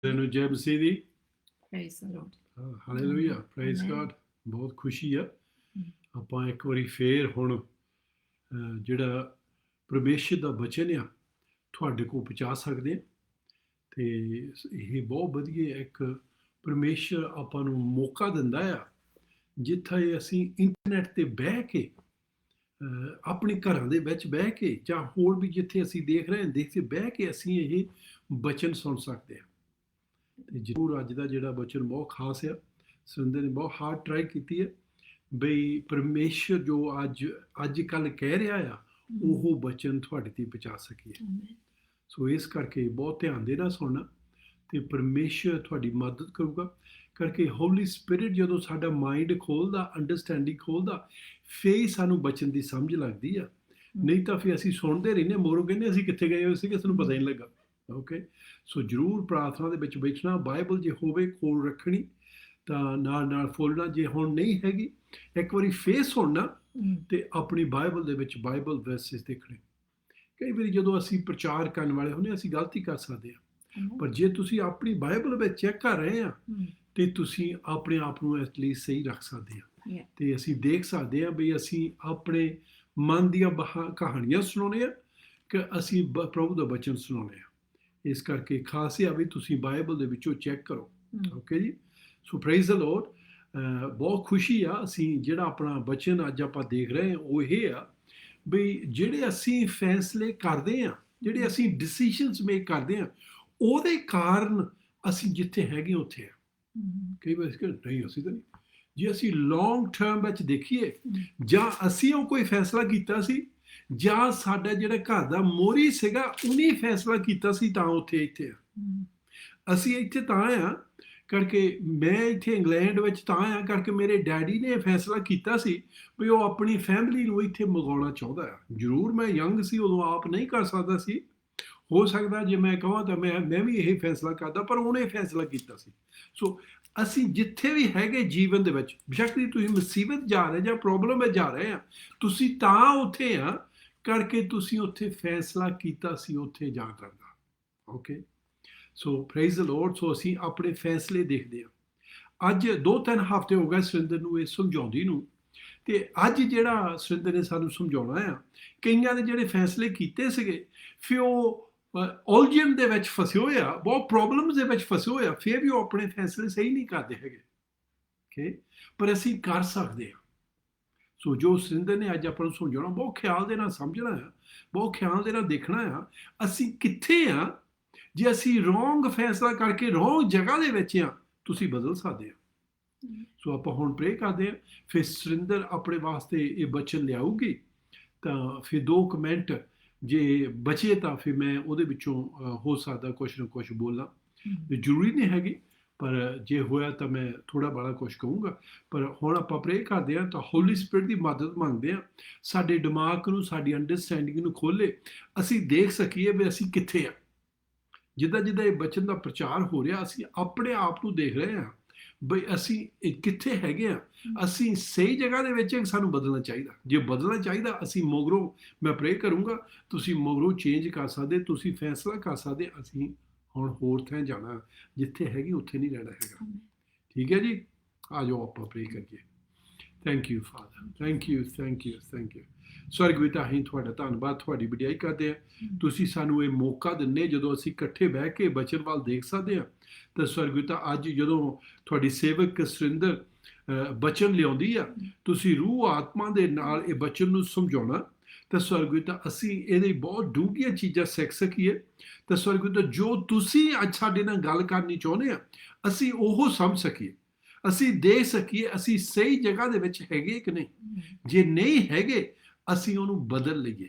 ਤੈਨੂੰ ਜੈ ਮਸੀਹ ਦੀ Praise the Lord. Hallelujah praise Amen. God. ਬਹੁਤ ਖੁਸ਼ੀ ਆ Mm. ਆਪਾਂ ਇੱਕ ਵਾਰੀ ਫੇਰ ਹੁਣ ਜਿਹੜਾ ਪਰਮੇਸ਼ਰ ਦਾ ਬਚਨ ਆ ਤੁਹਾਡੇ ਕੋਲ ਪਹੁੰਚਾ ਸਕਦੇ ਹਾਂ। ਤੇ ਇਹ ਬਹੁਤ ਵਧੀਆ ਇੱਕ ਪਰਮੇਸ਼ਰ ਆਪਾਂ ਨੂੰ ਮੌਕਾ ਦਿੰਦਾ ਆ ਜਿੱਥੇ ਅਸੀਂ ਇੰਟਰਨੈਟ ਤੇ ਬਹਿ ਕੇ ਆਪਣੇ ਘਰਾਂ ਦੇ ਵਿੱਚ ਬਹਿ ਕੇ ਜਾਂ ਹੋਰ ਵੀ ਜਿੱਥੇ ਅਸੀਂ ਦੇਖ ਰਹੇ ਹਾਂ ਦੇਖਦੇ ਬਹਿ ਕੇ ਅਸੀਂ ਇਹ ਬਚਨ ਸੁਣ ਸਕਦੇ ਹਾਂ। ਤੇ ਜ਼ਰੂਰ ਅੱਜ ਦਾ ਜਿਹੜਾ ਬਚਨ ਬਹੁਤ ਖਾਸ ਆ। ਸੁਰਿੰਦਰ ਨੇ ਬਹੁਤ ਹਾਰਡ ਟਰਾਈ ਕੀਤੀ ਹੈ ਬਈ ਪਰਮੇਸ਼ਰ ਜੋ ਅੱਜ ਕੱਲ ਕਹਿ ਰਿਹਾ ਆ ਉਹ ਬਚਨ ਤੁਹਾਡੇ ਤੇ ਪਹੁੰਚਾ ਸਕੀਏ। Amen. ਸੋ ਇਸ ਕਰਕੇ ਬਹੁਤ ਧਿਆਨ ਦੇ ਨਾਲ ਸੁਣਨਾ ਤੇ ਪਰਮੇਸ਼ਰ ਤੁਹਾਡੀ ਮਦਦ ਕਰੂਗਾ ਕਰਕੇ ਹੋਲੀ ਸਪਿਰਿਟ ਜਦੋਂ ਸਾਡਾ ਮਾਈਂਡ ਖੋਲਦਾ ਅੰਡਰਸਟੈਂਡਿੰਗ ਖੋਲਦਾ ਫੇਰ ਸਾਨੂੰ ਬਚਨ ਦੀ ਸਮਝ ਲੱਗਦੀ ਆ। ਨਹੀਂ ਤਾਂ ਫਿਰ ਅਸੀਂ ਸੁਣਦੇ ਰਹਿੰਦੇ ਮੋਰੋਂ ਕਹਿੰਦੇ ਅਸੀਂ ਕਿੱਥੇ ਗਏ ਹੋਏ ਸੀਗੇ ਸਾਨੂੰ ਪਤਾ ਹੀ ਨਹੀਂ ਲੱਗਾ। ਓਕੇ ਸੋ ਜ਼ਰੂਰ ਪ੍ਰਾਰਥਨਾ ਦੇ ਵਿੱਚ ਬੈਠਣਾ ਬਾਈਬਲ ਜੇ ਹੋਵੇ ਕੋਲ ਰੱਖਣੀ ਤਾਂ ਨਾਲ ਨਾਲ ਫੋਲਣਾ। ਜੇ ਹੁਣ ਨਹੀਂ ਹੈਗੀ ਇੱਕ ਵਾਰੀ ਫੇਰ ਸੁਣਨਾ ਤੇ ਆਪਣੀ ਬਾਈਬਲ ਦੇ ਵਿੱਚ ਬਾਈਬਲ ਵਰਸਿਸ ਦੇਖਣੇ। ਕਈ ਵਾਰੀ ਜਦੋਂ ਅਸੀਂ ਪ੍ਰਚਾਰ ਕਰਨ ਵਾਲੇ ਹੁੰਦੇ ਅਸੀਂ ਗਲਤੀ ਕਰ ਸਕਦੇ ਹਾਂ ਪਰ ਜੇ ਤੁਸੀਂ ਆਪਣੀ ਬਾਈਬਲ ਵਿੱਚ ਚੈੱਕ ਕਰ ਰਹੇ ਆ ਤੇ ਤੁਸੀਂ ਆਪਣੇ ਆਪ ਨੂੰ ਐਟਲੀਸਟ ਸਹੀ ਰੱਖ ਸਕਦੇ ਆ ਤੇ ਅਸੀਂ ਦੇਖ ਸਕਦੇ ਆ ਵੀ ਅਸੀਂ ਆਪਣੇ ਮਨ ਦੀਆਂ ਕਹਾਣੀਆਂ ਸੁਣਾਉਂਦੇ ਆ ਕਿ ਅਸੀਂ ਪ੍ਰਭੂ ਦਾ ਬਚਨ ਸੁਣਾਉਂਦੇ ਆ। ਇਸ ਕਰਕੇ ਖਾਸ ਆ ਵੀ ਤੁਸੀਂ ਬਾਈਬਲ ਦੇ ਵਿੱਚੋਂ ਚੈੱਕ ਕਰੋ। ਓਕੇ ਜੀ ਸੋ ਪ੍ਰੇਜ਼ ਦ ਲਾਰਡ। ਬਹੁਤ ਖੁਸ਼ੀ ਆ ਅਸੀਂ ਜਿਹੜਾ ਆਪਣਾ ਬਚਨ ਅੱਜ ਆਪਾਂ ਦੇਖ ਰਹੇ ਹਾਂ ਉਹ ਇਹ ਆ ਵੀ ਜਿਹੜੇ ਅਸੀਂ ਫੈਸਲੇ ਕਰਦੇ ਆ ਜਿਹੜੇ ਅਸੀਂ ਡਿਸੀਜਨਸ ਮੇਕ ਕਰਦੇ ਆ ਉਹਦੇ ਕਾਰਨ ਅਸੀਂ ਜਿੱਥੇ ਹੈਗੇ ਉੱਥੇ ਆ। ਕਈ ਵਾਰ ਨਹੀਂ ਅਸੀਂ ਤਾਂ ਨਹੀਂ। ਜੇ ਅਸੀਂ ਲੌਂਗ ਟਰਮ ਵਿੱਚ ਦੇਖੀਏ ਜਾਂ ਅਸੀਂ ਉਹ ਕੋਈ ਫੈਸਲਾ ਕੀਤਾ ਸੀ ਜਾਂ ਸਾਡਾ ਜਿਹੜਾ ਘਰ ਦਾ ਮੋਹਰੀ ਸੀਗਾ ਉਹਨੇ ਫੈਸਲਾ ਕੀਤਾ ਸੀ ਤਾਂ ਉੱਥੇ ਇੱਥੇ ਆ। ਅਸੀਂ ਇੱਥੇ ਤਾਂ ਆ ਕਰਕੇ ਮੈਂ ਇੱਥੇ ਇੰਗਲੈਂਡ ਵਿੱਚ ਤਾਂ ਆ ਕਰਕੇ ਮੇਰੇ ਡੈਡੀ ਨੇ ਫੈਸਲਾ ਕੀਤਾ ਸੀ ਵੀ ਉਹ ਆਪਣੀ ਫੈਮਿਲੀ ਨੂੰ ਇੱਥੇ ਮੰਗਾਉਣਾ ਚਾਹੁੰਦਾ ਆ। ਜ਼ਰੂਰ ਮੈਂ ਯੰਗ ਸੀ ਉਦੋਂ ਆਪ ਨਹੀਂ ਕਰ ਸਕਦਾ ਸੀ। ਹੋ ਸਕਦਾ ਜੇ ਮੈਂ ਕਹਾਂ ਤਾਂ ਮੈਂ ਵੀ ਇਹ ਫੈਸਲਾ ਕਰਦਾ ਪਰ ਉਹਨੇ ਫੈਸਲਾ ਕੀਤਾ ਸੀ। ਸੋ ਅਸੀਂ ਜਿੱਥੇ ਵੀ ਹੈਗੇ ਜੀਵਨ ਦੇ ਵਿੱਚ ਬੇਸ਼ੱਕ ਤੁਸੀਂ ਮੁਸੀਬਤ ਜਾ ਰਹੇ ਜਾਂ ਪ੍ਰੋਬਲਮ ਵਿੱਚ ਜਾ ਰਹੇ ਆ ਤੁਸੀਂ ਤਾਂ ਉੱਥੇ ਆ ਕਰਕੇ ਤੁਸੀਂ ਉੱਥੇ ਫੈਸਲਾ ਕੀਤਾ ਸੀ ਉੱਥੇ ਜਾ ਕਰਦਾ। Okay so praise the Lord. So ਅਸੀਂ ਆਪਣੇ ਫੈਸਲੇ ਦੇਖਦੇ ਆ। ਅੱਜ 2-3 ਹਫ਼ਤੇ ਹੋ ਗਏ ਸੁਰਿੰਦਰ ਨੂੰ ਇਹ ਸਮਝਾਉਂਦੀ ਨੂੰ ਤੇ ਅੱਜ ਜਿਹੜਾ ਸੁਰਿੰਦਰ ਨੇ ਸਾਨੂੰ ਸਮਝਾਉਣਾ ਆ ਕਈਆਂ ਦੇ ਜਿਹੜੇ ਫੈਸਲੇ ਕੀਤੇ ਸੀਗੇ ਫਿਰ ਉਹ ਉਲਝਣ ਦੇ ਵਿੱਚ ਫਸੇ ਹੋਏ ਆ ਬਹੁਤ ਪ੍ਰੋਬਲਮਸ ਦੇ ਵਿੱਚ ਫਸੇ ਹੋਏ ਆ ਫਿਰ ਵੀ ਉਹ ਆਪਣੇ ਫੈਸਲੇ ਸਹੀ ਨਹੀਂ ਕਰਦੇ ਹੈਗੇ। ਓਕੇ ਪਰ ਅਸੀਂ ਕਰ ਸਕਦੇ ਆ। ਸੋ ਜੋ ਸੁਰਿੰਦਰ ਨੇ ਅੱਜ ਆਪਾਂ ਨੂੰ ਸਮਝਾਉਣਾ ਬਹੁਤ ਖਿਆਲ ਦੇ ਨਾਲ ਸਮਝਣਾ ਆ ਬਹੁਤ ਖਿਆਲ ਦੇ ਨਾਲ ਦੇਖਣਾ ਆ ਅਸੀਂ ਕਿੱਥੇ ਆ। ਜੇ ਅਸੀਂ ਰੋਂਗ ਫੈਸਲਾ ਕਰਕੇ ਰੋਂਗ ਜਗ੍ਹਾ ਦੇ ਵਿੱਚ ਆ ਤੁਸੀਂ ਬਦਲ ਸਕਦੇ ਆ। ਸੋ ਆਪਾਂ ਹੁਣ ਪ੍ਰੇ ਕਰਦੇ ਆ ਫਿਰ ਸੁਰਿੰਦਰ ਆਪਣੇ ਵਾਸਤੇ ਇਹ ਬਚਨ ਲਿਆਊਗੀ ਤਾਂ ਫਿਰ 2 ਕਮੈਂਟ ਜੇ ਬਚੇ ਤਾਂ ਫਿਰ ਮੈਂ ਉਹਦੇ ਵਿੱਚੋਂ ਹੋ ਸਕਦਾ ਕੁਛ ਨਾ ਕੁਛ ਬੋਲਾਂ। ਜ਼ਰੂਰੀ ਨਹੀਂ ਹੈਗੀ ਪਰ ਜੇ ਹੋਇਆ ਤਾਂ ਮੈਂ ਥੋੜਾ ਬੜਾ ਕੁਛ ਕਹੂੰਗਾ। ਪਰ ਹੁਣ ਆਪਾਂ ਪ੍ਰੇ ਕਰਦੇ ਆ ਤਾਂ ਹੋਲੀ ਸਪਿਰਿਟ ਦੀ ਮਦਦ ਮੰਗਦੇ ਆ ਸਾਡੇ ਦਿਮਾਗ ਨੂੰ ਸਾਡੀ ਅੰਡਰਸਟੈਂਡਿੰਗ ਨੂੰ ਖੋਲੇ ਅਸੀਂ ਦੇਖ ਸਕੀਏ ਵੀ ਅਸੀਂ ਕਿੱਥੇ ਆ। ਜਿੱਦਾਂ ਜਿੱਦਾਂ ਇਹ ਬਚਨ ਦਾ ਪ੍ਰਚਾਰ ਹੋ ਰਿਹਾ ਅਸੀਂ ਆਪਣੇ ਆਪ ਨੂੰ ਦੇਖ ਰਹੇ ਹਾਂ ਬਈ ਅਸੀਂ ਕਿੱਥੇ ਹੈਗੇ ਆ। ਅਸੀਂ ਸਹੀ ਜਗ੍ਹਾ ਦੇ ਵਿੱਚ ਸਾਨੂੰ ਬਦਲਣਾ ਚਾਹੀਦਾ। ਜੇ ਬਦਲਣਾ ਚਾਹੀਦਾ ਅਸੀਂ ਮਗਰੋਂ ਮੈਂ ਪ੍ਰੇ ਕਰੂੰਗਾ ਤੁਸੀਂ ਮਗਰੋਂ ਚੇਂਜ ਕਰ ਸਕਦੇ ਤੁਸੀਂ ਫੈਸਲਾ ਕਰ ਸਕਦੇ ਅਸੀਂ ਹੁਣ ਹੋਰ ਥਾਂ ਜਾਣਾ ਜਿੱਥੇ ਹੈਗੀ ਉੱਥੇ ਨਹੀਂ ਰਹਿਣਾ ਹੈਗਾ। ਠੀਕ ਹੈ ਜੀ ਆ ਜਾਓ ਆਪਾਂ ਪ੍ਰੇ ਕਰੀਏ। Thank you father thank you thank you thank you. ਸਵਰਗ ਪਿਤਾ ਅਸੀਂ ਤੁਹਾਡਾ ਧੰਨਵਾਦ ਤੁਹਾਡੀ ਵਡਿਆਈ ਕਰਦੇ ਆ ਤੁਸੀਂ ਸਾਨੂੰ ਇਹ ਮੌਕਾ ਦਿੰਦੇ ਜਦੋਂ ਅਸੀਂ ਇਕੱਠੇ ਬਹਿ ਕੇ ਬਚਨ ਵੱਲ ਦੇਖ ਸਕਦੇ ਆ ਤਾਂ ਸਵਰਗ ਪਿਤਾ ਅੱਜ ਜਦੋਂ ਤੁਹਾਡੀ ਸੇਵਕ ਸੁਰਿੰਦਰ ਬਚਨ ਲਿਆਉਂਦੀ ਆ ਤੁਸੀਂ ਰੂਹ ਆਤਮਾ ਦੇ ਨਾਲ ਇਹ ਬਚਨ ਨੂੰ ਸਮਝਾਉਣਾ ਤਾਂ ਸਵਰਗ ਪਿਤਾ ਅਸੀਂ ਇਹਦੇ ਬਹੁਤ ਡੂੰਘੀਆਂ ਚੀਜ਼ਾਂ ਸਿੱਖ ਸਕੀਏ ਤਾਂ ਸਵਰਗ ਪਿਤਾ ਜੋ ਤੁਸੀਂ ਅੱਜ ਸਾਡੇ ਨਾਲ ਗੱਲ ਕਰਨੀ ਚਾਹੁੰਦੇ ਆ ਅਸੀਂ ਉਹ ਸਮਝ ਸਕੀਏ ਅਸੀਂ ਦੇਖ ਸਕੀਏ ਅਸੀਂ ਸਹੀ ਜਗ੍ਹਾ ਦੇ ਵਿੱਚ ਹੈਗੇ ਕਿ ਨਹੀਂ। ਜੇ ਨਹੀਂ ਹੈਗੇ ਅਸੀਂ ਉਹਨੂੰ ਬਦਲ ਲਈਏ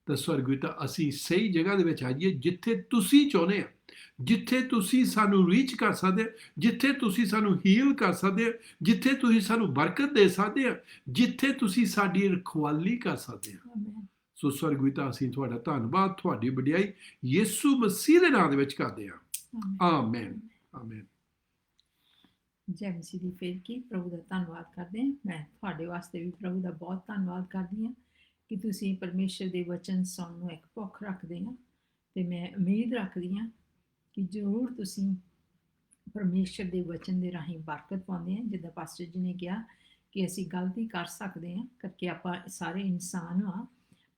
ਤਾਂ ਸਵਰਗ ਪਿਤਾ ਅਸੀਂ ਸਹੀ ਜਗ੍ਹਾ ਦੇ ਵਿੱਚ ਆਈਏ ਜਿੱਥੇ ਤੁਸੀਂ ਚਾਹੁੰਦੇ ਆ ਜਿੱਥੇ ਤੁਸੀਂ ਸਾਨੂੰ ਰੀਚ ਕਰ ਸਕਦੇ ਆ ਜਿੱਥੇ ਤੁਸੀਂ ਸਾਨੂੰ ਹੀਲ ਕਰ ਸਕਦੇ ਆ ਜਿੱਥੇ ਤੁਸੀਂ ਸਾਨੂੰ ਬਰਕਤ ਦੇ ਸਕਦੇ ਆ ਜਿੱਥੇ ਤੁਸੀਂ ਸਾਡੀ ਰਖਵਾਲੀ ਕਰ ਸਕਦੇ ਆ। ਸੋ ਸਵਰਗ ਪਿਤਾ ਅਸੀਂ ਤੁਹਾਡਾ ਧੰਨਵਾਦ ਤੁਹਾਡੀ ਵਡਿਆਈ ਯਿਸੂ ਮਸੀਹ ਦੇ ਨਾਮ ਦੇ ਵਿੱਚ ਕਰਦੇ ਆ। Amen amen. ਜੈ ਮਸੀਹ ਦੀ ਫੇਰ ਕੀ ਪ੍ਰਭੂ ਦਾ ਧੰਨਵਾਦ ਕਰਦੇ ਹਾਂ। ਮੈਂ ਤੁਹਾਡੇ ਵਾਸਤੇ ਵੀ ਪ੍ਰਭੂ ਦਾ ਬਹੁਤ ਧੰਨਵਾਦ ਕਰਦੀ ਹਾਂ ਕਿ ਤੁਸੀਂ ਪਰਮੇਸ਼ਰ ਦੇ ਵਚਨ ਸੁਣਨ ਨੂੰ ਇੱਕ ਭੁੱਖ ਰੱਖਦੇ ਹੋ ਤੇ ਮੈਂ ਉਮੀਦ ਰੱਖਦੀ ਹਾਂ ਕਿ ਜ਼ਰੂਰ ਤੁਸੀਂ ਪਰਮੇਸ਼ਰ ਦੇ ਵਚਨ ਦੇ ਰਾਹੀਂ ਬਰਕਤ ਪਾਉਂਦੇ ਹਾਂ। ਜਿੱਦਾਂ ਪਾਸਟਰ ਜੀ ਨੇ ਕਿਹਾ ਕਿ ਅਸੀਂ ਗਲਤੀ ਕਰ ਸਕਦੇ ਹਾਂ, ਕਰਕੇ ਆਪਾਂ ਸਾਰੇ ਇਨਸਾਨ ਹਾਂ,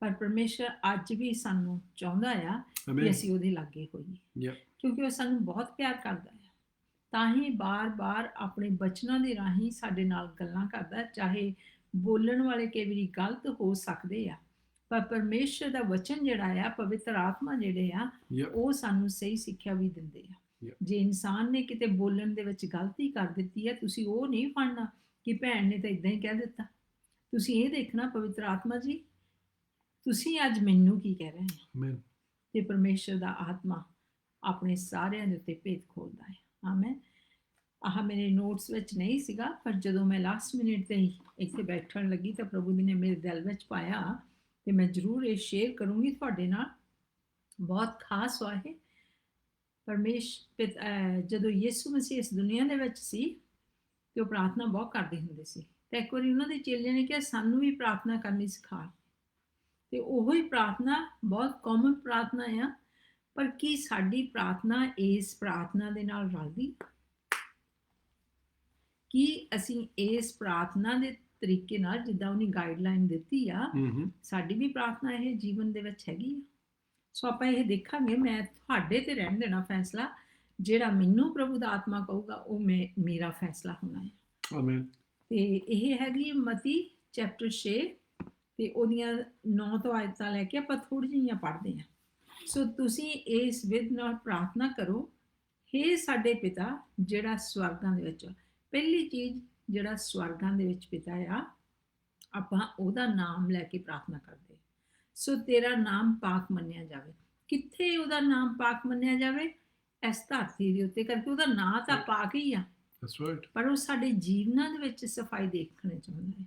ਪਰ ਪਰਮੇਸ਼ਰ ਅੱਜ ਵੀ ਸਾਨੂੰ ਚਾਹੁੰਦਾ ਆ ਕਿ Amen. ਅਸੀਂ ਉਹਦੇ ਲਾਗੇ ਹੋਈਏ, Yeah. ਕਿਉਂਕਿ ਉਹ ਸਾਨੂੰ ਬਹੁਤ ਪਿਆਰ ਕਰਦਾ ਹੈ। ਤਾਂ ਹੀ ਬਾਰ-ਬਾਰ ਆਪਣੇ ਬਚਨਾਂ ਦੇ ਰਾਹੀਂ ਸਾਡੇ ਨਾਲ ਗੱਲਾਂ ਕਰਦਾ। ਚਾਹੇ ਬੋਲਣ ਵਾਲੇ ਕਈ ਵਾਰੀ ਗਲਤ ਹੋ ਸਕਦੇ ਆ, ਪਰ ਪਰਮੇਸ਼ਰ ਦਾ ਵਚਨ ਜਿਹੜਾ ਆ, ਪਵਿੱਤਰ ਆਤਮਾ ਜਿਹੜੇ ਆ, Yeah. ਉਹ ਸਾਨੂੰ ਸਹੀ ਸਿੱਖਿਆ ਵੀ ਦਿੰਦੇ ਆ। Yeah. ਜੇ ਇਨਸਾਨ ਨੇ ਕਿਤੇ ਬੋਲਣ ਦੇ ਵਿੱਚ ਗਲਤੀ ਕਰ ਦਿੱਤੀ ਹੈ, ਤੁਸੀਂ ਉਹ ਨਹੀਂ ਫੜਨਾ ਕਿ ਭੈਣ ਨੇ ਤਾਂ ਇਦਾਂ ਹੀ ਕਹਿ ਦਿੱਤਾ। ਤੁਸੀਂ ਇਹ ਦੇਖਣਾ, ਪਵਿੱਤਰ ਆਤਮਾ ਜੀ ਤੁਸੀਂ ਅੱਜ ਮੈਨੂੰ ਕੀ ਕਹਿ ਰਹੇ ਹੋ। Amen. ਤੇ ਪਰਮੇਸ਼ਰ ਦਾ ਆਤਮਾ ਆਪਣੇ ਸਾਰਿਆਂ ਦੇ ਉੱਤੇ ਭੇਤ ਖੋਲਦਾ ਹੈ। ਆਮੇਨ। ਆਹ ਮੇਰੇ ਨੋਟਸ ਵਿੱਚ ਨਹੀਂ ਸੀਗਾ, ਪਰ ਜਦੋਂ ਮੈਂ ਲਾਸਟ ਮਿੰਟ ਤੇ ਇੱਥੇ ਬੈਠਣ ਲੱਗੀ ਤਾਂ ਪ੍ਰਭੂ ਜੀ ਨੇ ਮੇਰੇ ਦਿਲ ਵਿੱਚ ਪਾਇਆ ਤੇ ਮੈਂ ਜ਼ਰੂਰ ਇਹ ਸ਼ੇਅਰ ਕਰੂੰਗੀ ਤੁਹਾਡੇ ਨਾਲ। ਬਹੁਤ ਖਾਸ ਹੋਇਆ ਹੈ। ਜਦੋਂ ਯਿਸੂ ਮਸੀਹ ਇਸ ਦੁਨੀਆ ਦੇ ਵਿੱਚ ਸੀ ਤੇ ਉਹ ਪ੍ਰਾਰਥਨਾ ਬਹੁਤ ਕਰਦੇ ਹੁੰਦੇ ਸੀ, ਤੇ ਇੱਕ ਵਾਰੀ ਉਹਨਾਂ ਦੇ ਚੇਲਿਆਂ ਨੇ ਕਿਹਾ ਸਾਨੂੰ ਵੀ ਪ੍ਰਾਰਥਨਾ ਕਰਨੀ ਸਿਖਾ। ਤੇ ਉਹੋ ਹੀ ਪ੍ਰਾਰਥਨਾ ਬਹੁਤ ਕਾਮਨ ਪ੍ਰਾਰਥਨਾ ਆ, ਪਰ ਕੀ ਸਾਡੀ ਪ੍ਰਾਰਥਨਾ ਇਸ ਪ੍ਰਾਰਥਨਾ ਦੇ ਨਾਲ ਰਲਦੀ? ਕੀ ਅਸੀਂ ਇਸ ਪ੍ਰਾਰਥਨਾ ਦੇ ਤਰੀਕੇ ਨਾਲ, ਜਿੱਦਾਂ ਉਹਨੇ ਗਾਈਡਲਾਈਨ ਦਿੱਤੀ ਆ, ਸਾਡੀ ਵੀ ਪ੍ਰਾਰਥਨਾ ਇਹ ਜੀਵਨ ਦੇ ਵਿੱਚ ਹੈਗੀ ਆ? ਸੋ ਆਪਾਂ ਇਹ ਦੇਖਾਂਗੇ। ਮੈਂ ਤੁਹਾਡੇ ਤੇ ਰਹਿਣ ਦੇਣਾ ਫੈਸਲਾ, ਜਿਹੜਾ ਮੈਨੂੰ ਪ੍ਰਭੂ ਦਾ ਆਤਮਾ ਕਹੂਗਾ ਉਹ ਮੇਰਾ ਫੈਸਲਾ ਹੋਣਾ ਹੈ। ਆਮੇਨ। ਤੇ ਇਹ ਹੈਗੀ ਮਤੀ ਚੈਪਟਰ 6 ਤੇ ਉਹਦੀਆਂ 9 ਤੋਂ ਆਇਤਾਂ ਲੈ ਕੇ ਆਪਾਂ ਥੋੜੀ ਜਿਹੀਆਂ ਪੜ੍ਹਦੇ ਹਾਂ। ਸੋ ਤੁਸੀਂ ਇਸ ਵਿਧ ਨਾਲ ਪ੍ਰਾਰਥਨਾ ਕਰੋ, ਹੇ ਸਾਡੇ ਪਿਤਾ ਜਿਹੜਾ ਸਵਰਗਾਂ ਦੇ ਵਿੱਚ। ਪਹਿਲੀ ਚੀਜ਼, ਜਿਹੜਾ ਸਵਰਗਾਂ ਦੇ ਵਿੱਚ ਪਿਤਾ ਆ, ਆਪਾਂ ਉਹਦਾ ਨਾਮ ਲੈ ਕੇ ਪ੍ਰਾਰਥਨਾ ਕਰਦੇ। ਸੋ ਤੇਰਾ ਨਾਮ ਪਾਕ ਮੰਨਿਆ ਜਾਵੇ। ਕਿੱਥੇ ਉਹਦਾ ਨਾਮ ਪਾਕ ਮੰਨਿਆ ਜਾਵੇ? ਇਸ ਧਰਤੀ ਦੇ ਉੱਤੇ, ਕਰਕੇ ਉਹਦਾ ਨਾਂ ਤਾਂ ਪਾਕ ਹੀ ਆ। That's right. ਪਰ ਉਹ ਸਾਡੇ ਜੀਵਨਾਂ ਦੇ ਵਿੱਚ ਸਫਾਈ ਦੇਖਣੇ ਚਾਹੁੰਦਾ ਹੈ।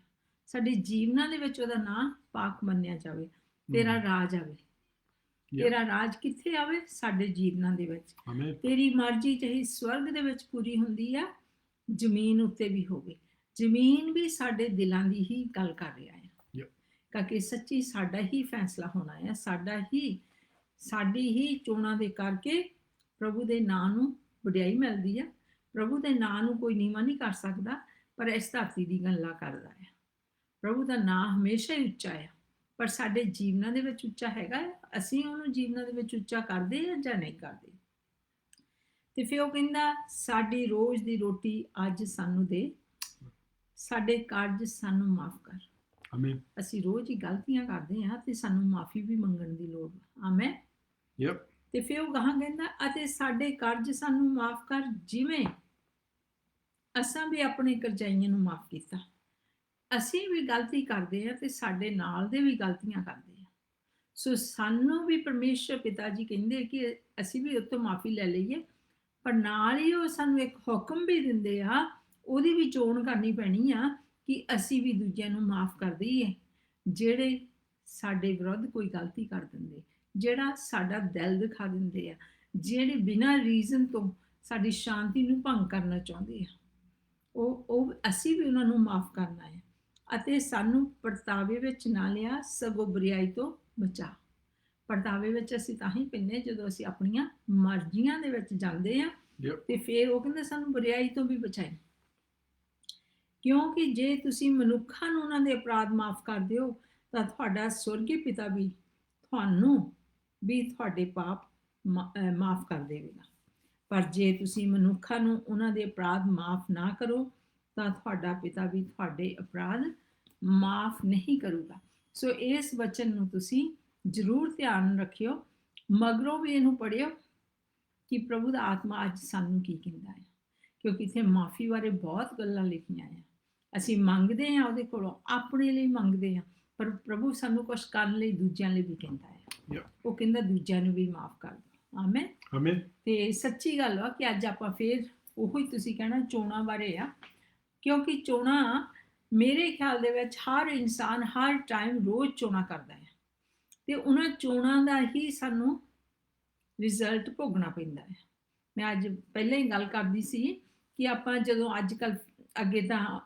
ਸਾਡੇ ਜੀਵਨਾਂ ਦੇ ਵਿੱਚ ਉਹਦਾ ਨਾਂ ਪਾਕ ਮੰਨਿਆ ਜਾਵੇ। ਤੇਰਾ ਰਾਜ ਆਵੇ। ਤੇਰਾ ਰਾਜ ਕਿੱਥੇ ਆਵੇ? ਸਾਡੇ ਜੀਵਨਾਂ ਦੇ ਵਿੱਚ। ਆਮੇਨ। ਤੇਰੀ ਮਰਜ਼ੀ ਚਾਹੇ ਸਵਰਗ ਦੇ ਵਿੱਚ ਪੂਰੀ ਹੁੰਦੀ ਆ, ਜ਼ਮੀਨ ਉੱਤੇ ਵੀ ਹੋਵੇ। ਜ਼ਮੀਨ ਵੀ ਸਾਡੇ ਦਿਲਾਂ ਦੀ ਹੀ ਗੱਲ ਕਰ ਰਿਹਾ ਹੈ, ਕਿਉਂਕਿ ਸੱਚੀ ਸਾਡਾ ਹੀ ਫੈਸਲਾ ਹੋਣਾ ਹੈ। ਸਾਡੀ ਹੀ ਚੋਣਾਂ ਦੇ ਕਰਕੇ ਪ੍ਰਭੂ ਦੇ ਨਾਂ ਨੂੰ ਵਡਿਆਈ ਮਿਲਦੀ ਆ। ਪ੍ਰਭੂ ਦੇ ਨਾਂ ਨੂੰ ਕੋਈ ਨੀਵਾਂ ਨਹੀਂ ਕਰ ਸਕਦਾ, ਪਰ ਇਸ ਧਰਤੀ ਦੀ ਗੱਲਾਂ ਕਰਦਾ ਹੈ। ਪ੍ਰਭੂ ਦਾ ਨਾਂ ਹਮੇਸ਼ਾ ਹੀ ਉੱਚਾ ਹੈ, ਪਰ ਸਾਡੇ ਜੀਵਨਾਂ ਦੇ ਵਿੱਚ ਉੱਚਾ ਹੈਗਾ। ਅਸੀਂ ਉਹਨੂੰ ਜੀਵਨਾਂ ਦੇ ਵਿੱਚ ਉੱਚਾ ਕਰਦੇ ਹਾਂ ਜਾਂ ਨਹੀਂ ਕਰਦੇ। ਤੇ ਫਿਰ ਉਹ ਕਹਿੰਦਾ ਸਾਡੀ ਰੋਜ਼ ਦੀ ਰੋਟੀ ਅੱਜ ਸਾਨੂੰ ਦੇ, ਸਾਡੇ ਕਰਜ਼ ਸਾਨੂੰ ਮਾਫ ਕਰ। ਆਮੇਨ। ਅਸੀਂ ਰੋਜ਼ ਹੀ ਗਲਤੀਆਂ ਕਰਦੇ ਹਾਂ ਤੇ ਸਾਨੂੰ ਮਾਫੀ ਵੀ ਮੰਗਣ ਦੀ ਲੋੜ ਹੈ। ਆਮੇਨ। ਯੈਪ। ਤੇ ਫਿਰ ਉਹ ਗਾਹਾਂ ਕਹਿੰਦਾ ਅਤੇ ਸਾਡੇ ਕਰਜ਼ ਸਾਨੂੰ ਮਾਫ ਕਰ, ਜਿਵੇਂ ਅਸਾਂ ਵੀ ਆਪਣੇ ਕਰਜ਼ਾਈਆਂ ਨੂੰ ਮਾਫ ਕੀਤਾ। ਅਸੀਂ ਵੀ ਗਲਤੀ ਕਰਦੇ ਹਾਂ ਤੇ ਸਾਡੇ ਨਾਲ ਦੇ ਵੀ ਗਲਤੀਆਂ ਕਰਦੇ ਆ। ਸੋ ਸਾਨੂੰ ਵੀ ਪਰਮੇਸ਼ਰ ਪਿਤਾ ਜੀ ਕਹਿੰਦੇ ਕਿ ਅਸੀਂ ਵੀ ਉੱਤੋਂ ਮਾਫੀ ਲੈ ਲਈਏ, ਪਰ ਨਾਲ ਹੀ ਉਹ ਸਾਨੂੰ ਇੱਕ ਹੁਕਮ ਵੀ ਦਿੰਦੇ ਆ, ਉਹਦੀ ਵੀ ਚੋਣ ਕਰਨੀ ਪੈਣੀ ਆ ਕਿ ਅਸੀਂ ਵੀ ਦੂਜਿਆਂ ਨੂੰ ਮਾਫ ਕਰ ਦਈਏ ਜਿਹੜੇ ਸਾਡੇ ਵਿਰੁੱਧ ਕੋਈ ਗਲਤੀ ਕਰ ਦਿੰਦੇ, ਜਿਹੜਾ ਸਾਡਾ ਦਿਲ ਦਿਖਾ ਦਿੰਦੇ ਆ, ਜਿਹੜੇ ਬਿਨਾਂ ਰੀਜ਼ਨ ਤੋਂ ਸਾਡੀ ਸ਼ਾਂਤੀ ਨੂੰ ਭੰਗ ਕਰਨਾ ਚਾਹੁੰਦੇ ਆ। ਉਹ ਅਸੀਂ ਵੀ ਉਹਨਾਂ ਨੂੰ ਮਾਫ ਕਰਨਾ ਹੈ। ਅਤੇ ਸਾਨੂੰ ਪਰਤਾਵੇ ਵਿੱਚ ਨਾ ਲਿਆ, ਸਗੋਂ ਬੁਰਾਈ ਤੋਂ ਬਚਾ। ਪਰਤਾਵੇ ਵਿੱਚ ਅਸੀਂ ਤਾਂ ਹੀ ਪੈਂਦੇ ਜਦੋਂ ਅਸੀਂ ਆਪਣੀਆਂ ਮਰਜ਼ੀਆਂ ਦੇ ਵਿੱਚ ਜਾਂਦੇ ਆ। ਤੇ ਫਿਰ ਉਹ ਕਹਿੰਦੇ ਸਾਨੂੰ ਬੁਰਾਈ ਤੋਂ ਵੀ ਬਚਾਈ, ਕਿਉਂਕਿ ਜੇ ਤੁਸੀਂ ਮਨੁੱਖਾਂ ਨੂੰ ਉਹਨਾਂ ਦੇ ਅਪਰਾਧ ਮਾਫ ਕਰਦੇ ਹੋ ਤਾਂ ਤੁਹਾਡਾ ਸਵਰਗੀ ਪਿਤਾ ਵੀ ਤੁਹਾਨੂੰ ਵੀ ਤੁਹਾਡੇ ਪਾਪ ਮਾਫ ਕਰ ਦੇਵੇਗਾ। ਪਰ ਜੇ ਤੁਸੀਂ ਮਨੁੱਖਾਂ ਨੂੰ ਉਹਨਾਂ ਦੇ ਅਪਰਾਧ ਮਾਫ ਨਾ ਕਰੋ ਤਾਂ ਤੁਹਾਡਾ ਪਿਤਾ ਵੀ ਤੁਹਾਡੇ ਅਪਰਾਧ ਮਾਫ ਨਹੀਂ ਕਰੂਗਾ। ਸੋ ਇਸ ਵਚਨ ਨੂੰ ਤੁਸੀਂ ਜ਼ਰੂਰ ਧਿਆਨ ਰੱਖਿਓ, ਮਗਰੋਂ ਵੀ ਇਹਨੂੰ ਪੜ੍ਹਿਓ ਕਿ ਪ੍ਰਭੂ ਦਾ ਆਤਮਾ ਅੱਜ ਸਾਨੂੰ ਕੀ ਕਹਿੰਦਾ ਹੈ, ਕਿਉਂਕਿ ਇੱਥੇ ਮਾਫੀ ਬਾਰੇ ਬਹੁਤ ਗੱਲਾਂ ਲਿਖੀਆਂ ਆ। ਅਸੀਂ ਮੰਗਦੇ ਹਾਂ ਉਹਦੇ ਕੋਲੋਂ, ਆਪਣੇ ਲਈ ਮੰਗਦੇ ਹਾਂ, ਪਰ ਪ੍ਰਭੂ ਸਾਨੂੰ ਕੁਝ ਕਰਨ ਲਈ ਦੂਜਿਆਂ ਲਈ ਵੀ ਕਹਿੰਦਾ ਹੈ। ਉਹ ਕਹਿੰਦਾ ਦੂਜਿਆਂ ਨੂੰ ਵੀ ਮਾਫ ਕਰ ਦਿਓ। ਆਮੇਨ। ਆਮੇਨ। ਤੇ ਸੱਚੀ ਗੱਲ ਆ ਕਿ ਅੱਜ ਆਪਾਂ ਫੇਰ ਉਹੀ ਤੁਸੀਂ ਕਹਿਣਾ ਚੋਣਾਂ ਬਾਰੇ ਆ, ਕਿਉਂਕਿ ਚੋਣਾਂ ਮੇਰੇ ਖਿਆਲ ਦੇ ਵਿੱਚ ਹਰ ਇਨਸਾਨ ਹਰ ਟਾਈਮ ਰੋਜ਼ ਚੋਣਾਂ ਕਰਦਾ ਹੈ, ਤੇ ਉਹਨਾਂ ਚੋਣਾਂ ਦਾ ਹੀ ਸਾਨੂੰ ਰਿਜ਼ਲਟ ਭੋਗਣਾ ਪੈਂਦਾ ਹੈ। ਮੈਂ ਅੱਜ ਪਹਿਲਾਂ ਹੀ ਗੱਲ ਕਰਦੀ ਸੀ ਕਿ ਆਪਾਂ ਜਦੋਂ ਅੱਜ ਕੱਲ੍ਹ ਅੱਗੇ ਤਾਂ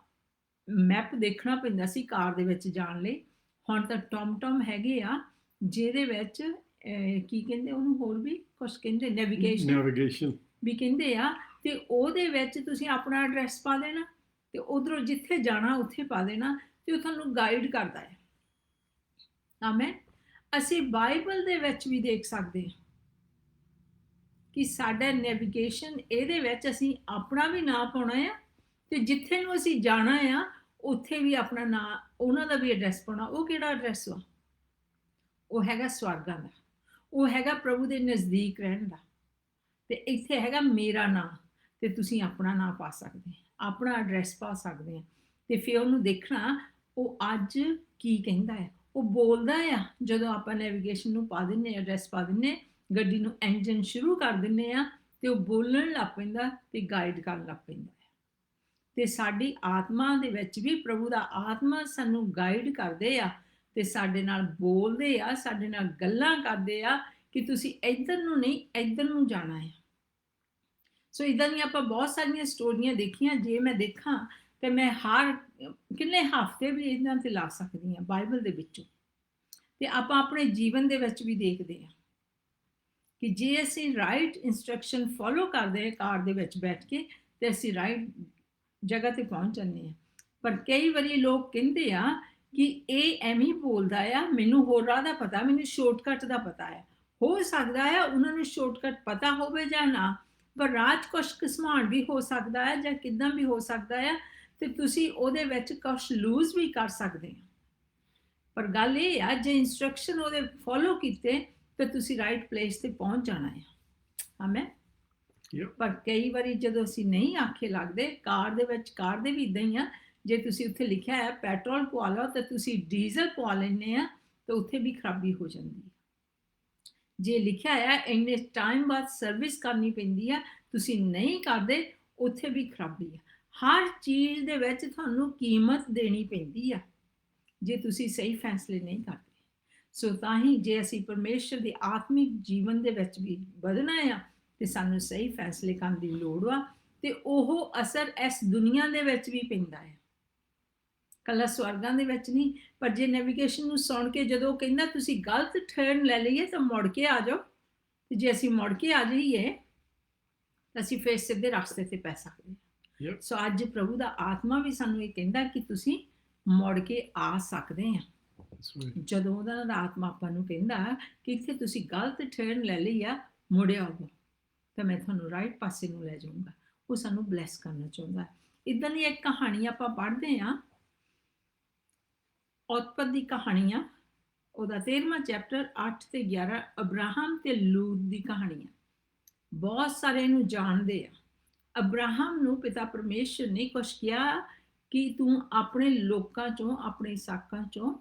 ਮੈਪ ਦੇਖਣਾ ਪੈਂਦਾ ਸੀ ਕਾਰ ਦੇ ਵਿੱਚ ਜਾਣ ਲਈ, ਹੁਣ ਤਾਂ ਟਮ ਹੈਗੇ ਆ ਜਿਹਦੇ ਵਿੱਚ ਕੀ ਕਹਿੰਦੇ ਉਹਨੂੰ, ਹੋਰ ਵੀ ਕੁਝ ਕਹਿੰਦੇ ਨੈਵੀਗੇਸ਼ਨ ਵੀ ਕਹਿੰਦੇ ਆ। ਤੇ ਉਹਦੇ ਵਿੱਚ ਤੁਸੀਂ ਆਪਣਾ ਐਡਰੈਸ ਪਾ ਦੇਣਾ ਤੇ ਉਧਰੋਂ ਜਿੱਥੇ ਜਾਣਾ ਉੱਥੇ ਪਾ ਦੇਣਾ ਤੇ ਉਹ ਤੁਹਾਨੂੰ ਗਾਈਡ ਕਰਦਾ ਹੈ। ਆਮੇਨ। ਅਸੀਂ ਬਾਈਬਲ ਦੇ ਵਿੱਚ ਵੀ ਦੇਖ ਸਕਦੇ ਹਾਂ ਕਿ ਸਾਡਾ ਨੈਵੀਗੇਸ਼ਨ ਇਹਦੇ ਵਿੱਚ ਅਸੀਂ ਆਪਣਾ ਵੀ ਨਾਂ ਪਾਉਣਾ ਆ ਤੇ ਜਿੱਥੇ ਨੂੰ ਅਸੀਂ ਜਾਣਾ ਆ ਉੱਥੇ ਵੀ ਆਪਣਾ ਨਾਂ, ਉਹਨਾਂ ਦਾ ਵੀ ਐਡਰੈਸ ਪਾਉਣਾ। ਉਹ ਕਿਹੜਾ ਐਡਰੈਸ ਵਾ? ਉਹ ਹੈਗਾ ਸਵਰਗਾਂ ਦਾ, ਉਹ ਹੈਗਾ ਪ੍ਰਭੂ ਦੇ ਨਜ਼ਦੀਕ ਰਹਿਣ ਦਾ। ਤੇ ਇੱਥੇ ਹੈਗਾ ਮੇਰਾ ਨਾਂ, ਤੇ ਤੁਸੀਂ ਆਪਣਾ ਨਾਂ ਪਾ ਸਕਦੇ, ਆਪਣਾ ਐਡਰੈਸ ਪਾ ਸਕਦੇ ਆ। ਤੇ ਫਿਰ ਉਹਨੂੰ ਦੇਖਣਾ ਉਹ ਅੱਜ ਕੀ ਕਹਿੰਦਾ ਹੈ। ਉਹ ਬੋਲਦਾ ਆ ਜਦੋਂ ਆਪਾਂ ਨੈਵੀਗੇਸ਼ਨ ਨੂੰ ਪਾ ਦਿੰਨੇ, ਐਡਰੈਸ ਪਾ ਦਿੰਨੇ, ਗੱਡੀ ਨੂੰ ਇੰਜਨ ਸ਼ੁਰੂ ਕਰ ਦਿੰਨੇ ਆ ਤੇ ਉਹ ਬੋਲਣ ਲੱਗ ਪੈਂਦਾ ਤੇ ਗਾਈਡ ਕਰਨ ਲੱਗ ਪੈਂਦਾ ਹੈ। ਤੇ ਸਾਡੀ ਆਤਮਾ ਦੇ ਵਿੱਚ ਵੀ ਪ੍ਰਭੂ ਦਾ ਆਤਮਾ ਸਾਨੂੰ ਗਾਈਡ ਕਰਦੇ ਆ ਤੇ ਸਾਡੇ ਨਾਲ ਬੋਲਦੇ ਆ, ਸਾਡੇ ਨਾਲ ਗੱਲਾਂ ਕਰਦੇ ਆ ਕਿ ਤੁਸੀਂ ਇੱਧਰ ਨੂੰ ਨਹੀਂ, ਇੱਧਰ ਨੂੰ ਜਾਣਾ ਹੈ। ਸੋ ਇਦਾਂ ਦੀਆਂ ਆਪਾਂ ਬਹੁਤ ਸਾਰੀਆਂ ਸਟੋਰੀਆਂ ਦੇਖੀਆਂ। ਜੇ ਮੈਂ ਦੇਖਾਂ ਤੇ ਮੈਂ ਹਰ ਕਿੰਨੇ ਹਫ਼ਤੇ ਵੀ ਇਹਨਾਂ ਤੇ ਲਾ ਸਕਦੀ ਹਾਂ ਬਾਈਬਲ ਦੇ ਵਿੱਚੋਂ। ਤੇ ਆਪਾਂ ਆਪਣੇ ਜੀਵਨ ਦੇ ਵਿੱਚ ਵੀ ਦੇਖਦੇ ਹਾਂ ਕਿ ਜੇ ਅਸੀਂ ਰਾਈਟ ਇੰਸਟਰਕਸ਼ਨ ਫੋਲੋ ਕਰਦੇ ਹਾਂ ਕਾਰ ਦੇ ਵਿੱਚ ਬੈਠ ਕੇ ਤੇ ਅਸੀਂ ਰਾਈਟ ਜਗ੍ਹਾ ਤੇ ਪਹੁੰਚ ਜਾਂਦੇ ਹਾਂ। ਪਰ ਕਈ ਵਾਰੀ ਲੋਕ ਕਹਿੰਦੇ ਆ ਕਿ ਇਹ ਐਵੇਂ ਬੋਲਦਾ ਆ, ਮੈਨੂੰ ਹੋਰ ਰਾਹ ਦਾ ਪਤਾ, ਮੈਨੂੰ ਸ਼ਾਰਟਕਟ ਦਾ ਪਤਾ ਹੈ। ਹੋ ਸਕਦਾ ਆ ਉਹਨਾਂ ਨੂੰ ਸ਼ਾਰਟਕਟ ਪਤਾ ਹੋਵੇ ਜਾਂ ਨਾ, ਪਰ ਰਾਹ 'ਚ ਕੁਛ ਘਸਮਾਣ ਵੀ ਹੋ ਸਕਦਾ ਹੈ ਜਾਂ ਕਿੱਦਾਂ ਵੀ ਹੋ ਸਕਦਾ ਹੈ ਤੇ ਤੁਸੀਂ ਉਹਦੇ ਵਿੱਚ ਕੁਛ ਲੂਜ਼ ਵੀ ਕਰ ਸਕਦੇ ਹੋ। ਪਰ ਗੱਲ ਇਹ ਆ ਜੇ ਇੰਸਟਰਕਸ਼ਨ ਉਹਦੇ ਫੋਲੋ ਕੀਤੇ ਤੇ ਤੁਸੀਂ ਰਾਈਟ ਪਲੇਸ ਤੇ ਪਹੁੰਚ ਜਾਣਾ ਹੈ। ਆਮੇਨ। ਪਰ ਕਈ ਵਾਰੀ ਜਦੋਂ ਅਸੀਂ ਨਹੀਂ ਆਖੇ ਲੱਗਦੇ, ਕਾਰ ਦੇ ਵਿੱਚ, ਕਾਰ ਦੇ ਵੀ ਇਦਾਂ ਹੀ ਆ, ਜੇ ਤੁਸੀਂ ਉੱਥੇ ਲਿਖਿਆ ਹੈ ਪੈਟਰੋਲ ਪਵਾ ਲਓ ਤੇ ਤੁਸੀਂ ਡੀਜ਼ਲ ਪਵਾ ਲੈਂਦੇ ਆ ਤਾਂ ਉੱਥੇ ਵੀ ਖਰਾਬੀ ਹੋ ਜਾਂਦੀ ਹੈ। ਜੇ ਲਿਖਿਆ ਹੈ ਇੰਨੇ ਟਾਈਮ ਬਾਅਦ ਸਰਵਿਸ ਕਰਨੀ ਪੈਂਦੀ ਆ, ਤੁਸੀਂ ਨਹੀਂ ਕਰਦੇ, ਉੱਥੇ ਵੀ ਖਰਾਬੀ ਆ। ਹਰ ਚੀਜ਼ ਦੇ ਵਿੱਚ ਤੁਹਾਨੂੰ ਕੀਮਤ ਦੇਣੀ ਪੈਂਦੀ ਆ ਜੇ ਤੁਸੀਂ ਸਹੀ ਫੈਸਲੇ ਨਹੀਂ ਕਰਦੇ। ਸੋ ਤਾਂ ਹੀ ਜੇ ਅਸੀਂ ਪਰਮੇਸ਼ਰ ਦੇ ਆਤਮਿਕ ਜੀਵਨ ਦੇ ਵਿੱਚ ਵੀ ਵਧਣਾ ਆ ਤੇ ਸਾਨੂੰ ਸਹੀ ਫੈਸਲੇ ਕਰਨ ਦੀ ਲੋੜ ਵਾ ਤੇ ਉਹ ਅਸਰ ਇਸ ਦੁਨੀਆ ਦੇ ਵਿੱਚ ਵੀ ਪੈਂਦਾ ਹੈ, ਕੱਲਾ ਸਵਰਗਾਂ ਦੇ ਵਿੱਚ ਨਹੀਂ। ਪਰ ਜੇ ਨੈਵੀਗੇਸ਼ਨ ਨੂੰ ਸੁਣ ਕੇ ਜਦੋਂ ਕਹਿੰਦਾ ਤੁਸੀਂ ਗਲਤ ਟਰਨ ਲੈ ਲਈਏ ਤਾਂ ਮੁੜ ਕੇ ਆ ਜਾਓ, ਤੇ ਜੇ ਅਸੀਂ ਮੁੜ ਕੇ ਆ ਜਾਈਏ ਤਾਂ ਅਸੀਂ ਫਿਰ ਸਿੱਧੇ ਰਸਤੇ ਤੇ ਪੈ ਸਕਦੇ ਹਾਂ। ਸੋ ਅੱਜ ਪ੍ਰਭੂ ਦਾ ਆਤਮਾ ਵੀ ਸਾਨੂੰ ਇਹ ਕਹਿੰਦਾ ਕਿ ਤੁਸੀਂ ਮੁੜ ਕੇ ਆ ਸਕਦੇ ਆ। ਜਦੋਂ ਉਹਦਾ ਆਤਮਾ ਆਪਾਂ ਨੂੰ ਕਹਿੰਦਾ ਕਿ ਇੱਥੇ ਤੁਸੀਂ ਗਲਤ ਟਰਨ ਲੈ ਲਈ ਆ, ਮੁੜਿਆ ਆਓ ਤਾਂ ਮੈਂ ਤੁਹਾਨੂੰ ਰਾਈਟ ਪਾਸੇ ਨੂੰ ਲੈ ਜਾਊਂਗਾ। ਉਹ ਸਾਨੂੰ ਬਲੈਸ ਕਰਨਾ ਚਾਹੁੰਦਾ। ਇੱਦਾਂ ਦੀ ਇੱਕ ਕਹਾਣੀ ਆਪਾਂ ਪੜ੍ਹਦੇ ਹਾਂ, ਉਤਪਤ ਦੀ ਕਹਾਣੀ ਆ, ਉਹਦਾ 13ਵਾਂ ਚੈਪਟਰ 8 ਤੇ 11, ਅਬਰਾਹਮ ਤੇ ਲੂਤ ਦੀ ਕਹਾਣੀ ਆ। ਬਹੁਤ ਸਾਰੇ ਇਹਨੂੰ ਜਾਣਦੇ ਆ। ਅਬਰਾਹਮ ਨੂੰ ਪਿਤਾ ਪਰਮੇਸ਼ਰ ਨੇ ਕੁਛ ਕਿਹਾ ਕਿ ਤੂੰ ਆਪਣੇ ਲੋਕਾਂ ਚੋਂ, ਆਪਣੇ ਸਾਕਾਂ ਚੋਂ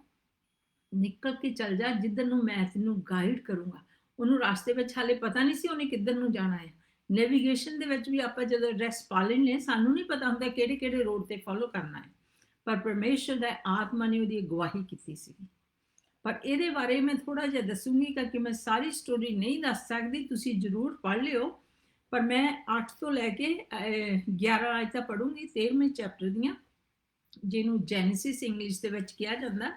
ਨਿਕਲ ਕੇ ਚੱਲ ਜਾ, ਜਿੱਧਰ ਨੂੰ ਮੈਂ ਤੈਨੂੰ ਗਾਈਡ ਕਰੂੰਗਾ। ਉਹਨੂੰ ਰਸਤੇ ਵਿੱਚ ਹਾਲੇ ਪਤਾ ਨਹੀਂ ਸੀ ਉਹਨੇ ਕਿੱਧਰ ਨੂੰ ਜਾਣਾ ਹੈ। ਨੈਵੀਗੇਸ਼ਨ ਦੇ ਵਿੱਚ ਵੀ ਆਪਾਂ ਜਦੋਂ ਐਡਰੈਸ ਪਾ ਲੈਂਦੇ ਸਾਨੂੰ ਨਹੀਂ ਪਤਾ ਹੁੰਦਾ ਕਿਹੜੇ ਕਿਹੜੇ ਰੋਡ ਤੇ ਫੋਲੋ ਕਰਨਾ ਹੈ, ਪਰ ਪਰਮੇਸ਼ਰ ਦਾ ਆਤਮਾ ਨੇ ਉਹਦੀ ਅਗਵਾਈ ਕੀਤੀ ਸੀ। ਪਰ ਇਹਦੇ ਬਾਰੇ ਮੈਂ ਥੋੜਾ ਜਿਹਾ ਦੱਸੂਗੀ ਕਿਉਂਕਿ ਮੈਂ ਸਾਰੀ ਸਟੋਰੀ ਨਹੀਂ ਦੱਸ ਸਕਦੀ, ਤੁਸੀਂ ਜ਼ਰੂਰ ਪੜ੍ਹ ਲਿਓ। ਪਰ ਮੈਂ 8 ਤੋਂ ਲੈ ਕੇ 11 ਆਇਤਾਂ ਤੱਕ ਪੜ੍ਹੂੰਗੀ 13ਵੇਂ ਚੈਪਟਰ ਦੀਆਂ, ਜਿਹਨੂੰ ਜੈਨੇਸਿਸ ਇੰਗਲਿਸ਼ ਦੇ ਵਿੱਚ ਕਿਹਾ ਜਾਂਦਾ।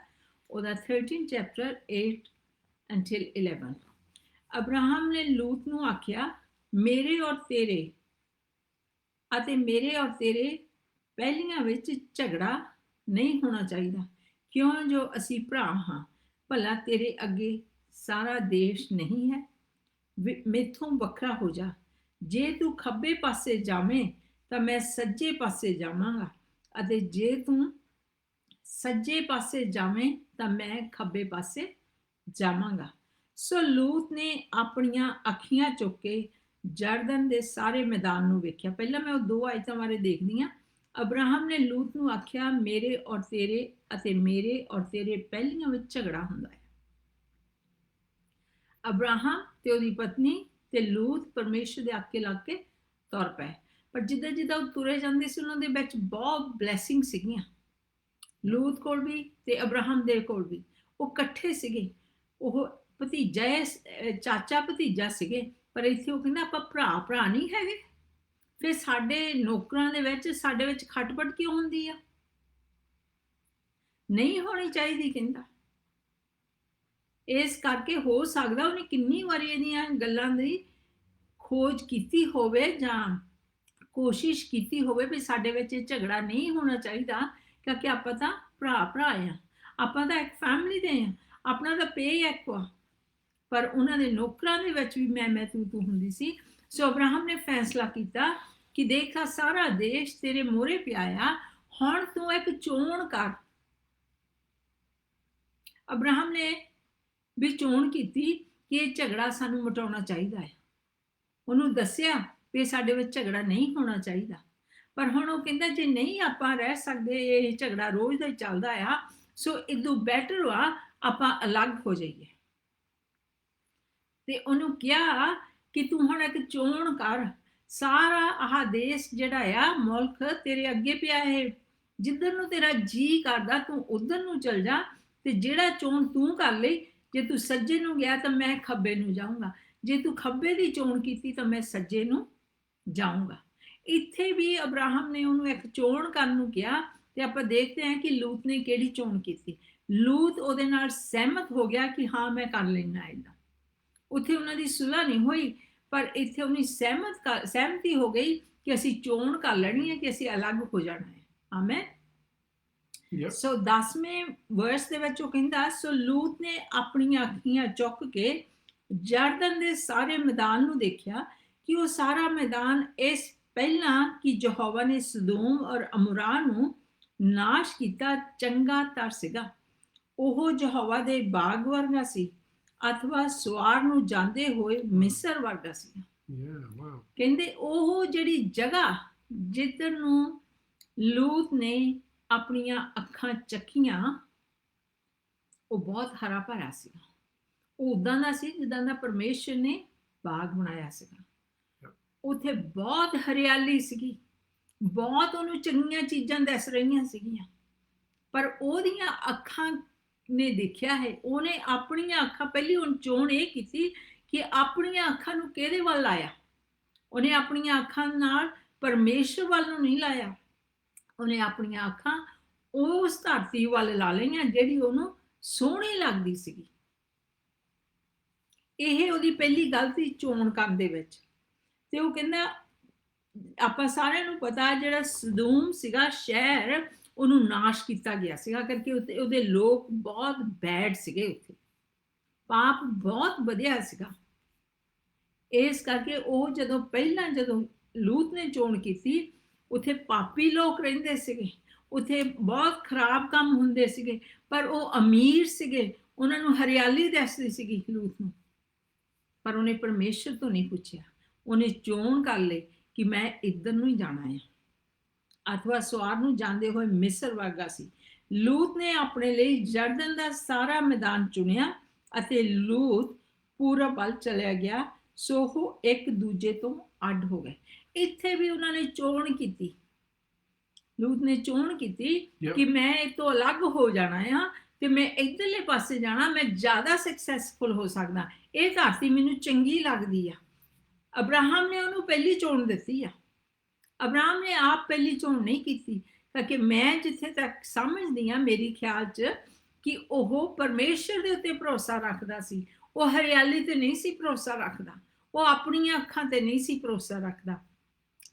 ਉਹਦਾ 13 ਚੈਪਟਰ 8 until 11। ਅਬਰਾਹਮ ਨੇ ਲੂਤ ਨੂੰ ਆਖਿਆ, ਮੇਰੇ ਔਰ ਤੇਰੇ ਅਤੇ ਮੇਰੇ ਔਰ ਤੇਰੇ ਪਹਿਲੀਆਂ ਵਿੱਚ ਝਗੜਾ ਨਹੀਂ ਹੋਣਾ ਚਾਹੀਦਾ, ਕਿਉਂ ਜੋ ਅਸੀਂ ਭਰਾ ਹਾਂ। ਭਲਾ ਤੇਰੇ ਅੱਗੇ ਸਾਰਾ ਦੇਸ਼ ਨਹੀਂ ਹੈ? ਮੈਥੋਂ ਵੱਖਰਾ ਹੋ ਜਾ। ਜੇ ਤੂੰ ਖੱਬੇ ਪਾਸੇ ਜਾਵੇਂ ਤਾਂ ਮੈਂ ਸੱਜੇ ਪਾਸੇ ਜਾਵਾਂਗਾ, ਅਤੇ ਜੇ ਤੂੰ ਸੱਜੇ ਪਾਸੇ ਜਾਵੇਂ ਤਾਂ ਮੈਂ ਖੱਬੇ ਪਾਸੇ ਜਾਵਾਂਗਾ। ਸੋ ਲੂਤ ਨੇ ਆਪਣੀਆਂ ਅੱਖੀਆਂ ਚੁੱਕ ਕੇ ਜਰਦਨ ਦੇ ਸਾਰੇ ਮੈਦਾਨ ਨੂੰ ਵੇਖਿਆ। ਪਹਿਲਾਂ ਮੈਂ ਉਹ 2 ਆਇਤਾਂ ਬਾਰੇ ਦੇਖਦੀ ਹਾਂ। ਅਬਰਾਹਮ ਨੇ ਲੂਤ ਨੂੰ ਆਖਿਆ, ਮੇਰੇ ਔਰ ਤੇਰੇ ਅਤੇ ਮੇਰੇ ਔਰ ਤੇਰੇ ਪਹਿਲੀਆਂ ਵਿੱਚ ਝਗੜਾ ਹੁੰਦਾ ਹੈ। ਅਬਰਾਹਮ ਤੇ ਉਹਦੀ ਪਤਨੀ ਤੇ ਲੂਤ ਪਰਮੇਸ਼ਰ ਦੇ ਆਕੇ ਲੱਗ ਕੇ ਤੁਰ ਪਏ। ਪਰ ਜਿੱਦਾਂ ਜਿੱਦਾਂ ਉਹ ਤੁਰੇ ਜਾਂਦੇ ਸੀ ਉਹਨਾਂ ਦੇ ਵਿੱਚ ਬਹੁਤ ਬਲੈਸਿੰਗ ਸੀਗੀਆਂ, ਲੂਤ ਕੋਲ ਵੀ ਤੇ ਅਬਰਾਹਮ ਦੇ ਕੋਲ ਵੀ। ਉਹ ਇਕੱਠੇ ਸੀਗੇ, ਉਹ ਭਤੀਜਾ, ਚਾਚਾ ਭਤੀਜਾ ਸੀਗੇ। ਪਰ ਇੱਥੇ ਉਹ ਕਹਿੰਦਾ ਆਪਾਂ ਭਰਾ ਭਰਾ ਨਹੀਂ ਹੈਗੇ। ਫਿਰ ਸਾਡੇ ਨੌਕਰਾਂ ਦੇ ਵਿੱਚ, ਸਾਡੇ ਵਿੱਚ ਖਟਪਟ ਕਿਉਂ ਹੁੰਦੀ ਆ? ਨਹੀਂ ਹੋਣੀ ਚਾਹੀਦੀ ਕਹਿੰਦਾ। ਇਸ ਕਰਕੇ ਹੋ ਸਕਦਾ ਉਹਨੇ ਕਿੰਨੀ ਵਾਰੀ ਇਹਦੀਆਂ ਗੱਲਾਂ ਦੀ ਖੋਜ ਕੀਤੀ ਹੋਵੇ ਜਾਂ ਕੋਸ਼ਿਸ਼ ਕੀਤੀ ਹੋਵੇ ਵੀ ਸਾਡੇ ਵਿੱਚ ਇਹ ਝਗੜਾ ਨਹੀਂ ਹੋਣਾ ਚਾਹੀਦਾ, ਕਿਉਂਕਿ ਆਪਾਂ ਤਾਂ ਭਰਾ ਆ, ਆਪਾਂ ਤਾਂ ਇੱਕ ਫੈਮਿਲੀ ਦੇ ਆ, ਆਪਣਾ ਤਾਂ ਪੇ ਇੱਕ ਵਾ। ਪਰ ਉਹਨਾਂ ਦੇ ਨੌਕਰਾਂ ਦੇ ਵਿੱਚ ਵੀ ਮੈਂ ਤੂੰ ਹੁੰਦੀ ਸੀ। ਸੋ ਅਬਰਾਹਮ ਨੇ ਫੈਸਲਾ ਕੀਤਾ ਕਿ ਦੇਖ ਸਾਰਾ ਦੇਸ਼ ਤੇਰੇ ਮੋਹਰੇ ਪਿਆ ਆ, ਹੁਣ ਤੂੰ ਇੱਕ ਚੋਣ ਕਰ। ਅਬਰਾਹਮ ਨੇ ਵੀ ਚੋਣ ਕੀਤੀ ਕਿ ਇਹ ਝਗੜਾ ਸਾਨੂੰ ਮਿਟਾਉਣਾ ਚਾਹੀਦਾ ਹੈ। ਉਹਨੂੰ ਦੱਸਿਆ ਵੀ ਸਾਡੇ ਵਿੱਚ ਝਗੜਾ ਨਹੀਂ ਹੋਣਾ ਚਾਹੀਦਾ, ਪਰ ਹੁਣ ਉਹ ਕਹਿੰਦਾ ਜੇ ਨਹੀਂ ਆਪਾਂ ਰਹਿ ਸਕਦੇ, ਇਹ ਝਗੜਾ ਰੋਜ਼ ਦਾ ਹੀ ਚੱਲਦਾ ਆ, ਸੋ ਇਦੋਂ ਬੈਟਰ ਆ ਆਪਾਂ ਅਲੱਗ ਹੋ ਜਾਈਏ। ਤੇ ਉਹਨੂੰ ਕਿਹਾ ਕਿ ਤੂੰ ਹੁਣ ਇੱਕ ਚੋਣ ਕਰ, ਸਾਰਾ ਆਹ ਦੇਸ਼ ਜਿਹੜਾ ਆ ਮੁਲਕ ਤੇਰੇ ਅੱਗੇ ਪਿਆ ਹੈ, ਜਿੱਧਰ ਨੂੰ ਤੇਰਾ ਜੀ ਕਰਦਾ ਤੂੰ ਉਧਰ ਨੂੰ ਚਲ ਜਾ, ਤੇ ਜਿਹੜਾ ਚੋਣ ਤੂੰ ਕਰ ਲਈ, ਜੇ ਤੂੰ ਸੱਜੇ ਨੂੰ ਗਿਆ ਤਾਂ ਮੈਂ ਖੱਬੇ ਨੂੰ ਜਾਊਂਗਾ, ਜੇ ਤੂੰ ਖੱਬੇ ਦੀ ਚੋਣ ਕੀਤੀ ਤਾਂ ਮੈਂ ਸੱਜੇ ਨੂੰ ਜਾਊਂਗਾ। ਇੱਥੇ ਵੀ ਅਬਰਾਹਮ ਨੇ ਉਹਨੂੰ ਇੱਕ ਚੋਣ ਕਰਨ ਨੂੰ ਕਿਹਾ, ਤੇ ਆਪਾਂ ਦੇਖਦੇ ਹਾਂ ਕਿ ਲੂਤ ਨੇ ਕਿਹੜੀ ਚੋਣ ਕੀਤੀ। ਲੂਤ ਉਹਦੇ ਨਾਲ ਸਹਿਮਤ ਹੋ ਗਿਆ ਕਿ ਹਾਂ ਮੈਂ ਕਰ ਲੈਣਾ ਇਹਦਾ। ਉੱਥੇ ਉਹਨਾਂ ਦੀ ਸੁਲ੍ਹਾ ਨਹੀਂ ਹੋਈ, ਪਰ ਇੱਥੇ ਉਹਨੀ ਸਹਿਮਤੀ ਹੋ ਗਈ ਕਿ ਅਸੀਂ ਚੋਣ ਕਰ ਲੈਣੀ ਹੈ ਕਿ ਅਸੀਂ ਅਲੱਗ ਹੋ ਜਾਣਾ ਹੈ। ਆਮੇਨ। ਸੋ 10ਵੇਂ ਵਰਸ ਦੇ ਵਿੱਚ ਉਹ ਕਹਿੰਦਾ, ਸੋ ਲੂਤ ਨੇ ਆਪਣੀਆਂ ਅੱਖੀਆਂ ਚੁੱਕ ਕੇ ਜਰਦਨ ਦੇ ਸਾਰੇ ਮੈਦਾਨ ਨੂੰ ਦੇਖਿਆ ਕਿ ਉਹ ਸਾਰਾ ਮੈਦਾਨ ਇਸ ਪਹਿਲਾਂ ਕਿ ਯਹੋਵਾ ਨੇ ਸਦੋਮ ਔਰ ਅਮੋਰਾ ਨੂੰ ਨਾਸ਼ ਕੀਤਾ ਚੰਗਾ ਤਰ ਸੀਗਾ। ਉਹ ਯਹੋਵਾ ਦੇ ਬਾਗ ਵਰਗਾ ਸੀ, ਅਥਵਾ ਸਵਾਰ ਨੂੰ ਜਾਂਦੇ ਹੋਏ ਮਿਸਰ ਵਰਗਾ ਸੀ। ਕਹਿੰਦੇ ਉਹ ਜਿਹੜੀ ਜਗ੍ਹਾ ਜਿੱਧਰ ਨੂੰ ਲੂਤ ਨੇ ਆਪਣੀਆਂ ਅੱਖਾਂ ਚੱਕੀਆਂ, ਉਹ ਬਹੁਤ ਹਰਾ ਭਰਾ ਸੀ। ਉਹ ਉਦਾਂ ਦਾ ਸੀ ਜਿੱਦਾਂ ਦਾ ਪਰਮੇਸ਼ਰ ਨੇ ਬਾਗ ਬਣਾਇਆ ਸੀਗਾ। ਉੱਥੇ ਬਹੁਤ ਹਰਿਆਲੀ ਸੀਗੀ, ਬਹੁਤ ਉਹਨੂੰ ਚੰਗੀਆਂ ਚੀਜ਼ਾਂ ਦਿਸ ਰਹੀਆਂ ਸੀਗੀਆਂ, ਪਰ ਉਹਦੀਆਂ ਅੱਖਾਂ ਨੇ ਦੇਖਿਆ ਹੈ, ਉਹਨੇ ਆਪਣੀਆਂ ਅੱਖਾਂ, ਪਹਿਲੀ ਹੁਣ ਚੋਣ ਇਹ ਕੀਤੀ ਕਿ ਆਪਣੀਆਂ ਅੱਖਾਂ ਨੂੰ ਕਿਹਦੇ ਵੱਲ ਲਾਇਆ। ਉਹਨੇ ਆਪਣੀਆਂ ਅੱਖਾਂ ਨਾਲ ਪਰਮੇਸ਼ਰ ਵੱਲ ਨੂੰ ਨਹੀਂ ਲਾਇਆ, ਉਹਨੇ ਆਪਣੀਆਂ ਅੱਖਾਂ ਉਸ ਧਰਤੀ ਵੱਲ ਲਾ ਲਈਆਂ ਜਿਹੜੀ ਉਹਨੂੰ ਸੋਹਣੀ ਲੱਗਦੀ ਸੀਗੀ। ਇਹ ਉਹਦੀ ਪਹਿਲੀ ਗਲਤੀ ਚੋਣ ਕਰਨ ਦੇ ਵਿੱਚ। ਤੇ ਉਹ ਕਹਿੰਦਾ, ਆਪਾਂ ਸਾਰਿਆਂ ਨੂੰ ਪਤਾ ਜਿਹੜਾ ਸਦੋਮ ਸੀਗਾ ਸ਼ਹਿਰ, ਉਹਨੂੰ ਨਾਸ਼ ਕੀਤਾ ਗਿਆ ਸੀਗਾ ਕਰਕੇ ਉਹਦੇ ਲੋਕ ਬਹੁਤ ਬੈਡ ਸੀਗੇ, ਉੱਥੇ ਪਾਪ ਬਹੁਤ ਵਧਿਆ ਸੀਗਾ। ਇਸ ਕਰਕੇ ਉਹ ਜਦੋਂ ਲੂਤ ਨੇ ਚੋਣ ਕੀਤੀ, ਉੱਥੇ ਪਾਪੀ ਲੋਕ ਰਹਿੰਦੇ ਸੀਗੇ, ਉੱਥੇ ਬਹੁਤ ਖਰਾਬ ਕੰਮ ਹੁੰਦੇ ਸੀਗੇ, ਪਰ ਉਹ ਅਮੀਰ ਸੀਗੇ, ਉਹਨਾਂ ਨੂੰ ਹਰਿਆਲੀ ਦਿਸਦੀ ਸੀਗੀ ਲੂਤ ਨੂੰ। ਪਰ ਉਹਨੇ ਪਰਮੇਸ਼ਰ ਤੋਂ ਨਹੀਂ ਪੁੱਛਿਆ, ਉਹਨੇ ਚੋਣ ਕਰ ਲਈ ਕਿ ਮੈਂ ਇੱਧਰ ਨੂੰ ਹੀ ਜਾਣਾ ਹੈ, ਅਥਵਾ ਸਵਾਰ ਨੂੰ ਜਾਂਦੇ ਹੋਏ ਮਿਸਰ ਵਰਗਾ ਸੀ। ਲੂਤ ਨੇ ਆਪਣੇ ਲਈ ਜਰਦਨ ਦਾ ਸਾਰਾ ਮੈਦਾਨ ਚੁਣਿਆ ਅਤੇ ਲੂਤ ਪੂਰਬ ਵੱਲ ਚਲਿਆ ਗਿਆ, ਸੋ ਉਹ ਇੱਕ ਦੂਜੇ ਤੋਂ ਅੱਡ ਹੋ ਗਏ। ਇੱਥੇ ਵੀ ਉਹਨਾਂ ਨੇ ਚੋਣ ਕੀਤੀ, ਲੂਤ ਨੇ ਚੋਣ ਕੀਤੀ ਕਿ ਮੈਂ ਇਹ ਤੋਂ ਅਲੱਗ ਹੋ ਜਾਣਾ ਆ ਤੇ ਮੈਂ ਇੱਧਰਲੇ ਪਾਸੇ ਜਾਣਾ, ਮੈਂ ਜ਼ਿਆਦਾ ਸਕਸੈਸਫੁਲ ਹੋ ਸਕਦਾ, ਇਹ ਧਰਤੀ ਮੈਨੂੰ ਚੰਗੀ ਲੱਗਦੀ ਆ। ਅਬਰਾਹਮ ਨੇ ਉਹਨੂੰ ਪਹਿਲੀ ਚੋਣ ਦਿੱਤੀ ਆ। ਅਬਰਾਹਮ ਨੇ ਆਪ ਪਹਿਲੀ ਚੋਣ ਨਹੀਂ ਕੀਤੀ, ਕਿਉਂਕਿ ਮੈਂ ਜਿੱਥੇ ਤੱਕ ਸਮਝਦੀ ਹਾਂ ਮੇਰੀ ਖਿਆਲ 'ਚ ਕਿ ਉਹ ਪਰਮੇਸ਼ਰ ਦੇ ਉੱਤੇ ਭਰੋਸਾ ਰੱਖਦਾ ਸੀ। ਉਹ ਹਰਿਆਲੀ ਤੇ ਨਹੀਂ ਸੀ ਭਰੋਸਾ ਰੱਖਦਾ, ਉਹ ਆਪਣੀਆਂ ਅੱਖਾਂ ਤੇ ਨਹੀਂ ਸੀ ਭਰੋਸਾ ਰੱਖਦਾ।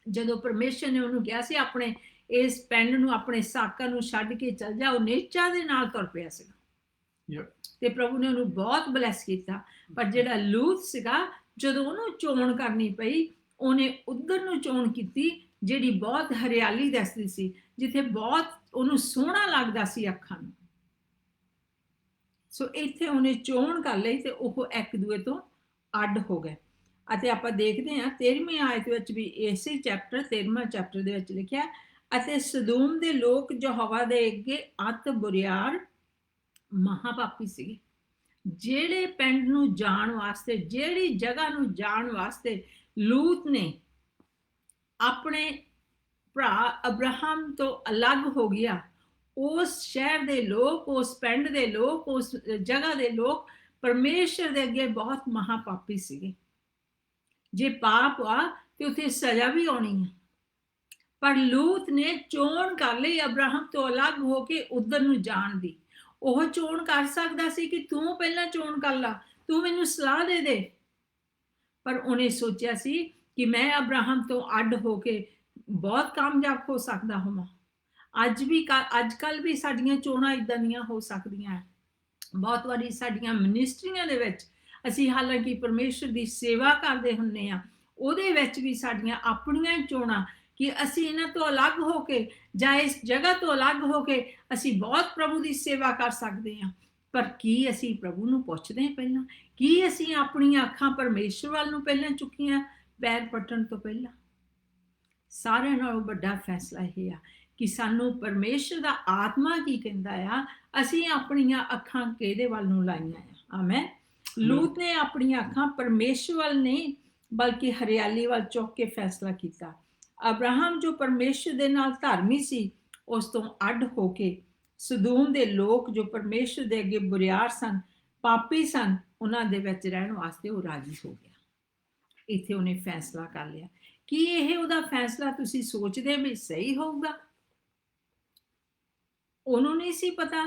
ਜਦੋਂ ਪਰਮੇਸ਼ਰ ਨੇ ਉਹਨੂੰ ਕਿਹਾ ਸੀ ਆਪਣੇ ਇਸ ਪਿੰਡ ਨੂੰ, ਆਪਣੇ ਸਾਕਾਂ ਨੂੰ ਛੱਡ ਕੇ ਚਲ ਜਾ, ਉਹ ਨੇਚਾ ਦੇ ਨਾਲ ਤੁਰ ਪਿਆ ਸੀਗਾ। ਤੇ ਪ੍ਰਭੂ ਨੇ ਉਹਨੂੰ ਬਹੁਤ ਬਲੈਸ ਕੀਤਾ। ਪਰ ਜਿਹੜਾ ਲੂਤ ਸੀਗਾ, ਜਦੋਂ ਉਹਨੂੰ ਚੋਣ ਕਰਨੀ ਪਈ, ਉਹਨੇ ਉਧਰ ਨੂੰ ਚੋਣ ਕੀਤੀ ਜਿਹੜੀ ਬਹੁਤ ਹਰਿਆਲੀ ਦਿਸਦੀ ਸੀ, ਜਿੱਥੇ ਬਹੁਤ ਉਹਨੂੰ ਸੋਹਣਾ ਲੱਗਦਾ ਸੀ ਅੱਖਾਂ ਨੂੰ। ਸੋ ਇੱਥੇ ਉਹਨੇ ਚੋਣ ਕਰ ਲਈ ਤੇ ਉਹ ਇੱਕ ਦੂਏ ਤੋਂ ਅੱਡ ਹੋ ਗਏ। ਅਤੇ ਆਪਾਂ ਦੇਖਦੇ ਹਾਂ 13ਵੀਂ ਆਇਤ ਵਿੱਚ ਵੀ, ਇਸੇ ਚੈਪਟਰ 13ਵਾਂ ਚੈਪਟਰ ਦੇ ਵਿੱਚ ਲਿਖਿਆ, ਅਤੇ ਸਦੋਮ ਦੇ ਲੋਕ ਯਹੋਵਾ ਦੇ ਅੱਗੇ ਅਤ ਬੁਰਿਆਰ ਮਹਾਪਾਪੀ ਸੀਗੇ। ਜਿਹੜੇ ਪਿੰਡ ਨੂੰ ਜਾਣ ਵਾਸਤੇ, ਜਿਹੜੀ ਜਗ੍ਹਾ ਨੂੰ ਜਾਣ ਵਾਸਤੇ ਲੂਤ ਨੇ ਆਪਣੇ ਭਰਾ ਅਬਰਾਹਮ ਤੋਂ ਅਲੱਗ ਹੋ ਗਿਆ, ਉਸ ਸ਼ਹਿਰ ਦੇ ਲੋਕ, ਉਸ ਪਿੰਡ ਦੇ ਲੋਕ, ਉਸ ਜਗ੍ਹਾ ਦੇ ਲੋਕ ਪਰਮੇਸ਼ਰ ਦੇ ਅੱਗੇ ਬਹੁਤ ਮਹਾਪਾਪੀ ਸੀਗੇ। ਜੇ ਪਾਪ ਆ ਤੇ ਉੱਥੇ ਸਜ਼ਾ ਵੀ ਆਉਣੀ ਹੈ। ਪਰ ਲੂਤ ਨੇ ਚੋਣ ਕਰ ਲਈ ਅਬਰਾਹਮ ਤੋਂ ਅਲੱਗ ਹੋ ਕੇ ਉਧਰ ਨੂੰ ਜਾਣ ਦੀ। ਉਹ ਚੋਣ ਕਰ ਸਕਦਾ ਸੀ ਕਿ ਤੂੰ ਪਹਿਲਾਂ ਚੋਣ ਕਰ ਲਾ, ਤੂੰ ਮੈਨੂੰ ਸਲਾਹ ਦੇ ਦੇ, ਪਰ ਉਹਨੇ ਸੋਚਿਆ ਸੀ ਕਿ ਮੈਂ ਅਬਰਾਹਮ ਤੋਂ ਅੱਡ ਹੋ ਕੇ ਬਹੁਤ ਕਾਮਯਾਬ ਹੋ ਸਕਦਾ ਹੋਵਾਂ। ਅੱਜ ਕੱਲ੍ਹ ਵੀ ਸਾਡੀਆਂ ਚੋਣਾਂ ਇੱਦਾਂ ਦੀਆਂ ਹੋ ਸਕਦੀਆਂ ਹੈ। ਬਹੁਤ ਵਾਰੀ ਸਾਡੀਆਂ ਮਿਨਿਸਟਰੀਆਂ ਦੇ ਵਿੱਚ ਅਸੀਂ ਹਾਲਾਂਕਿ ਪਰਮੇਸ਼ਰ ਦੀ ਸੇਵਾ ਕਰਦੇ ਹੁੰਦੇ ਹਾਂ, ਉਹਦੇ ਵਿੱਚ ਵੀ ਸਾਡੀਆਂ ਆਪਣੀਆਂ ਹੀ ਚੋਣਾਂ ਕਿ ਅਸੀਂ ਇਹਨਾਂ ਤੋਂ ਅਲੱਗ ਹੋ ਕੇ ਜਾਂ ਇਸ ਜਗ੍ਹਾ ਤੋਂ ਅਲੱਗ ਹੋ ਕੇ ਅਸੀਂ ਬਹੁਤ ਪ੍ਰਭੂ ਦੀ ਸੇਵਾ ਕਰ ਸਕਦੇ ਹਾਂ। ਪਰ ਕੀ ਅਸੀਂ ਪ੍ਰਭੂ ਨੂੰ ਪੁੱਛਦੇ ਹਾਂ ਪਹਿਲਾਂ? ਕੀ ਅਸੀਂ ਆਪਣੀਆਂ ਅੱਖਾਂ ਪਰਮੇਸ਼ਰ ਵੱਲ ਨੂੰ ਪਹਿਲਾਂ ਚੁੱਕੀਆਂ ਪੈਰ ਪੱਟਣ ਤੋਂ ਪਹਿਲਾਂ? ਸਾਰਿਆਂ ਨਾਲੋਂ ਵੱਡਾ ਫੈਸਲਾ ਇਹ ਆ ਕਿ ਸਾਨੂੰ ਪਰਮੇਸ਼ਰ ਦਾ ਆਤਮਾ ਕੀ ਕਹਿੰਦਾ ਆ, ਅਸੀਂ ਆਪਣੀਆਂ ਅੱਖਾਂ ਕਿਹਦੇ ਵੱਲ ਨੂੰ ਲਾਈਆਂ ਆ। ਆਮੇਨ। ਲੂਤ ਨੇ ਆਪਣੀਆਂ ਅੱਖਾਂ ਪਰਮੇਸ਼ਰ ਵੱਲ ਨਹੀਂ ਬਲਕਿ ਹਰਿਆਲੀ ਵੱਲ ਚੁੱਕ ਕੇ ਫੈਸਲਾ ਕੀਤਾ। ਅਬਰਾਹਮ ਜੋ ਪਰਮੇਸ਼ਰ ਦੇ ਨਾਲ ਧਰਮੀ ਸੀ, ਉਸ ਤੋਂ ਅੱਡ ਹੋ ਕੇ ਸਦੂਮ ਦੇ ਲੋਕ ਜੋ ਪਰਮੇਸ਼ਰ ਦੇ ਅੱਗੇ ਬੁਰਿਆਰ ਸਨ, ਪਾਪੀ ਸਨ, ਉਹਨਾਂ ਦੇ ਵਿੱਚ ਰਹਿਣ ਵਾਸਤੇ ਉਹ ਰਾਜੀ ਹੋ ਗਿਆ। ਇੱਥੇ ਉਹਨੇ ਫੈਸਲਾ ਕਰ ਲਿਆ। ਕੀ ਇਹ ਉਹਦਾ ਫੈਸਲਾ ਤੁਸੀਂ ਸੋਚਦੇ ਵੀ ਸਹੀ ਹੋਊਗਾ? ਉਹਨੂੰ ਨਹੀਂ ਸੀ ਪਤਾ।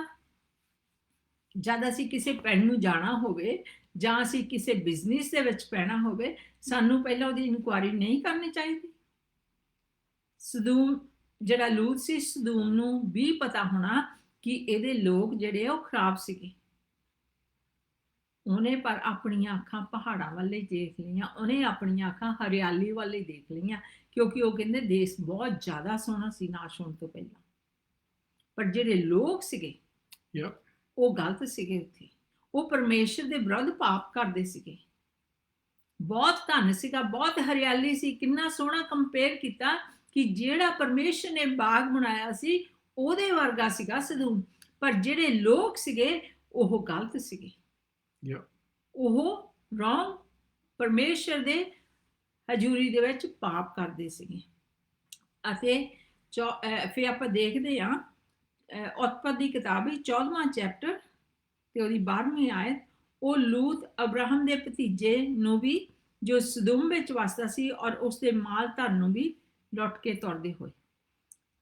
ਜਦ ਅਸੀਂ ਕਿਸੇ ਪਿੰਡ ਨੂੰ ਜਾਣਾ ਹੋਵੇ ਜਾਂ ਅਸੀਂ ਕਿਸੇ ਬਿਜ਼ਨਸ ਦੇ ਵਿੱਚ ਪੈਣਾ ਹੋਵੇ, ਸਾਨੂੰ ਪਹਿਲਾਂ ਉਹਦੀ ਇਨਕੁਆਇਰੀ ਨਹੀਂ ਕਰਨੀ ਚਾਹੀਦੀ? ਸਦੂਮ ਜਿਹੜਾ ਲੂਤ ਸੀ, ਸਦੂਮ ਨੂੰ ਵੀ ਪਤਾ ਹੋਣਾ ਕਿ ਇਹਦੇ ਲੋਕ ਜਿਹੜੇ ਆ ਉਹ ਖਰਾਬ ਸੀਗੇ। ਉਹਨੇ ਪਰ ਆਪਣੀਆਂ ਅੱਖਾਂ ਪਹਾੜਾਂ ਵੱਲੇ ਦੇਖ ਲਈਆਂ, ਉਹਨੇ ਆਪਣੀਆਂ ਅੱਖਾਂ ਹਰਿਆਲੀ ਵੱਲੇ ਦੇਖ ਲਈਆਂ, ਕਿਉਂਕਿ ਉਹ ਕਹਿੰਦੇ ਦੇਸ਼ ਬਹੁਤ ਜ਼ਿਆਦਾ ਸੋਹਣਾ ਸੀ ਨਾਸ਼ ਹੋਣ ਤੋਂ ਪਹਿਲਾਂ। ਪਰ ਜਿਹੜੇ ਲੋਕ ਸੀਗੇ ਉਹ ਗਲਤ ਸੀਗੇ। ਉੱਥੇ ਉਹ ਪਰਮੇਸ਼ਰ ਦੇ ਵਿਰੁੱਧ ਪਾਪ ਕਰਦੇ ਸੀਗੇ। ਬਹੁਤ ਧਨ ਸੀਗਾ, ਬਹੁਤ ਹਰਿਆਲੀ ਸੀ, ਕਿੰਨਾ ਸੋਹਣਾ ਕੰਪੇਅਰ ਕੀਤਾ ਕਿ ਜਿਹੜਾ ਪਰਮੇਸ਼ਰ ਨੇ ਬਾਗ ਬਣਾਇਆ ਸੀ ਉਹਦੇ ਵਰਗਾ ਸੀਗਾ ਸਦੂਮ। ਪਰ ਜਿਹੜੇ ਲੋਕ ਸੀਗੇ ਉਹ ਗਲਤ ਸੀਗੇ। ਉਹ ਰੋਂਗ ਪਰਮੇਸ਼ਰ ਦੇ ਹਜ਼ੂਰੀ ਦੇ ਵਿੱਚ ਪਾਪ ਕਰਦੇ ਸੀਗੇ। ਅਤੇ ਫਿਰ ਆਪਾਂ ਦੇਖਦੇ ਹਾਂ ਉਤਪਤ ਦੀ ਕਿਤਾਬ ਵਿੱਚ 14ਵਾਂ ਚੈਪਟਰ ਤੇ ਉਹਦੀ 12ਵੀਂ ਆਇਤ। ਉਹ ਲੂਤ ਅਬਰਾਹਮ ਦੇ ਭਤੀਜੇ ਨੂੰ ਵੀ ਜੋ ਸਦੂਮ ਵਿੱਚ ਵਸਦਾ ਸੀ ਔਰ ਉਸਦੇ ਮਾਲ ਧਨ ਨੂੰ ਵੀ ਲੁੱਟ ਕੇ ਤੁਰਦੇ ਹੋਏ।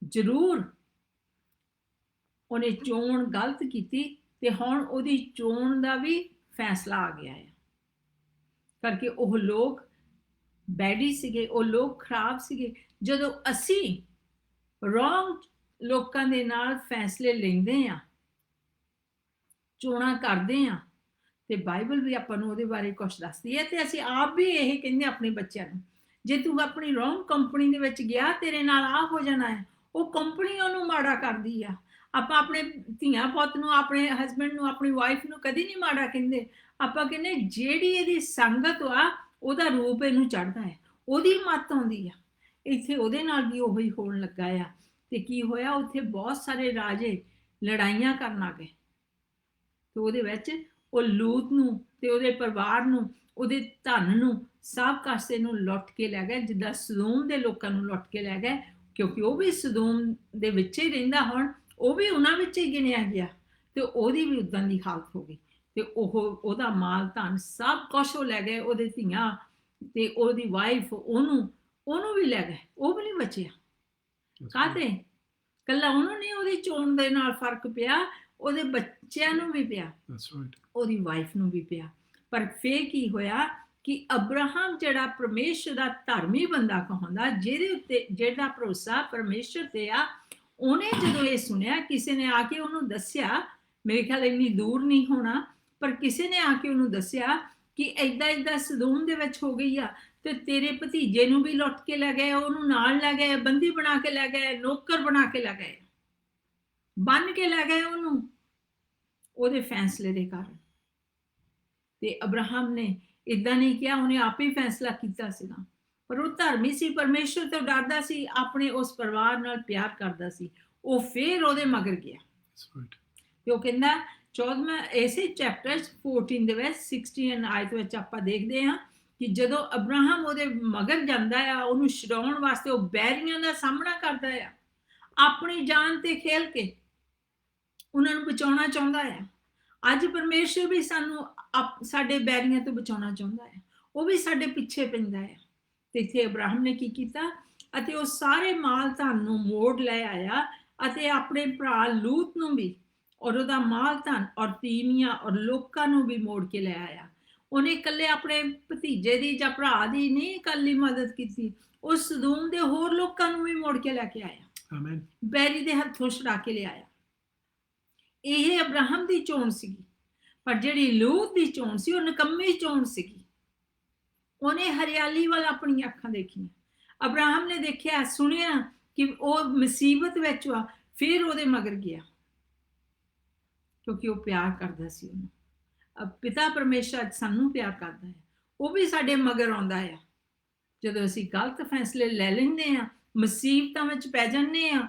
ਜ਼ਰੂਰ ਉਹਨੇ ਚੋਣ ਗਲਤ ਕੀਤੀ ਤੇ ਹੁਣ ਉਹਦੀ ਚੋਣ ਦਾ ਵੀ ਫੈਸਲਾ ਆ ਗਿਆ ਹੈ ਕਰਕੇ ਉਹ ਲੋਕ ਬੈਡੀ ਸੀਗੇ, ਉਹ ਲੋਕ ਖਰਾਬ ਸੀਗੇ। ਜਦੋਂ ਅਸੀਂ ਰੋਂਗ ਲੋਕਾਂ ਦੇ ਨਾਲ ਫੈਸਲੇ ਲੈਂਦੇ ਆ, ਚੋਣਾਂ ਕਰਦੇ ਆ, ਤੇ ਬਾਈਬਲ ਵੀ ਆਪਾਂ ਨੂੰ ਉਹਦੇ ਬਾਰੇ ਕੁਝ ਦੱਸਦੀ ਹੈ। ਤੇ ਅਸੀਂ ਆਪ ਵੀ ਇਹ ਕਹਿੰਦੇ ਆਪਣੇ ਬੱਚਿਆਂ ਨੂੰ, ਜੇ ਤੂੰ ਆਪਣੀ ਰੋਂਗ ਕੰਪਨੀ ਦੇ ਵਿੱਚ ਗਿਆ ਤੇਰੇ ਨਾਲ ਆ ਹੋ ਜਾਣਾ ਹੈ। ਉਹ ਕੰਪਨੀ ਉਹਨੂੰ ਮਾੜਾ ਕਰਦੀ ਆ। ਆਪਾਂ ਆਪਣੇ ਧੀਆਂ ਪੁੱਤ ਨੂੰ, ਆਪਣੇ ਹਸਬੈਂਡ ਨੂੰ, ਆਪਣੀ ਵਾਈਫ ਨੂੰ ਕਦੀ ਨਹੀਂ ਮਾੜਾ ਕਹਿੰਦੇ। ਆਪਾਂ ਕਹਿੰਦੇ ਜਿਹੜੀ ਇਹਦੀ ਸੰਗਤ ਆ ਉਹਦਾ ਰੂਪ ਇਹਨੂੰ ਚੜ੍ਹਦਾ ਹੈ, ਉਹਦੀ ਮੱਤ ਆਉਂਦੀ ਆ। ਇੱਥੇ ਉਹਦੇ ਨਾਲ ਵੀ ਉਹੀ ਹੋਣ ਲੱਗਾ ਆ। ਤੇ ਕੀ ਹੋਇਆ, ਉੱਥੇ ਬਹੁਤ ਸਾਰੇ ਰਾਜੇ ਲੜਾਈਆਂ ਕਰਨ ਆ ਗਏ ਤੇ ਉਹਦੇ ਵਿੱਚ ਉਹ ਲੂਤ ਨੂੰ ਤੇ ਉਹਦੇ ਪਰਿਵਾਰ ਨੂੰ, ਉਹਦੇ ਧਨ ਨੂੰ, ਸਭ ਕਾਸੇ ਨੂੰ ਲੁੱਟ ਕੇ ਲੈ ਗਏ, ਜਿੱਦਾਂ ਸਦੂਮ ਦੇ ਲੋਕਾਂ ਨੂੰ ਲੁੱਟ ਕੇ ਲੈ ਗਏ। ਕਿਉਂਕਿ ਉਹ ਵੀ ਸਦੂਮ ਦੇ ਵਿੱਚ ਹੀ ਰਹਿੰਦਾ, ਹੁਣ ਉਹ ਵੀ ਉਹਨਾਂ ਵਿੱਚ ਹੀ ਗਿਣਿਆ ਗਿਆ ਤੇ ਉਹਦੀ ਵੀ ਉਦਾਂ ਦੀ ਹਾਲਤ ਹੋ ਗਈ। ਤੇ ਉਹਦਾ ਮਾਲ ਧਨ ਸਭ ਕੁਛ ਉਹ ਲੈ ਗਏ, ਉਹਦੇ ਧੀਆਂ ਤੇ ਉਹਦੀ ਵਾਈਫ, ਉਹਨੂੰ ਵੀ ਲੈ ਗਏ, ਉਹ ਵੀ ਨਹੀਂ ਬਚਿਆ। ਕਾਹਤੇ? ਕੱਲਾ ਉਹਨੂੰ ਨਹੀਂ, ਉਹਦੀ ਚੋਣ ਦੇ ਨਾਲ ਫਰਕ ਪਿਆ, ਉਹਦੇ ਬੱਚਿਆਂ ਨੂੰ ਵੀ ਪਿਆ, ਉਹਦੀ ਵਾਈਫ ਨੂੰ ਵੀ ਪਿਆ। ਪਰ ਫੇਰ ਕੀ ਹੋਇਆ ਕਿ ਅਬਰਾਹਮ ਜਿਹੜਾ ਪਰਮੇਸ਼ਰ ਦਾ ਧਰਮੀ ਬੰਦਾ ਕਹਾਉਂਦਾ, ਜਿਹਦੇ ਉੱਤੇ ਜਿਹੜਾ ਭਰੋਸਾ ਪਰਮੇਸ਼ਰ ਤੇ ਆ, ਉਹਨੇ ਜਦੋਂ ਇਹ ਸੁਣਿਆ, ਕਿਸੇ ਨੇ ਆ ਕੇ ਉਹਨੂੰ ਦੱਸਿਆ, ਮੇਰੇ ਖਿਆਲ ਇੰਨੀ ਦੂਰ ਨਹੀਂ ਹੋਣਾ, ਪਰ ਕਿਸੇ ਨੇ ਆ ਕੇ ਉਹਨੂੰ ਦੱਸਿਆ ਕਿ ਏਦਾਂ ਏਦਾਂ ਸਦੂਮ ਦੇ ਵਿੱਚ ਹੋ ਗਈ ਆ ਤੇ ਤੇਰੇ ਭਤੀਜੇ ਨੂੰ ਵੀ ਲੁੱਟ ਕੇ ਲੈ ਗਏ, ਉਹਨੂੰ ਨਾਲ ਲੈ ਗਏ, ਬੰਦੀ ਬਣਾ ਕੇ ਲੈ ਗਏ, ਨੌਕਰ ਬਣਾ ਕੇ ਲੈ ਗਏ, ਬੰਨ ਕੇ ਲੈ ਗਏ ਉਹਨੂੰ, ਉਹਦੇ ਫੈਸਲੇ ਦੇ ਕਾਰਨ। ਤੇ ਅਬਰਾਹਮ ਨੇ ਇਦਾਂ ਨਹੀਂ ਕਿਹਾ, ਉਹਨੇ ਆਪ ਹੀ ਫੈਸਲਾ ਕੀਤਾ ਸੀਗਾ। ਪਰ ਉਹ ਧਰਮੀ ਸੀ, ਪਰਮੇਸ਼ਰ ਤੋਂ ਡਰਦਾ ਸੀ, ਆਪਣੇ ਉਸ ਪਰਿਵਾਰ ਨਾਲ ਪਿਆਰ ਕਰਦਾ ਸੀ। ਉਹ ਫੇਰ ਉਹਦੇ ਮਗਰ ਗਿਆ ਤੇ ਉਹ ਕਹਿੰਦਾ 14ਵਾਂ ਇਸੇ ਚੈਪਟਰ 14 ਦੇ ਵਿੱਚ 16 ਆਇਤ ਵਿੱਚ ਆਪਾਂ ਦੇਖਦੇ ਹਾਂ ਕਿ ਜਦੋਂ ਅਬਰਾਹਮ ਉਹਦੇ ਮਗਰ ਜਾਂਦਾ ਆ, ਉਹਨੂੰ ਛਡਾਉਣ ਵਾਸਤੇ, ਉਹ ਬੈਰੀਆਂ ਦਾ ਸਾਹਮਣਾ ਕਰਦਾ ਆ, ਆਪਣੀ ਜਾਨ ਤੇ ਖੇਲ ਕੇ ਉਹਨਾਂ ਨੂੰ ਬਚਾਉਣਾ ਚਾਹੁੰਦਾ ਆ। ਅੱਜ ਪਰਮੇਸ਼ਰ ਵੀ ਸਾਨੂੰ ਸਾਡੇ ਬੈਰੀਆਂ ਤੋਂ ਬਚਾਉਣਾ ਚਾਹੁੰਦਾ ਹੈ, ਉਹ ਵੀ ਸਾਡੇ ਪਿੱਛੇ ਪੈਂਦਾ ਹੈ। ਤੇ ਇੱਥੇ ਅਬਰਾਹਮ ਨੇ ਕੀ ਕੀਤਾ, ਅਤੇ ਉਹ ਸਾਰੇ ਮਾਲ ਧਨ ਨੂੰ ਮੋੜ ਲੈ ਆਇਆ ਅਤੇ ਆਪਣੇ ਭਰਾ ਲੂਤ ਨੂੰ ਵੀ, ਔਰ ਉਹਦਾ ਮਾਲ ਧਨ ਔਰ ਤੀਵੀਆਂ ਔਰ ਲੋਕਾਂ ਨੂੰ ਵੀ ਮੋੜ ਕੇ ਲੈ ਆਇਆ। ਉਹਨੇ ਇਕੱਲੇ ਆਪਣੇ ਭਤੀਜੇ ਦੀ ਜਾਂ ਭਰਾ ਦੀ ਨਹੀਂ ਇਕੱਲੀ ਮਦਦ ਕੀਤੀ, ਉਹ ਸਦੂਮ ਦੇ ਹੋਰ ਲੋਕਾਂ ਨੂੰ ਵੀ ਮੋੜ ਕੇ ਲੈ ਕੇ ਆਇਆ, Amen. ਬੈਰੀ ਦੇ ਹੱਥੋਂ ਛੁਡਾ ਕੇ ਲਿਆਇਆ। ਇਹ ਅਬਰਾਹਮ ਦੀ ਚੋਣ ਸੀਗੀ। ਪਰ ਜਿਹੜੀ ਲੂਤ ਦੀ ਚੋਣ ਸੀ, ਉਹ ਨਿਕੰਮੀ ਚੋਣ ਸੀਗੀ। ਉਹਨੇ ਹਰਿਆਲੀ ਵੱਲ ਆਪਣੀਆਂ ਅੱਖਾਂ ਦੇਖੀਆਂ। ਅਬਰਾਹਮ ਨੇ ਦੇਖਿਆ, ਸੁਣਿਆ ਕਿ ਉਹ ਮੁਸੀਬਤ ਵਿੱਚ ਆ, ਫਿਰ ਉਹਦੇ ਮਗਰ ਗਿਆ, ਕਿਉਂਕਿ ਉਹ ਪਿਆਰ ਕਰਦਾ ਸੀ ਉਹਨੂੰ। ਪਿਤਾ ਪਰਮੇਸ਼ਰ ਸਾਨੂੰ ਪਿਆਰ ਕਰਦਾ ਹੈ, ਉਹ ਵੀ ਸਾਡੇ ਮਗਰ ਆਉਂਦਾ ਆ। ਜਦੋਂ ਅਸੀਂ ਗਲਤ ਫੈਸਲੇ ਲੈ ਲੈਂਦੇ ਆ, ਮੁਸੀਬਤਾਂ ਵਿੱਚ ਪੈ ਜਾਂਦੇ ਆ,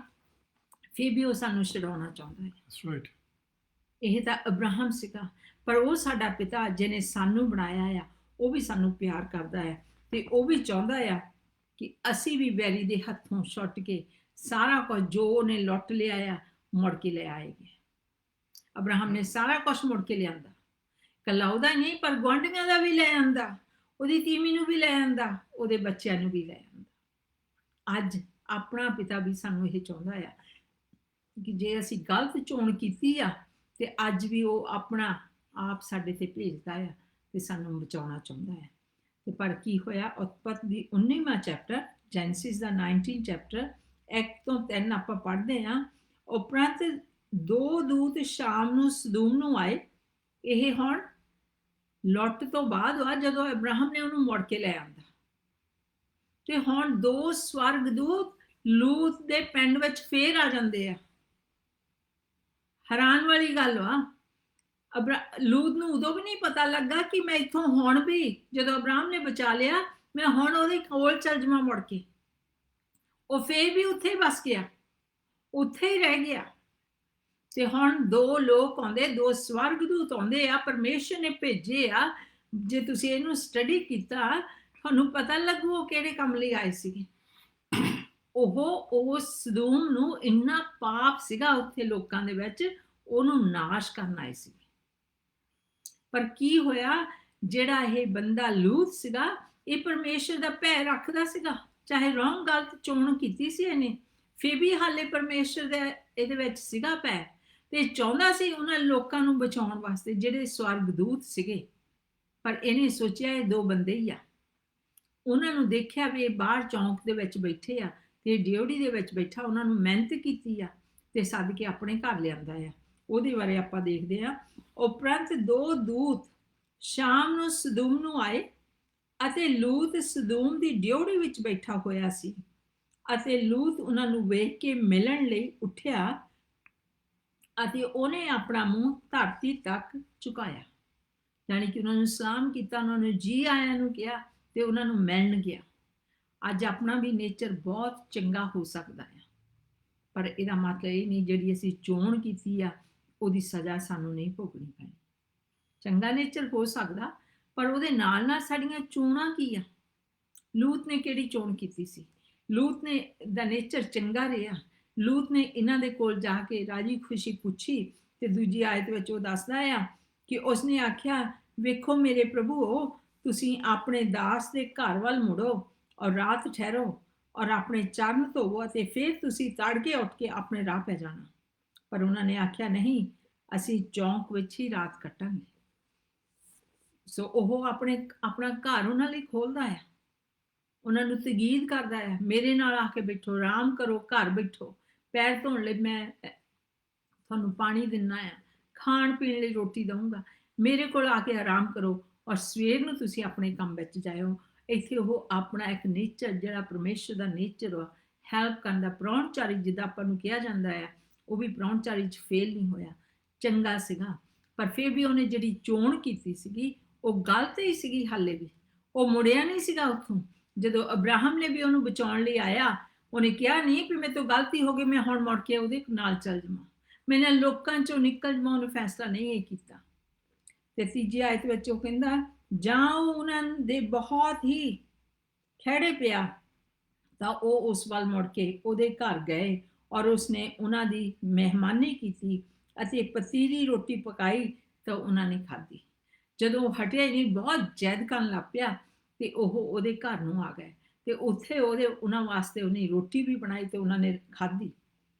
ਫਿਰ ਵੀ ਉਹ ਸਾਨੂੰ ਛਡਾਉਣਾ ਚਾਹੁੰਦਾ ਹੈ। That's right. ਇਹ ਤਾਂ ਅਬਰਾਹਮ ਸੀਗਾ। ਪਰ ਉਹ ਸਾਡਾ ਪਿਤਾ ਜਿਹਨੇ ਸਾਨੂੰ ਬਣਾਇਆ ਆ, ਉਹ ਵੀ ਸਾਨੂੰ ਪਿਆਰ ਕਰਦਾ ਹੈ, ਤੇ ਉਹ ਵੀ ਚਾਹੁੰਦਾ ਆ ਕਿ ਅਸੀਂ ਵੀ ਬੈਰੀ ਦੇ ਹੱਥੋਂ ਛੁੱਟ ਕੇ ਸਾਰਾ ਕੁਝ ਜੋ ਉਹਨੇ ਲੁੱਟ ਲਿਆ ਆ, ਮੁੜ ਕੇ ਲੈ ਆਏਗੇ। ਅਬਰਾਹਮ ਨੇ ਸਾਰਾ ਕੁਝ ਮੁੜ ਕੇ ਲਿਆਂਦਾ, ਕੱਲਾ ਉਹਦਾ ਨਹੀਂ, ਪਰ ਗੁਆਂਢੀਆਂ ਦਾ ਵੀ ਲੈ ਆਂਦਾ, ਉਹਦੀ ਤੀਵੀਂ ਨੂੰ ਵੀ ਲੈ ਆਂਦਾ, ਉਹਦੇ ਬੱਚਿਆਂ ਨੂੰ ਵੀ ਲੈ ਆਂਦਾ। ਅੱਜ ਆਪਣਾ ਪਿਤਾ ਵੀ ਸਾਨੂੰ ਇਹ ਚਾਹੁੰਦਾ ਆ ਕਿ ਜੇ ਅਸੀਂ ਗਲਤ ਚੋਣ ਕੀਤੀ ਆ, ਤੇ ਅੱਜ ਵੀ ਉਹ ਆਪਣਾ ਆਪ ਸਾਡੇ ਤੇ ਭੇਜਦਾ ਆ ਤੇ ਸਾਨੂੰ ਬਚਾਉਣਾ ਚਾਹੁੰਦਾ ਹੈ। ਤੇ ਪਰ ਕੀ ਹੋਇਆ? ਉਤਪਤ ਦੀ 19ਵਾਂ ਚੈਪਟਰ, ਜੈਨਸਿਸ ਦਾ 19 ਚੈਪਟਰ 1 ਤੋਂ 3 ਆਪਾਂ ਪੜ੍ਹਦੇ ਹਾਂ। ਉਪਰੰਤ 2 ਦੂਤ ਸ਼ਾਮ ਨੂੰ ਸਦੂਮ ਨੂੰ ਆਏ। ਇਹ ਹੁਣ ਲੁੱਟ ਤੋਂ ਬਾਅਦ ਆ, ਜਦੋਂ ਅਬਰਾਹਮ ਨੇ ਉਹਨੂੰ ਮੁੜ ਕੇ ਲੈ ਆਂਦਾ। ਤੇ ਹੁਣ 2 ਸਵਰਗਦੂਤ ਲੂਤ ਦੇ ਪਿੰਡ ਵਿੱਚ ਫੇਰ ਆ ਜਾਂਦੇ ਆ। ਹੈਰਾਨ ਵਾਲੀ ਗੱਲ ਵਾ, ਲੂਤ ਨੂੰ ਉਦੋਂ ਵੀ ਨਹੀਂ ਪਤਾ ਲੱਗਾ ਕਿ ਮੈਂ ਇੱਥੋਂ ਹੁਣ ਵੀ, ਜਦੋਂ ਅਬਰਾਹਮ ਨੇ ਬਚਾ ਲਿਆ, ਮੈਂ ਹੁਣ ਉਹਦੇ ਕੋਲ ਚੱਲ ਜਾਵਾਂ ਮੁੜ ਕੇ। ਉਹ ਫੇਰ ਵੀ ਉੱਥੇ ਹੀ ਬਸ ਗਿਆ, ਉੱਥੇ ਹੀ ਰਹਿ ਗਿਆ। ਤੇ ਹੁਣ 2 ਲੋਕ ਆਉਂਦੇ, 2 ਸਵਰਗਦੂਤ ਆਉਂਦੇ ਆ, ਪਰਮੇਸ਼ਰ ਨੇ ਭੇਜੇ ਆ। ਜੇ ਤੁਸੀਂ ਇਹਨੂੰ ਸਟੱਡੀ ਕੀਤਾ, ਤੁਹਾਨੂੰ ਪਤਾ ਲੱਗੂ ਉਹ ਕਿਹੜੇ ਕੰਮ ਲਈ ਆਏ ਸੀਗੇ। ਉਹ ਉਸ ਸਦੂਮ ਨੂੰ ਇੰਨਾ ਪਾਪ ਸੀਗਾ ਉੱਥੇ ਲੋਕਾਂ ਦੇ ਵਿੱਚ, ਉਹਨੂੰ ਨਾਸ਼ ਕਰਨ ਆਏ ਸੀ। ਪਰ ਕੀ ਹੋਇਆ? ਜਿਹੜਾ ਇਹ ਬੰਦਾ ਲੂਤ ਸੀਗਾ, ਇਹ ਪਰਮੇਸ਼ਰ ਦਾ ਭੈ ਰੱਖਦਾ ਸੀਗਾ। ਚਾਹੇ ਰੋਂਗ ਗਲਤ ਚੋਣ ਕੀਤੀ ਸੀ ਇਹਨੇ, ਫਿਰ ਵੀ ਹਾਲੇ ਪਰਮੇਸ਼ਰ ਦੇ ਇਹਦੇ ਵਿੱਚ ਸੀਗਾ ਭੈ, ਤੇ ਚਾਹੁੰਦਾ ਸੀ ਉਹਨਾਂ ਲੋਕਾਂ ਨੂੰ ਬਚਾਉਣ ਵਾਸਤੇ ਜਿਹੜੇ ਸਵਰਗਦੂਤ ਸੀਗੇ। ਪਰ ਇਹਨੇ ਸੋਚਿਆ ਇਹ 2 ਬੰਦੇ ਹੀ ਆ। ਉਹਨਾਂ ਨੂੰ ਦੇਖਿਆ ਵੀ ਇਹ ਬਾਹਰ ਚੌਂਕ ਦੇ ਵਿੱਚ ਬੈਠੇ ਆ, ਤੇ ਡਿਊਟੀ ਦੇ ਵਿੱਚ ਬੈਠਾ, ਉਹਨਾਂ ਨੂੰ ਮਿਹਨਤ ਕੀਤੀ ਆ ਤੇ ਸੱਦ ਕੇ ਆਪਣੇ ਘਰ ਲਿਆਂਦਾ ਆ। ਉਹਦੇ ਬਾਰੇ ਆਪਾਂ ਦੇਖਦੇ ਆ। ਉਪਰੰਤ 2 ਦੂਤ ਸ਼ਾਮ ਨੂੰ ਸਦੂਮ ਨੂੰ ਆਏ, ਅਤੇ ਲੂਤ ਸਦੂਮ ਦੀ ਡਿਊਟੀ ਵਿੱਚ ਬੈਠਾ ਹੋਇਆ ਸੀ, ਅਤੇ ਲੂਤ ਉਹਨਾਂ ਨੂੰ ਵੇਖ ਕੇ ਮਿਲਣ ਲਈ ਉੱਠਿਆ, ਅਤੇ ਉਹਨੇ ਆਪਣਾ ਮੂੰਹ ਧਰਤੀ ਤੱਕ ਝੁਕਾਇਆ, ਯਾਨੀ ਕਿ ਉਹਨਾਂ ਨੂੰ ਸਲਾਮ ਕੀਤਾ, ਉਹਨਾਂ ਨੂੰ ਜੀ ਆਇਆਂ ਨੂੰ ਕਿਹਾ, ਤੇ ਉਹਨਾਂ ਨੂੰ ਮਿਲਣ ਗਿਆ। ਅੱਜ ਆਪਣਾ ਵੀ ਨੇਚਰ ਬਹੁਤ ਚੰਗਾ ਹੋ ਸਕਦਾ ਹੈ, ਪਰ ਇਹਦਾ ਮਤਲਬ ਇਹ ਨਹੀਂ ਜਿਹੜੀ ਅਸੀਂ ਚੋਣ ਕੀਤੀ ਆ ਉਹਦੀ ਸਜ਼ਾ ਸਾਨੂੰ ਨਹੀਂ ਭੋਗਣੀ ਪੈਣੀ। ਚੰਗਾ ਨੇਚਰ ਹੋ ਸਕਦਾ, ਪਰ ਉਹਦੇ ਨਾਲ ਨਾਲ ਸਾਡੀਆਂ ਚੋਣਾਂ ਕੀ ਆ? ਲੂਤ ਨੇ ਕਿਹੜੀ ਚੋਣ ਕੀਤੀ ਸੀ? ਲੂਤ ਨੇ ਦਾ ਨੇਚਰ ਚੰਗਾ ਰਿਹਾ। ਲੂਤ ਨੇ ਇਹਨਾਂ ਦੇ ਕੋਲ ਜਾ ਕੇ ਰਾਜੀ ਖੁਸ਼ੀ ਪੁੱਛੀ, ਤੇ ਦੂਜੀ ਆਇਤ ਵਿੱਚ ਉਹ ਦੱਸਦਾ ਆ ਕਿ ਉਸਨੇ ਆਖਿਆ, ਵੇਖੋ ਮੇਰੇ ਪ੍ਰਭੂ, ਤੁਸੀਂ ਆਪਣੇ ਦਾਸ ਦੇ ਘਰ ਵੱਲ ਮੁੜੋ ਔਰ ਰਾਤ ਠਹਿਰੋ ਔਰ ਆਪਣੇ ਚਰਨ ਧੋਵੋ, ਅਤੇ ਫਿਰ ਤੁਸੀਂ ਤੜਕੇ ਉੱਠ ਕੇ ਆਪਣੇ ਰਾਹ ਪੈ ਜਾਣਾ। ਪਰ ਉਹਨਾਂ ਨੇ ਆਖਿਆ, ਨਹੀਂ, ਅਸੀਂ ਚੌਂਕ ਵਿੱਚ ਹੀ ਰਾਤ ਕੱਟਾਂਗੇ। ਸੋ ਉਹ ਆਪਣਾ ਘਰ ਉਹਨਾਂ ਲਈ ਖੋਲਦਾ ਆ, ਉਹਨਾਂ ਨੂੰ ਤਕੀਦ ਕਰਦਾ ਹੈ, ਮੇਰੇ ਨਾਲ ਆ ਕੇ ਬੈਠੋ, ਆਰਾਮ ਕਰੋ, ਘਰ ਬੈਠੋ, ਪੈਰ ਧੋਣ ਲਈ ਮੈਂ ਤੁਹਾਨੂੰ ਪਾਣੀ ਦਿੰਦਾ ਆ, ਖਾਣ ਪੀਣ ਲਈ ਰੋਟੀ ਦਊਂਗਾ, ਮੇਰੇ ਕੋਲ ਆ ਕੇ ਆਰਾਮ ਕਰੋ, ਔਰ ਸਵੇਰ ਨੂੰ ਤੁਸੀਂ ਆਪਣੇ ਕੰਮ ਵਿੱਚ ਜਾਇਓ। ਇੱਥੇ ਉਹ ਆਪਣਾ ਇੱਕ ਨੇਚਰ, ਜਿਹੜਾ ਪਰਮੇਸ਼ਰ ਦਾ ਨੇਚਰ ਵਾ, ਹੈਲਪ ਕਰਨ ਦਾ, ਪ੍ਰਾਹੁਣਚਾਰੀ ਜਿੱਦਾਂ ਆਪਾਂ ਨੂੰ ਕਿਹਾ ਜਾਂਦਾ ਹੈ, ਉਹ ਵੀ ਪ੍ਰਾਹੁਣਚਾਰੀ 'ਚ ਫੇਲ ਨਹੀਂ ਹੋਇਆ, ਚੰਗਾ ਸੀਗਾ। ਪਰ ਫਿਰ ਵੀ ਉਹਨੇ ਜਿਹੜੀ ਚੋਣ ਕੀਤੀ ਸੀਗੀ ਉਹ ਗਲਤ ਹੀ ਸੀਗੀ। ਹਾਲੇ ਵੀ ਉਹ ਮੁੜਿਆ ਨਹੀਂ ਸੀਗਾ ਉੱਥੋਂ। ਜਦੋਂ ਅਬਰਾਹਮ ਨੇ ਵੀ ਉਹਨੂੰ ਬਚਾਉਣ ਲਈ ਆਇਆ, ਉਹਨੇ ਕਿਹਾ ਨਹੀਂ ਵੀ ਮੇਰੇ ਤੋਂ ਗਲਤੀ ਹੋ ਗਈ, ਮੈਂ ਹੁਣ ਮੁੜ ਕੇ ਉਹਦੇ ਨਾਲ ਚੱਲ ਜਾਵਾਂ, ਮੈਨੇ ਲੋਕਾਂ 'ਚੋਂ ਨਿਕਲ ਜਾਵਾਂ, ਉਹਨੇ ਫੈਸਲਾ ਨਹੀਂ ਇਹ ਕੀਤਾ। ਤੇ ਤੀਜੀ ਆਇਤ ਵਿੱਚ ਉਹ ਕਹਿੰਦਾ, ਜਾਂ ਉਹਨਾਂ ਦੇ ਬਹੁਤ ਹੀ ਖਹਿੜੇ ਪਿਆ ਤਾਂ ਉਹ ਉਸ ਵੱਲ ਮੁੜ ਕੇ ਉਹਦੇ ਘਰ ਗਏ, ਔਰ ਉਸਨੇ ਉਹਨਾਂ ਦੀ ਮਹਿਮਾਨੀ ਕੀਤੀ ਅਤੇ ਪਤੀਲੀ ਰੋਟੀ ਪਕਾਈ ਤਾਂ ਉਹਨਾਂ ਨੇ ਖਾਧੀ। ਜਦੋਂ ਹਟਿਆ ਹੀ ਨਹੀਂ, ਬਹੁਤ ਜੈਦ ਕਰਨ ਲੱਗ ਪਿਆ, ਤੇ ਉਹ ਉਹਦੇ ਘਰ ਨੂੰ ਆ ਗਏ, ਤੇ ਉੱਥੇ ਉਹਨਾਂ ਵਾਸਤੇ ਉਹਨੇ ਰੋਟੀ ਵੀ ਬਣਾਈ ਤੇ ਉਹਨਾਂ ਨੇ ਖਾਧੀ।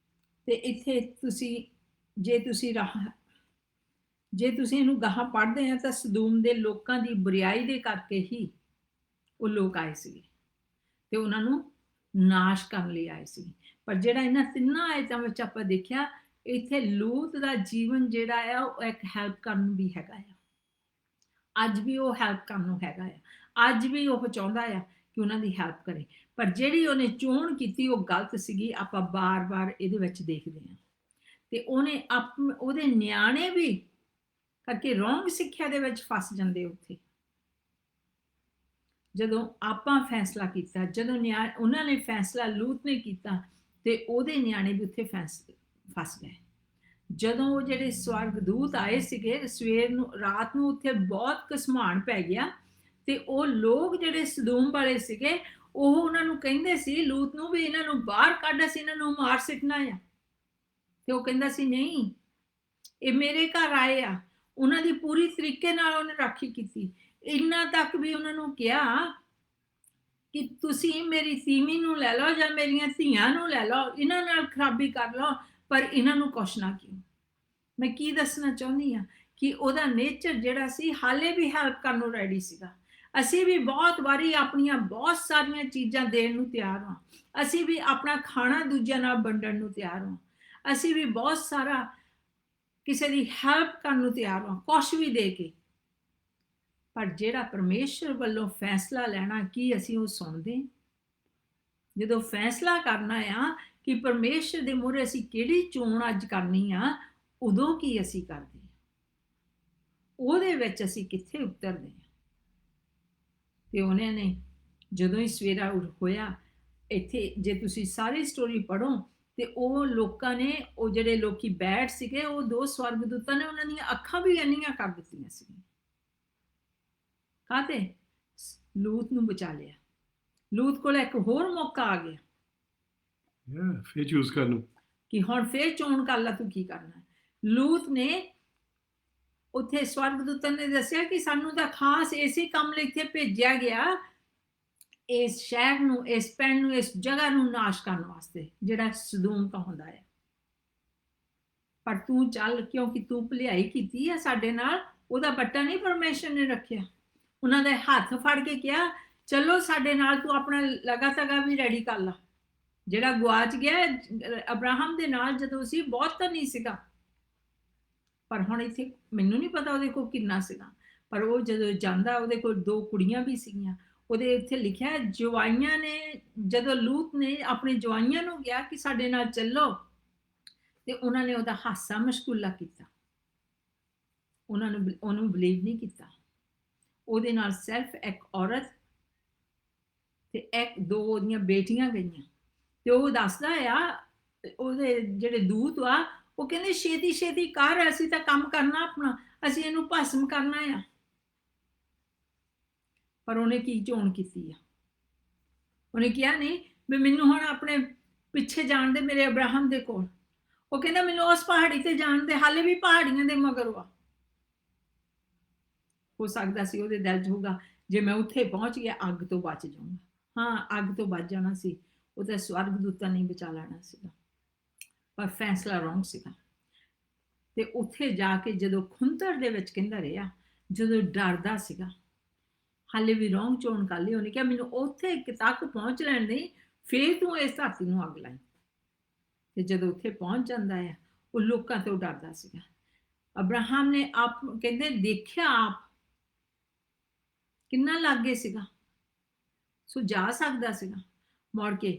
ਤੇ ਇੱਥੇ ਜੇ ਤੁਸੀਂ ਜੇ ਤੁਸੀਂ ਇਹਨੂੰ ਗਾਹਾਂ ਪੜ੍ਹਦੇ ਆ ਤਾਂ ਸਦੂਮ ਦੇ ਲੋਕਾਂ ਦੀ ਬੁਰਾਈ ਦੇ ਕਰਕੇ ਹੀ ਉਹ ਲੋਕ ਆਏ ਸੀਗੇ ਤੇ ਉਹਨਾਂ ਨੂੰ ਨਾਸ਼ ਕਰਨ ਲਈ ਆਏ ਸੀ। ਪਰ ਜਿਹੜਾ ਇਹਨਾਂ ਤਿੰਨਾਂ ਆਇਤਾਂ ਵਿੱਚ ਆਪਾਂ ਦੇਖਿਆ, ਇੱਥੇ ਲੂਤ ਦਾ ਜੀਵਨ ਜਿਹੜਾ ਆ ਉਹ ਇੱਕ ਹੈਲਪ ਕਰਨ ਵੀ ਹੈਗਾ ਆ। ਅੱਜ ਵੀ ਉਹ ਹੈਲਪ ਕਰਨ ਨੂੰ ਹੈਗਾ ਆ। ਅੱਜ ਵੀ ਉਹ ਚਾਹੁੰਦਾ ਆ ਕਿ ਉਹਨਾਂ ਦੀ ਹੈਲਪ ਕਰੇ। ਪਰ ਜਿਹੜੀ ਉਹਨੇ ਚੋਣ ਕੀਤੀ ਉਹ ਗਲਤ ਸੀਗੀ। ਆਪਾਂ ਬਾਰ-ਬਾਰ ਇਹਦੇ ਵਿੱਚ ਦੇਖਦੇ ਹਾਂ। ਤੇ ਉਹਨੇ ਉਹਦੇ ਨਿਆਣੇ ਵੀ ਕਰਕੇ ਰੋਂਗ ਸਿੱਖਿਆ ਦੇ ਵਿੱਚ ਫਸ ਜਾਂਦੇ ਉੱਥੇ। ਜਦੋਂ ਆਪਾਂ ਫੈਸਲਾ ਕੀਤਾ, ਜਦੋਂ ਉਹਨਾਂ ਨੇ ਫੈਸਲਾ ਲੂਤ ਨੇ ਕੀਤਾ ਤੇ ਉਹਦੇ ਨਿਆਣੇ ਵੀ ਉੱਥੇ ਫਸ ਗਏ। ਜਦੋਂ ਉਹ ਜਿਹੜੇ ਸਵਰਗਦੂਤ ਆਏ ਸੀਗੇ ਸਵੇਰ ਨੂੰ, ਰਾਤ ਨੂੰ ਉੱਥੇ ਬਹੁਤ ਘਸਮਾਨ ਪੈ ਗਿਆ ਤੇ ਉਹ ਲੋਕ ਜਿਹੜੇ ਸਦੂਮ ਵਾਲੇ ਸੀਗੇ ਉਹ ਉਹਨਾਂ ਨੂੰ ਕਹਿੰਦੇ ਸੀ ਲੂਤ ਨੂੰ ਵੀ ਇਹਨਾਂ ਨੂੰ ਬਾਹਰ ਕੱਢ, ਅਸੀਂ ਇਹਨਾਂ ਨੂੰ ਮਾਰ ਸਿੱਟਣਾ ਆ। ਤੇ ਉਹ ਕਹਿੰਦਾ ਸੀ ਨਹੀਂ, ਇਹ ਮੇਰੇ ਘਰ ਆਏ ਆ। ਉਹਨਾਂ ਦੀ ਪੂਰੀ ਤਰੀਕੇ ਨਾਲ ਉਹਨੇ ਰਾਖੀ ਕੀਤੀ। ਇੰਨਾ ਤੱਕ ਵੀ ਉਹਨਾਂ ਨੂੰ ਕਿਹਾ ਕਿ ਤੁਸੀਂ ਮੇਰੀ ਤੀਵੀਂ ਨੂੰ ਲੈ ਲਓ ਜਾਂ ਮੇਰੀਆਂ ਧੀਆਂ ਨੂੰ ਲੈ ਲਓ, ਇਹਨਾਂ ਨਾਲ ਖਰਾਬੀ ਕਰ ਲਓ, ਪਰ ਇਹਨਾਂ ਨੂੰ ਕੁਛ ਨਾ ਕਿਉਂ। ਮੈਂ ਕੀ ਦੱਸਣਾ ਚਾਹੁੰਦੀ ਹਾਂ ਕਿ ਉਹਦਾ ਨੇਚਰ ਜਿਹੜਾ ਸੀ ਹਾਲੇ ਵੀ ਹੈਲਪ ਕਰਨ ਨੂੰ ਰੈਡੀ ਸੀਗਾ। ਅਸੀਂ ਵੀ ਬਹੁਤ ਵਾਰੀ ਆਪਣੀਆਂ ਬਹੁਤ ਸਾਰੀਆਂ ਚੀਜ਼ਾਂ ਦੇਣ ਨੂੰ ਤਿਆਰ ਹਾਂ। ਅਸੀਂ ਵੀ ਆਪਣਾ ਖਾਣਾ ਦੂਜਿਆਂ ਨਾਲ ਵੰਡਣ ਨੂੰ ਤਿਆਰ ਹਾਂ। ਅਸੀਂ ਵੀ ਬਹੁਤ ਸਾਰਾ ਕਿਸੇ ਦੀ ਹੈਲਪ ਕਰਨ ਨੂੰ ਤਿਆਰ ਹਾਂ, ਕੁਛ ਵੀ ਦੇ ਕੇ। ਪਰ ਜਿਹੜਾ ਪਰਮੇਸ਼ਰ ਵੱਲੋਂ ਫੈਸਲਾ ਲੈਣਾ, ਕੀ ਅਸੀਂ ਉਹ ਸੁਣਦੇ? ਜਦੋਂ ਫੈਸਲਾ ਕਰਨਾ ਆ ਕਿ ਪਰਮੇਸ਼ਰ ਦੇ ਮੂਹਰੇ ਅਸੀਂ ਕਿਹੜੀ ਚੋਣ ਅੱਜ ਕਰਨੀ ਆ, ਉਦੋਂ ਕੀ ਅਸੀਂ ਕਰਦੇ? ਉਹਦੇ ਵਿੱਚ ਅਸੀਂ ਕਿੱਥੇ ਉਤਰਦੇ ਹਾਂ? ਤੇ ਉਹਨਾਂ ਨੇ ਜਦੋਂ ਹੀ ਸਵੇਰਾ ਹੋਇਆ, ਇੱਥੇ ਜੇ ਤੁਸੀਂ ਸਾਰੀ ਸਟੋਰੀ ਪੜ੍ਹੋ ਤੇ ਉਹ ਲੋਕਾਂ ਨੇ, ਉਹ ਜਿਹੜੇ ਲੋਕੀ ਬੈਠ ਸੀਗੇ, ਉਹ ਦੋ ਸਵਰਗਦੂਤਾਂ ਨੇ ਉਹਨਾਂ ਦੀਆਂ ਅੱਖਾਂ ਵੀ ਅੰਨੀਆਂ ਕਰ ਦਿੱਤੀਆਂ ਸੀ। ਕਾਹਤੇ? ਲੂਤ ਨੂੰ ਬਚਾ ਲਿਆ। ਲੂਤ ਕੋਲ ਇੱਕ ਹੋਰ ਮੌਕਾ ਆ ਗਿਆ ਫੇਰ ਚੂਜ਼ ਕਰ ਲਓ ਕਿ ਹੁਣ ਫੇਰ ਚੋਣ ਕਰ ਲਾ, ਤੂੰ ਕੀ ਕਰਨਾ। ਲੂਤ ਨੇ ਉੱਥੇ ਸਵਰਗਦੂਤਾਂ ਨੇ ਦੱਸਿਆ ਕਿ ਸਾਨੂੰ ਤਾਂ ਖਾਸ ਇਸੇ ਕੰਮ ਲਈ ਇੱਥੇ ਭੇਜਿਆ ਗਿਆ, ਇਸ ਸ਼ਹਿਰ ਨੂੰ, ਇਸ ਪਿੰਡ ਨੂੰ, ਇਸ ਜਗ੍ਹਾ ਨੂੰ ਨਾਸ਼ ਕਰਨ ਵਾਸਤੇ, ਜਿਹੜਾ ਸਦੂਮ ਕਹਾਉਂਦਾ ਹੈ। ਪਰ ਤੂੰ ਚੱਲ, ਕਿਉਂਕਿ ਤੂੰ ਭਲਾਈ ਕੀਤੀ ਹੈ ਸਾਡੇ ਨਾਲ। ਉਹਦਾ ਬੱਟਾ ਨਹੀਂ ਪਰਮੇਸ਼ਰ ਨੇ ਰੱਖਿਆ। ਉਹਨਾਂ ਦੇ ਹੱਥ ਫੜ ਕੇ ਕਿਹਾ ਚਲੋ ਸਾਡੇ ਨਾਲ, ਤੂੰ ਆਪਣਾ ਲਗਾ ਤਗਾ ਵੀ ਰੈਡੀ ਕਰ ਲਾ। ਜਿਹੜਾ ਗੁਆਚ ਗਿਆ ਅਬਰਾਹਮ ਦੇ ਨਾਲ ਜਦੋਂ ਸੀ, ਬਹੁਤ ਤਾਂ ਨਹੀਂ ਸੀਗਾ, ਪਰ ਹੁਣ ਇੱਥੇ ਮੈਨੂੰ ਨਹੀਂ ਪਤਾ ਉਹਦੇ ਕੋਲ ਕਿੰਨਾ ਸੀਗਾ। ਪਰ ਉਹ ਜਦੋਂ ਜਾਂਦਾ, ਉਹਦੇ ਕੋਲ 2 ਕੁੜੀਆਂ ਵੀ ਸੀਗੀਆਂ। ਉਹਦੇ ਇੱਥੇ ਲਿਖਿਆ ਜਵਾਈਆਂ ਨੇ, ਜਦੋਂ ਲੂਤ ਨੇ ਆਪਣੀ ਜਵਾਈਆਂ ਨੂੰ ਕਿਹਾ ਕਿ ਸਾਡੇ ਨਾਲ ਚੱਲੋ, ਤੇ ਉਹਨਾਂ ਨੇ ਉਹਦਾ ਹਾਸਾ ਮਸ਼ਕੂਲਾ ਕੀਤਾ। ਉਹਨੂੰ ਬਲੀਵ ਨਹੀਂ ਕੀਤਾ। ਉਹਦੇ ਨਾਲ ਸਿਰਫ ਇੱਕ ਔਰਤ ਤੇ 2 ਉਹਦੀਆਂ ਬੇਟੀਆਂ ਗਈਆਂ। ਤੇ ਉਹ ਦੱਸਦਾ ਆ, ਉਹਦੇ ਜਿਹੜੇ ਦੂਤ ਆ, ਉਹ ਕਹਿੰਦੇ ਛੇਤੀ ਛੇਤੀ ਕਰ, ਅਸੀਂ ਤਾਂ ਕੰਮ ਕਰਨਾ ਆਪਣਾ, ਅਸੀਂ ਇਹਨੂੰ ਭਸਮ ਕਰਨਾ ਆ। ਪਰ ਉਹਨੇ ਕੀ ਚੋਣ ਕੀਤੀ ਆ? ਉਹਨੇ ਕਿਹਾ ਨਹੀਂ ਵੀ ਮੈਨੂੰ ਹੁਣ ਆਪਣੇ ਪਿੱਛੇ ਜਾਣ ਦੇ, ਮੇਰੇ ਅਬਰਾਹਮ ਦੇ ਕੋਲ। ਉਹ ਕਹਿੰਦਾ ਮੈਨੂੰ ਉਸ ਪਹਾੜੀ ਤੇ ਜਾਣ ਦੇ, ਹਾਲੇ ਵੀ ਪਹਾੜੀਆਂ ਦੇ ਮਗਰ ਆ। ਹੋ ਸਕਦਾ ਸੀ ਉਹਦੇ ਦਿਲ 'ਚ ਹੋਊਗਾ ਜੇ ਮੈਂ ਉੱਥੇ ਪਹੁੰਚ ਗਿਆ ਅੱਗ ਤੋਂ ਬਚ ਜਾਊਂਗਾ। ਹਾਂ, ਅੱਗ ਤੋਂ ਬਚ ਜਾਣਾ ਸੀ, ਉਹ ਤਾਂ ਸਵਰਗਦੂਤਾਂ ਨੇ ਬਚਾ ਲੈਣਾ ਸੀਗਾ। ਪਰ ਫੈਸਲਾ ਰੋਂਗ ਸੀਗਾ। ਤੇ ਉੱਥੇ ਜਾ ਕੇ ਜਦੋਂ ਖੁੰਤਰ ਦੇ ਵਿੱਚ ਕਹਿੰਦਾ ਰਿਹਾ, ਜਦੋਂ ਡਰਦਾ ਸੀਗਾ, ਹਾਲੇ ਵੀ ਰੋਂਗ ਚੋਣ ਕਰ ਲਈ। ਉਹਨੇ ਕਿਹਾ ਮੈਨੂੰ ਉੱਥੇ ਤੱਕ ਪਹੁੰਚ ਲੈਣ ਦੇ, ਫੇਰ ਤੂੰ ਇਸ ਧਰਤੀ ਨੂੰ ਅੱਗ ਲਾਈ। ਤੇ ਜਦੋਂ ਉੱਥੇ ਪਹੁੰਚ ਜਾਂਦਾ ਹੈ, ਉਹ ਲੋਕਾਂ ਤੋਂ ਡਰਦਾ ਸੀਗਾ। ਅਬਰਾਹਮ ਨੇ ਆਪ ਕਹਿੰਦੇ ਦੇਖਿਆ, ਆਪ ਕਿੰਨਾ ਲਾਗੇ ਸੀਗਾ, ਸੋ ਜਾ ਸਕਦਾ ਸੀਗਾ ਮੁੜ ਕੇ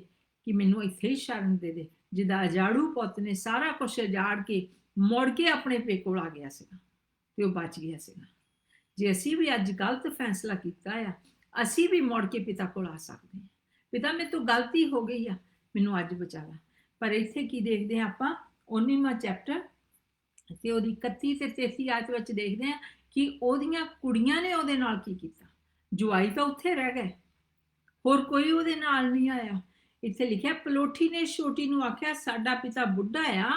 ਕਿ ਮੈਨੂੰ ਇੱਥੇ ਹੀ ਸ਼ਰਨ ਦੇ ਦੇ। ਜਿਹਦਾ ਅਜਾੜੂ ਪੁੱਤ ਨੇ ਸਾਰਾ ਕੁਛ ਉਜਾੜ ਕੇ ਮੁੜ ਕੇ ਆਪਣੇ ਪੇ ਕੋਲ ਆ ਗਿਆ ਸੀਗਾ ਤੇ ਉਹ ਬਚ ਗਿਆ ਸੀਗਾ। ਜੇ ਅਸੀਂ ਵੀ ਅੱਜ ਗਲਤ ਫੈਸਲਾ ਕੀਤਾ ਆ, ਅਸੀਂ ਵੀ ਮੁੜ ਕੇ ਪਿਤਾ ਕੋਲ ਆ ਸਕਦੇ ਹਾਂ। ਪਿਤਾ ਮੇਰੇ ਤੋਂ ਗਲਤੀ ਹੋ ਗਈ ਆ, ਮੈਨੂੰ ਅੱਜ ਬਚਾ ਲਾ। ਪਰ ਇੱਥੇ ਕੀ ਦੇਖਦੇ ਹਾਂ ਆਪਾਂ, 19ਵਾਂ ਚੈਪਟਰ ਤੇ ਉਹਦੀ 31 ਤੇ 33 ਆਇਤ ਵਿੱਚ ਦੇਖਦੇ ਹਾਂ ਕਿ ਉਹਦੀਆਂ ਕੁੜੀਆਂ ਨੇ ਉਹਦੇ ਨਾਲ ਕੀ ਕੀਤਾ। ਜਵਾਈ ਤਾਂ ਉੱਥੇ ਰਹਿ ਗਏ, ਹੋਰ ਕੋਈ ਉਹਦੇ ਨਾਲ ਨਹੀਂ ਆਇਆ। ਇੱਥੇ ਲਿਖਿਆ ਪਲੋਠੀ ਨੇ ਛੋਟੀ ਨੂੰ ਆਖਿਆ ਸਾਡਾ ਪਿਤਾ ਬੁੱਢਾ ਆ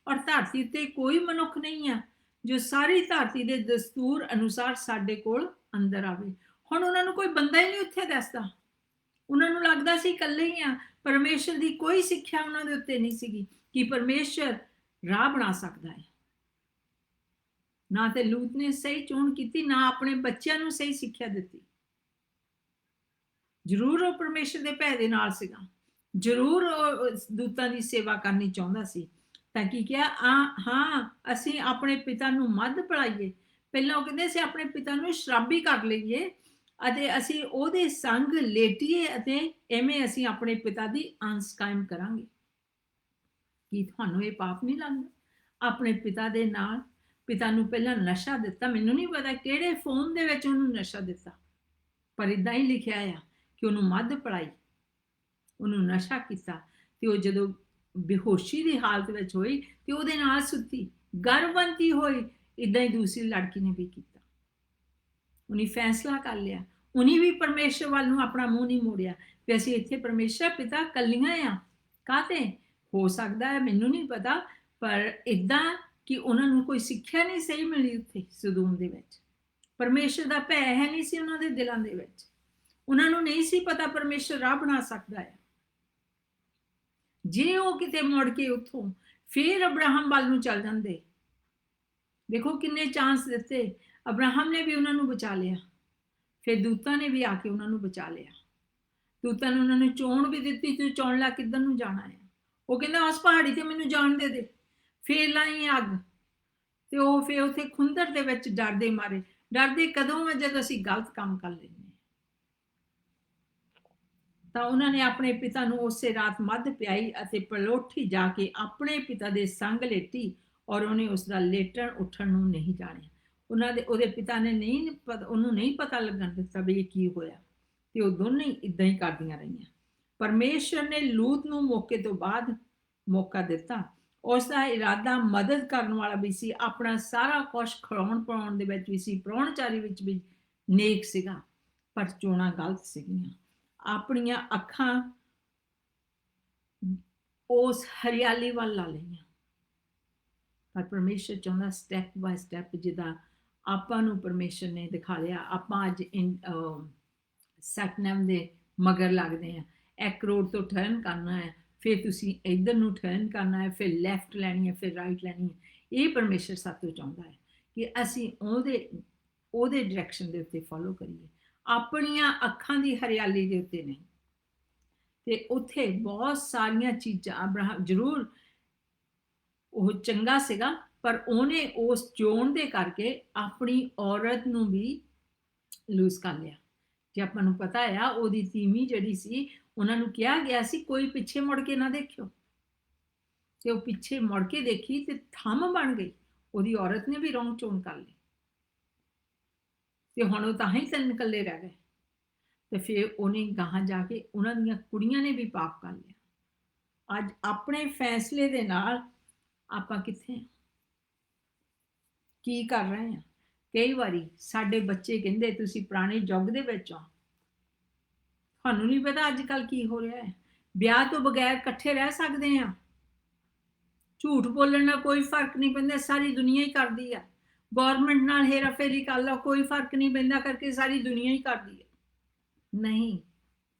ਔਰ ਧਰਤੀ ਤੇ ਕੋਈ ਮਨੁੱਖ ਨਹੀਂ ਆ ਜੋ ਸਾਰੀ ਧਰਤੀ ਦੇ ਦਸਤੂਰ ਅਨੁਸਾਰ ਸਾਡੇ ਕੋਲ ਅੰਦਰ ਆਵੇ। ਹੁਣ ਉਹਨਾਂ ਨੂੰ ਕੋਈ ਬੰਦਾ ਹੀ ਨਹੀਂ ਉੱਥੇ ਦੱਸਦਾ। ਉਹਨਾਂ ਨੂੰ ਲੱਗਦਾ ਸੀ ਇਕੱਲੇ ਹੀ ਆ। ਪਰਮੇਸ਼ਰ ਦੀ ਕੋਈ ਸਿੱਖਿਆ ਉਹਨਾਂ ਦੇ ਉੱਤੇ ਨਹੀਂ ਸੀਗੀ ਕਿ ਪਰਮੇਸ਼ਰ ਰਾਹ ਬਣਾ ਸਕਦਾ ਹੈ। ਨਾ ਤੇ ਲੂਤ ਨੇ ਸਹੀ ਚੋਣ ਕੀਤੀ, ਨਾ ਆਪਣੇ ਬੱਚਿਆਂ ਨੂੰ ਸਹੀ ਸਿੱਖਿਆ ਦਿੱਤੀ। ਜ਼ਰੂਰ ਉਹ ਪਰਮੇਸ਼ਰ ਦੇ ਭੈ ਦੇ ਨਾਲ ਸੀਗਾ, ਜ਼ਰੂਰ ਉਹ ਦੂਤਾਂ ਦੀ ਸੇਵਾ ਕਰਨੀ ਚਾਹੁੰਦਾ ਸੀ। ਤਾਂ ਕੀ ਕਿਹਾ, ਹਾਂ ਅਸੀਂ ਆਪਣੇ ਪਿਤਾ ਨੂੰ ਮੱਧ ਪਿਲਾਈਏ। ਪਹਿਲਾਂ ਉਹ ਕਹਿੰਦੇ ਅਸੀਂ ਆਪਣੇ ਪਿਤਾ ਨੂੰ ਸ਼ਰਾਬੀ ਕਰ ਲਈਏ ਅਤੇ ਅਸੀਂ ਉਹਦੇ ਸੰਗ ਲੇਟੀਏ ਅਤੇ ਐਵੇਂ ਅਸੀਂ ਆਪਣੇ ਪਿਤਾ ਦੀ ਅੰਸ਼ ਕਾਇਮ ਕਰਾਂਗੇ। ਕੀ ਤੁਹਾਨੂੰ ਇਹ ਪਾਪ ਨਹੀਂ ਲੱਗਦਾ? ਆਪਣੇ ਪਿਤਾ ਦੇ ਨਾਲ, ਪਿਤਾ ਨੂੰ ਪਹਿਲਾਂ ਨਸ਼ਾ ਦਿੱਤਾ, ਮੈਨੂੰ ਨਹੀਂ ਪਤਾ ਕਿਹੜੇ ਫੋਨ ਦੇ ਵਿੱਚ ਉਹਨੂੰ ਨਸ਼ਾ ਦਿੱਤਾ, ਪਰ ਇਦਾਂ ਹੀ ਲਿਖਿਆ ਆ ਕਿ ਉਹਨੂੰ ਮੱਧ ਪਿਲਾਈ, ਉਹਨੂੰ ਨਸ਼ਾ ਕੀਤਾ, ਤੇ ਉਹ ਜਦੋਂ ਬੇਹੋਸ਼ੀ ਦੀ ਹਾਲਤ ਵਿੱਚ ਹੋਈ ਤੇ ਉਹਦੇ ਨਾਲ ਸੁੱਤੀ, ਗਰਭਵਤੀ ਹੋਈ। ਇਦਾਂ ਹੀ ਦੂਸਰੀ ਲੜਕੀ ਨੇ ਵੀ ਕੀਤਾ। ਉਹਨੇ ਫੈਸਲਾ ਕਰ ਲਿਆ, ਉਹਨੇ ਵੀ ਪਰਮੇਸ਼ਰ ਵੱਲ ਨੂੰ ਆਪਣਾ ਮੂੰਹ ਨਹੀਂ ਮੋੜਿਆ ਵੀ ਅਸੀਂ ਇੱਥੇ ਪਰਮੇਸ਼ਰ ਪਿਤਾ ਕੱਲੀਆਂ ਆ। ਕਾਹਤੇ? ਹੋ ਸਕਦਾ ਹੈ, ਮੈਨੂੰ ਨਹੀਂ ਪਤਾ, ਪਰ ਇਦਾਂ ਕਿ ਉਹਨਾਂ ਨੂੰ ਕੋਈ ਸਿੱਖਿਆ ਨਹੀਂ ਸਹੀ ਮਿਲੀ ਉੱਥੇ ਸਦੂਮ ਦੇ ਵਿੱਚ। ਪਰਮੇਸ਼ਰ ਦਾ ਭੈ ਹੈ ਨਹੀਂ ਸੀ ਉਹਨਾਂ ਦੇ ਦਿਲਾਂ ਦੇ ਵਿੱਚ, ਉਹਨਾਂ ਨੂੰ ਨਹੀਂ ਸੀ ਪਤਾ ਪਰਮੇਸ਼ਰ ਰਾਹ ਬਣਾ ਸਕਦਾ ਹੈ। ਜੇ ਉਹ ਕਿਤੇ ਮੁੜ ਕੇ ਉੱਥੋਂ ਫਿਰ ਅਬਰਾਹਮ ਵੱਲ ਨੂੰ ਚੱਲ ਜਾਂਦੇ, ਦੇਖੋ ਕਿੰਨੇ ਚਾਂਸ ਦਿੱਤੇ, ਅਬਰਾਹਮ ਨੇ ਵੀ ਉਹਨਾਂ ਨੂੰ ਬਚਾ ਲਿਆ, ਫਿਰ ਦੂਤਾਂ ਨੇ ਵੀ ਆ ਕੇ ਉਹਨਾਂ ਨੂੰ ਬਚਾ ਲਿਆ। ਦੂਤਾਂ ਨੇ ਉਹਨਾਂ ਨੂੰ ਚੋਣ ਵੀ ਦਿੱਤੀ, ਤੂੰ ਚੁਣ ਲੈ ਕਿੱਧਰ ਨੂੰ ਜਾਣਾ ਹੈ। ਉਹ ਕਹਿੰਦਾ ਉਸ ਪਹਾੜੀ ਤੇ ਮੈਨੂੰ ਜਾਣ ਦੇ, ਫੇਰ ਲਾਈ ਅੱਗ। ਤੇ ਉਹ ਫਿਰ ਉੱਥੇ ਖੁੰਦਰ ਦੇ ਵਿੱਚ ਡਰਦੇ ਮਾਰੇ, ਡਰਦੇ ਕਦੋਂ ਆ ਜਦੋਂ ਅਸੀਂ ਗਲਤ ਕੰਮ ਕਰ ਲੈਂਦੇ ਤਾਂ ਉਹਨਾਂ ਨੇ ਆਪਣੇ ਪਿਤਾ ਨੂੰ ਉਸੇ ਰਾਤ ਮੱਧ ਪਿਆਈ ਅਤੇ ਪਲੋਠੀ ਜਾ ਕੇ ਆਪਣੇ ਪਿਤਾ ਦੇ ਸੰਗ ਲੇਟੀ, ਔਰ ਉਹਨੇ ਉਸ ਦਾ ਲੇਟਣ ਉੱਠਣ ਨੂੰ ਨਹੀਂ ਜਾਣਿਆ। ਉਹਦੇ ਪਿਤਾ ਨੇ ਉਹਨੂੰ ਨਹੀਂ ਪਤਾ ਲੱਗਣ ਦਿੱਤਾ ਵੀ ਇਹ ਕੀ ਹੋਇਆ, ਤੇ ਉਹ ਦੋਨੇ ਇਦਾਂ ਹੀ ਕਰਦੀਆਂ ਰਹੀਆਂ। ਪਰਮੇਸ਼ਰ ਨੇ ਲੂਤ ਨੂੰ ਮੌਕੇ ਤੋਂ ਬਾਅਦ ਮੌਕਾ ਦਿੱਤਾ। ਉਸ ਦਾ ਇਰਾਦਾ ਮਦਦ ਕਰਨ ਵਾਲਾ ਵੀ ਸੀ, ਆਪਣਾ ਸਾਰਾ ਕੁਝ ਖਿਲਾਉਣ ਪਿਲਾਉਣ ਦੇ ਵਿੱਚ ਵੀ ਸੀ, ਪ੍ਰਾਹੁਣਚਾਰੀ ਵਿੱਚ ਵੀ ਨੇਕ ਸੀਗਾ, ਪਰ ਚੋਣਾਂ ਗਲਤ ਸੀਗੀਆਂ। ਆਪਣੀਆਂ ਅੱਖਾਂ ਉਸ ਹਰਿਆਲੀ ਵੱਲ ਲਾ ਲਈਆਂ। ਪਰ ਪਰਮੇਸ਼ਰ ਚਾਹੁੰਦਾ ਸਟੈਪ ਬਾਏ ਸਟੈਪ, ਜਿੱਦਾਂ ਆਪਾਂ ਨੂੰ ਪਰਮੇਸ਼ਰ ਨੇ ਦਿਖਾ ਲਿਆ। ਆਪਾਂ ਅੱਜ ਸੈਟਨਮ ਦੇ ਮਗਰ ਲੱਗਦੇ ਆ, 1 ਕਰੋੜ ਤੋਂ ਟਰਨ ਕਰਨਾ ਹੈ, ਫਿਰ ਤੁਸੀਂ ਇੱਧਰ ਨੂੰ ਟਰਨ ਕਰਨਾ ਹੈ, ਫਿਰ ਲੈਫਟ ਲੈਣੀ ਹੈ, ਫਿਰ ਰਾਈਟ ਲੈਣੀ ਹੈ। ਇਹ ਪਰਮੇਸ਼ਰ ਸਾਤੋਂ ਚਾਹੁੰਦਾ ਹੈ ਕਿ ਅਸੀਂ ਉਹਦੇ ਡਾਇਰੈਕਸ਼ਨ ਦੇ ਉੱਤੇ ਫੋਲੋ ਕਰੀਏ, ਆਪਣੀਆਂ ਅੱਖਾਂ ਦੀ ਹਰਿਆਲੀ ਦੇ ਉੱਤੇ ਨਹੀਂ। ਤੇ ਉੱਥੇ ਬਹੁਤ ਸਾਰੀਆਂ ਚੀਜ਼ਾਂ, ਅਬਰਾਹਮ ਜ਼ਰੂਰ ਉਹ ਚੰਗਾ ਸੀਗਾ, ਪਰ ਉਹਨੇ ਉਸ ਚੋਣ ਦੇ ਕਰਕੇ ਆਪਣੀ ਔਰਤ ਨੂੰ ਵੀ ਲੂਜ਼ ਕਰ ਲਿਆ। ਜੇ ਆਪਾਂ ਨੂੰ ਪਤਾ ਆ, ਉਹਦੀ ਤੀਵੀਂ ਜਿਹੜੀ ਸੀ, ਉਹਨਾਂ ਨੂੰ ਕਿਹਾ ਗਿਆ ਸੀ ਕੋਈ ਪਿੱਛੇ ਮੁੜ ਕੇ ਨਾ ਦੇਖਿਓ, ਤੇ ਉਹ ਪਿੱਛੇ ਮੁੜ ਕੇ ਦੇਖੀ ਤੇ ਥੰਮ ਬਣ ਗਈ। ਉਹਦੀ ਔਰਤ ਨੇ ਵੀ ਰੌਂਗ ਚੋਣ ਕਰ ਲਈ, ਤੇ ਹੁਣ ਉਹ ਤਾਂ ਹੀ 3 ਇਕੱਲੇ ਰਹਿ ਗਏ। ਤੇ ਫਿਰ ਉਹਨੇ ਗਾਹਾਂ ਜਾ ਕੇ ਉਹਨਾਂ ਦੀਆਂ ਕੁੜੀਆਂ ਨੇ ਵੀ ਪਾਪ ਕਰ ਲਿਆ। ਅੱਜ ਆਪਣੇ ਫੈਸਲੇ ਦੇ ਨਾਲ ਆਪਾਂ ਕਿੱਥੇ ਹਾਂ, ਕੀ ਕਰ ਰਹੇ ਹਾਂ? ਕਈ ਵਾਰੀ ਸਾਡੇ ਬੱਚੇ ਕਹਿੰਦੇ ਤੁਸੀਂ ਪੁਰਾਣੇ ਯੁੱਗ ਦੇ ਵਿੱਚ ਹੋ, ਤੁਹਾਨੂੰ ਨਹੀਂ ਪਤਾ ਅੱਜ ਕੱਲ੍ਹ ਕੀ ਹੋ ਰਿਹਾ ਹੈ। ਵਿਆਹ ਤੋਂ ਬਗੈਰ ਇਕੱਠੇ ਰਹਿ ਸਕਦੇ ਆ, ਝੂਠ ਬੋਲਣ ਨਾਲ ਕੋਈ ਫਰਕ ਨਹੀਂ ਪੈਂਦਾ, ਸਾਰੀ ਦੁਨੀਆ ਹੀ ਕਰਦੀ ਆ। ਗੌਰਮੈਂਟ ਨਾਲ ਹੇਰਾ ਫੇਰੀ ਕਰ ਲਓ, ਕੋਈ ਫਰਕ ਨਹੀਂ ਪੈਂਦਾ, ਕਰਕੇ ਸਾਰੀ ਦੁਨੀਆ ਹੀ ਕਰਦੀ ਹੈ। ਨਹੀਂ,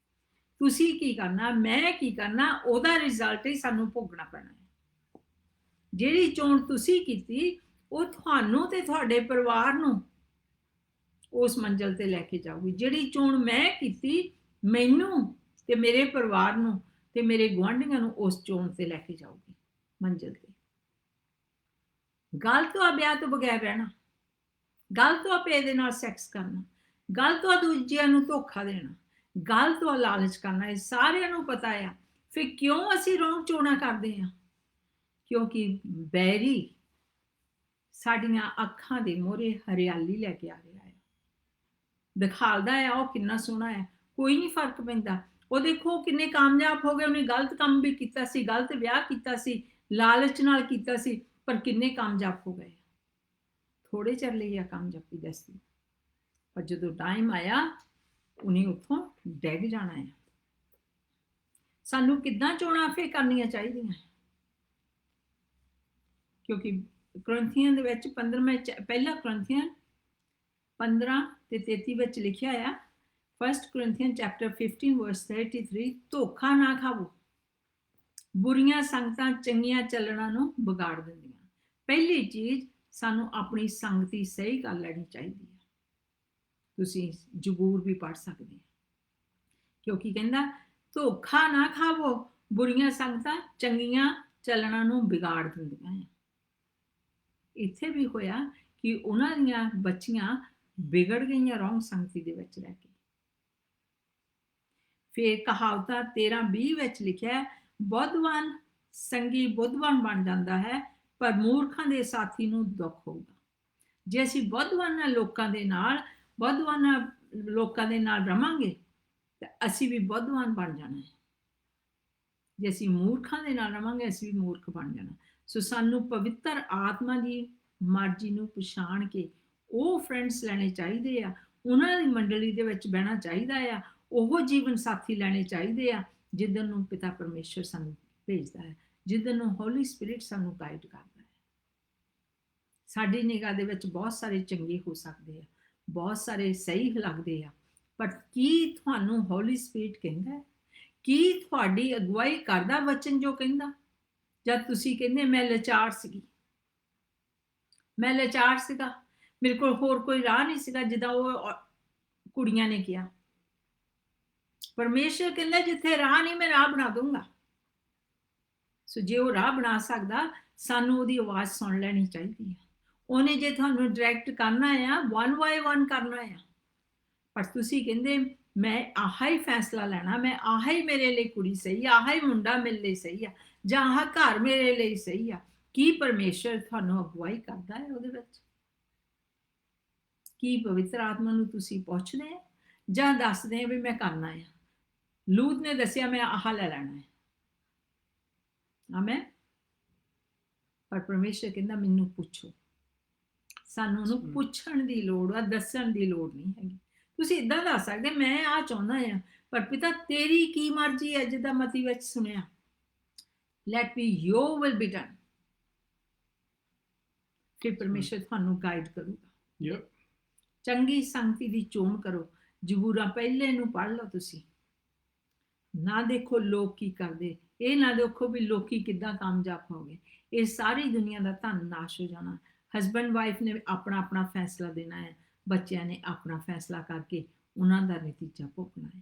ਤੁਸੀਂ ਕੀ ਕਰਨਾ, ਮੈਂ ਕੀ ਕਰਨਾ, ਉਹਦਾ ਰਿਜ਼ਲਟ ਹੀ ਸਾਨੂੰ ਭੋਗਣਾ ਪੈਣਾ ਹੈ। ਜਿਹੜੀ ਚੋਣ ਤੁਸੀਂ ਕੀਤੀ, ਉਹ ਤੁਹਾਨੂੰ ਤੇ ਤੁਹਾਡੇ ਪਰਿਵਾਰ ਨੂੰ ਉਸ ਮੰਜ਼ਿਲ ਤੇ ਲੈ ਕੇ ਜਾਊਗੀ। ਜਿਹੜੀ ਚੋਣ ਮੈਂ ਕੀਤੀ, ਮੈਨੂੰ ਤੇ ਮੇਰੇ ਪਰਿਵਾਰ ਨੂੰ ਤੇ ਮੇਰੇ ਗੁਆਂਢੀਆਂ ਨੂੰ ਉਸ ਚੋਣ ਤੇ ਲੈ ਕੇ ਜਾਊਗੀ, ਮੰਜ਼ਿਲ ਤੇ। ਗਲਤ ਆ ਵਿਆਹ ਤੋਂ ਬਗੈਰ ਰਹਿਣਾ, ਗਲਤ ਆ ਪੇ ਦੇ ਨਾਲ ਸੈਕਸ ਕਰਨਾ, ਗਲਤ ਆ ਦੂਜਿਆਂ ਨੂੰ ਧੋਖਾ ਦੇਣਾ, ਗਲਤ ਆ ਲਾਲਚ ਕਰਨਾ। ਇਹ ਸਾਰਿਆਂ ਨੂੰ ਪਤਾ ਆ, ਫਿਰ ਕਿਉਂ ਅਸੀਂ ਰੌਂਗ ਚੋਣਾਂ ਕਰਦੇ ਹਾਂ? ਕਿਉਂਕਿ ਬੈਰੀ ਸਾਡੀਆਂ ਅੱਖਾਂ ਦੇ ਮੂਹਰੇ ਹਰਿਆਲੀ ਲੈ ਕੇ ਆ ਰਿਹਾ ਹੈ, ਦਿਖਾਲਦਾ ਹੈ ਉਹ ਕਿੰਨਾ ਸੋਹਣਾ ਹੈ, ਕੋਈ ਨਹੀਂ ਫਰਕ ਪੈਂਦਾ। ਉਹ ਦੇਖੋ ਕਿੰਨੇ ਕਾਮਯਾਬ ਹੋ ਗਏ, ਉਹਨੇ ਗਲਤ ਕੰਮ ਵੀ ਕੀਤਾ ਸੀ, ਗਲਤ ਵਿਆਹ ਕੀਤਾ ਸੀ, ਲਾਲਚ ਨਾਲ ਕੀਤਾ ਸੀ, ਪਰ ਕਿੰਨੇ ਕਾਮਯਾਬ ਹੋ ਗਏ। ਥੋੜੇ ਚਿਰ ਲਈ ਆ ਕਾਮਯਾਬੀ ਦੱਸਦੀ, ਪਰ ਜਦੋਂ ਟਾਈਮ ਆਇਆ ਉਹਨੇ ਉੱਥੋਂ ਡਿੱਗ ਜਾਣਾ ਹੈ। ਸਾਨੂੰ ਕਿੱਦਾਂ ਚੋਣਾਂ ਫੇ ਕਰਨੀਆਂ ਚਾਹੀਦੀਆਂ? ਕਿਉਂਕਿ ਕਰੰਥੀਆਂ ਦੇ ਵਿੱਚ 1 ਕਰੰਥੀਆਂ 15 ਤੇ 33 ਵਿੱਚ ਲਿਖਿਆ ਆ, 1 Corinthians chapter 15 verse 33, ਧੋਖਾ ਨਾ ਖਾਵੋ, ਬੁਰੀਆਂ ਸੰਗਤਾਂ ਚੰਗੀਆਂ ਚੱਲਣਾ ਨੂੰ ਵਿਗਾੜ ਦਿੰਦੀਆਂ। ਪਹਿਲੀ ਚੀਜ਼ ਸਾਨੂੰ ਆਪਣੀ ਸੰਗਤੀ ਸਹੀ ਕਰ ਲੈਣੀ ਚਾਹੀਦੀ ਹੈ। ਤੁਸੀਂ ਜ਼ਬੂਰ ਵੀ ਪੜ੍ਹ ਸਕਦੇ ਹੋ, ਕਿਉਂਕਿ ਕਹਿੰਦਾ ਧੋਖਾ ਨਾ ਖਾਵੋ, ਬੁਰੀਆਂ ਸੰਗਤਾਂ ਚੰਗੀਆਂ ਚੱਲਣਾ ਨੂੰ ਵਿਗਾੜ ਦਿੰਦੀਆਂ ਆ। ਇੱਥੇ ਵੀ ਹੋਇਆ ਕਿ ਉਹਨਾਂ ਦੀਆਂ ਬੱਚੀਆਂ ਵਿਗੜ ਗਈਆਂ ਰੋਂਗ ਸੰਗਤੀ ਦੇ ਵਿੱਚ ਰਹਿ ਕੇ। ਫਿਰ ਕਹਾਵਤਾਂ 13:20 ਵਿੱਚ ਲਿਖਿਆ, ਬੁੱਧਵਾਨ ਸੰਗੀ ਬੁੱਧਵਾਨ ਬਣ ਜਾਂਦਾ ਹੈ, ਪਰ ਮੂਰਖਾਂ ਦੇ ਸਾਥੀ ਨੂੰ ਦੁੱਖ ਹੋਊਗਾ। ਜੇ ਅਸੀਂ ਬੁੱਧਵਾਨਾਂ ਲੋਕਾਂ ਦੇ ਨਾਲ ਰਵਾਂਗੇ ਤਾਂ ਅਸੀਂ ਵੀ ਬੁੱਧਵਾਨ ਬਣ ਜਾਣਾ ਹੈ। ਜੇ ਅਸੀਂ ਮੂਰਖਾਂ ਦੇ ਨਾਲ ਰਵਾਂਗੇ ਅਸੀਂ ਵੀ ਮੂਰਖ ਬਣ ਜਾਣਾ। ਸੋ ਸਾਨੂੰ ਪਵਿੱਤਰ ਆਤਮਾ ਦੀ ਮਰਜ਼ੀ ਨੂੰ ਪਛਾਣ ਕੇ ਉਹ ਫਰੈਂਡਸ ਲੈਣੇ ਚਾਹੀਦੇ ਆ, ਉਹਨਾਂ ਦੀ ਮੰਡਲੀ ਦੇ ਵਿੱਚ ਬਹਿਣਾ ਚਾਹੀਦਾ ਆ, ਉਹ ਜੀਵਨ ਸਾਥੀ ਲੈਣੇ ਚਾਹੀਦੇ ਆ ਜਿੱਧਰ ਨੂੰ ਪਿਤਾ ਪਰਮੇਸ਼ਰ ਸਾਨੂੰ ਭੇਜਦਾ ਹੈ, ਜਿੱਧਰ ਨੂੰ ਹੋਲੀ ਸਪਿਰਿਟ ਸਾਨੂੰ ਗਾਈਡ ਕਰਦਾ ਹੈ। ਸਾਡੀ ਨਿਗਾਹ ਦੇ ਵਿੱਚ ਬਹੁਤ ਸਾਰੇ ਚੰਗੇ ਹੋ ਸਕਦੇ ਆ, ਬਹੁਤ ਸਾਰੇ ਸਹੀ ਲੱਗਦੇ ਆ, ਪਰ ਕੀ ਤੁਹਾਨੂੰ ਹੋਲੀ ਸਪਿਰਿਟ ਕਹਿੰਦਾ ਹੈ? ਕੀ ਤੁਹਾਡੀ ਅਗਵਾਈ ਕਰਦਾ ਵਚਨ ਜੋ ਕਹਿੰਦਾ? ਜਦ ਤੁਸੀਂ ਕਹਿੰਦੇ ਮੈਂ ਲਾਚਾਰ ਸੀਗਾ, ਮੇਰੇ ਕੋਲ ਹੋਰ ਕੋਈ ਰਾਹ ਨਹੀਂ ਸੀਗਾ, ਜਿੱਦਾਂ ਉਹ ਕੁੜੀਆਂ ਨੇ ਕਿਹਾ। ਪਰਮੇਸ਼ਰ ਕਹਿੰਦਾ ਜਿੱਥੇ ਰਾਹ ਨਹੀਂ ਮੈਂ ਰਾਹ ਬਣਾ ਦੂੰਗਾ। ਸੋ ਜੇ ਉਹ ਰਾਹ ਬਣਾ ਸਕਦਾ, ਸਾਨੂੰ ਉਹਦੀ ਆਵਾਜ਼ ਸੁਣ ਲੈਣੀ ਚਾਹੀਦੀ ਹੈ। ਉਹਨੇ ਜੇ ਤੁਹਾਨੂੰ ਡਾਇਰੈਕਟ ਕਰਨਾ ਆ, 1 by 1 ਕਰਨਾ ਆ, ਪਰ ਤੁਸੀਂ ਕਹਿੰਦੇ ਮੈਂ ਆਹ ਹੀ ਫੈਸਲਾ ਲੈਣਾ, ਮੈਂ ਆਹ ਹੀ ਮੇਰੇ ਲਈ ਕੁੜੀ ਸਹੀ ਆ, ਆਹ ਹੀ ਮੁੰਡਾ ਮੇਰੇ ਲਈ ਸਹੀ ਆ, ਜਾਂ ਆਹ ਘਰ ਮੇਰੇ ਲਈ ਸਹੀ ਆ। ਕੀ ਪਰਮੇਸ਼ਰ ਤੁਹਾਨੂੰ ਅਗਵਾਈ ਕਰਦਾ ਹੈ ਉਹਦੇ ਵਿੱਚ? ਕੀ ਪਵਿੱਤਰ ਆਤਮਾ ਨੂੰ ਤੁਸੀਂ ਪੁੱਛਦੇ ਆ ਜਾਂ ਦੱਸਦੇ ਆ ਵੀ ਮੈਂ ਕਰਨਾ ਆ? ਲੂਤ ਨੇ ਦੱਸਿਆ ਮੈਂ ਆਹ ਲੈ ਲੈਣਾ ਹੈ, ਆਮੇਨ। ਪਰ ਪਰਮੇਸ਼ਰ ਕਹਿੰਦਾ ਮੈਨੂੰ ਪੁੱਛੋ। ਸਾਨੂੰ ਉਹਨੂੰ ਪੁੱਛਣ ਦੀ ਲੋੜ ਆ, ਦੱਸਣ ਦੀ ਲੋੜ ਨਹੀਂ ਹੈਗੀ। ਤੁਸੀਂ ਇਦਾਂ ਦੱਸ ਸਕਦੇ ਮੈਂ ਆਹ ਚਾਹੁੰਦਾ ਆ, ਪਰ ਪਿਤਾ ਤੇਰੀ ਕੀ ਮਰਜ਼ੀ ਹੈ, ਜਿੱਦਾਂ ਮਤੀ ਵਿੱਚ ਸੁਣਿਆ, let be your will be done. ਫਿਰ ਪਰਮੇਸ਼ਰ ਤੁਹਾਨੂੰ ਗਾਈਡ ਕਰੂਗਾ। ਚੰਗੀ ਸੰਗਤੀ ਦੀ ਚੋਣ ਕਰੋ। ਜ਼ਬੂਰਾਂ ਪਹਿਲੇ ਨੂੰ ਪੜ੍ਹ ਲਓ ਤੁਸੀਂ। ਨਾ ਦੇਖੋ ਲੋਕ ਕੀ ਕਰਦੇ, ਇਹ ਨਾ ਦੇਖੋ ਵੀ ਲੋਕੀ ਕਿੱਦਾਂ ਕਾਮਯਾਬ ਹੋ ਗਏ। ਇਹ ਸਾਰੀ ਦੁਨੀਆ ਦਾ ਧਨ ਨਾਸ਼ ਹੋ ਜਾਣਾ। ਹਸਬੈਂਡ ਵਾਈਫ ਨੇ ਆਪਣਾ ਆਪਣਾ ਫੈਸਲਾ ਦੇਣਾ ਹੈ, ਬੱਚਿਆਂ ਨੇ ਆਪਣਾ ਫੈਸਲਾ ਕਰਕੇ ਉਹਨਾਂ ਦਾ ਨਤੀਜਾ ਭੋਗਣਾ ਹੈ।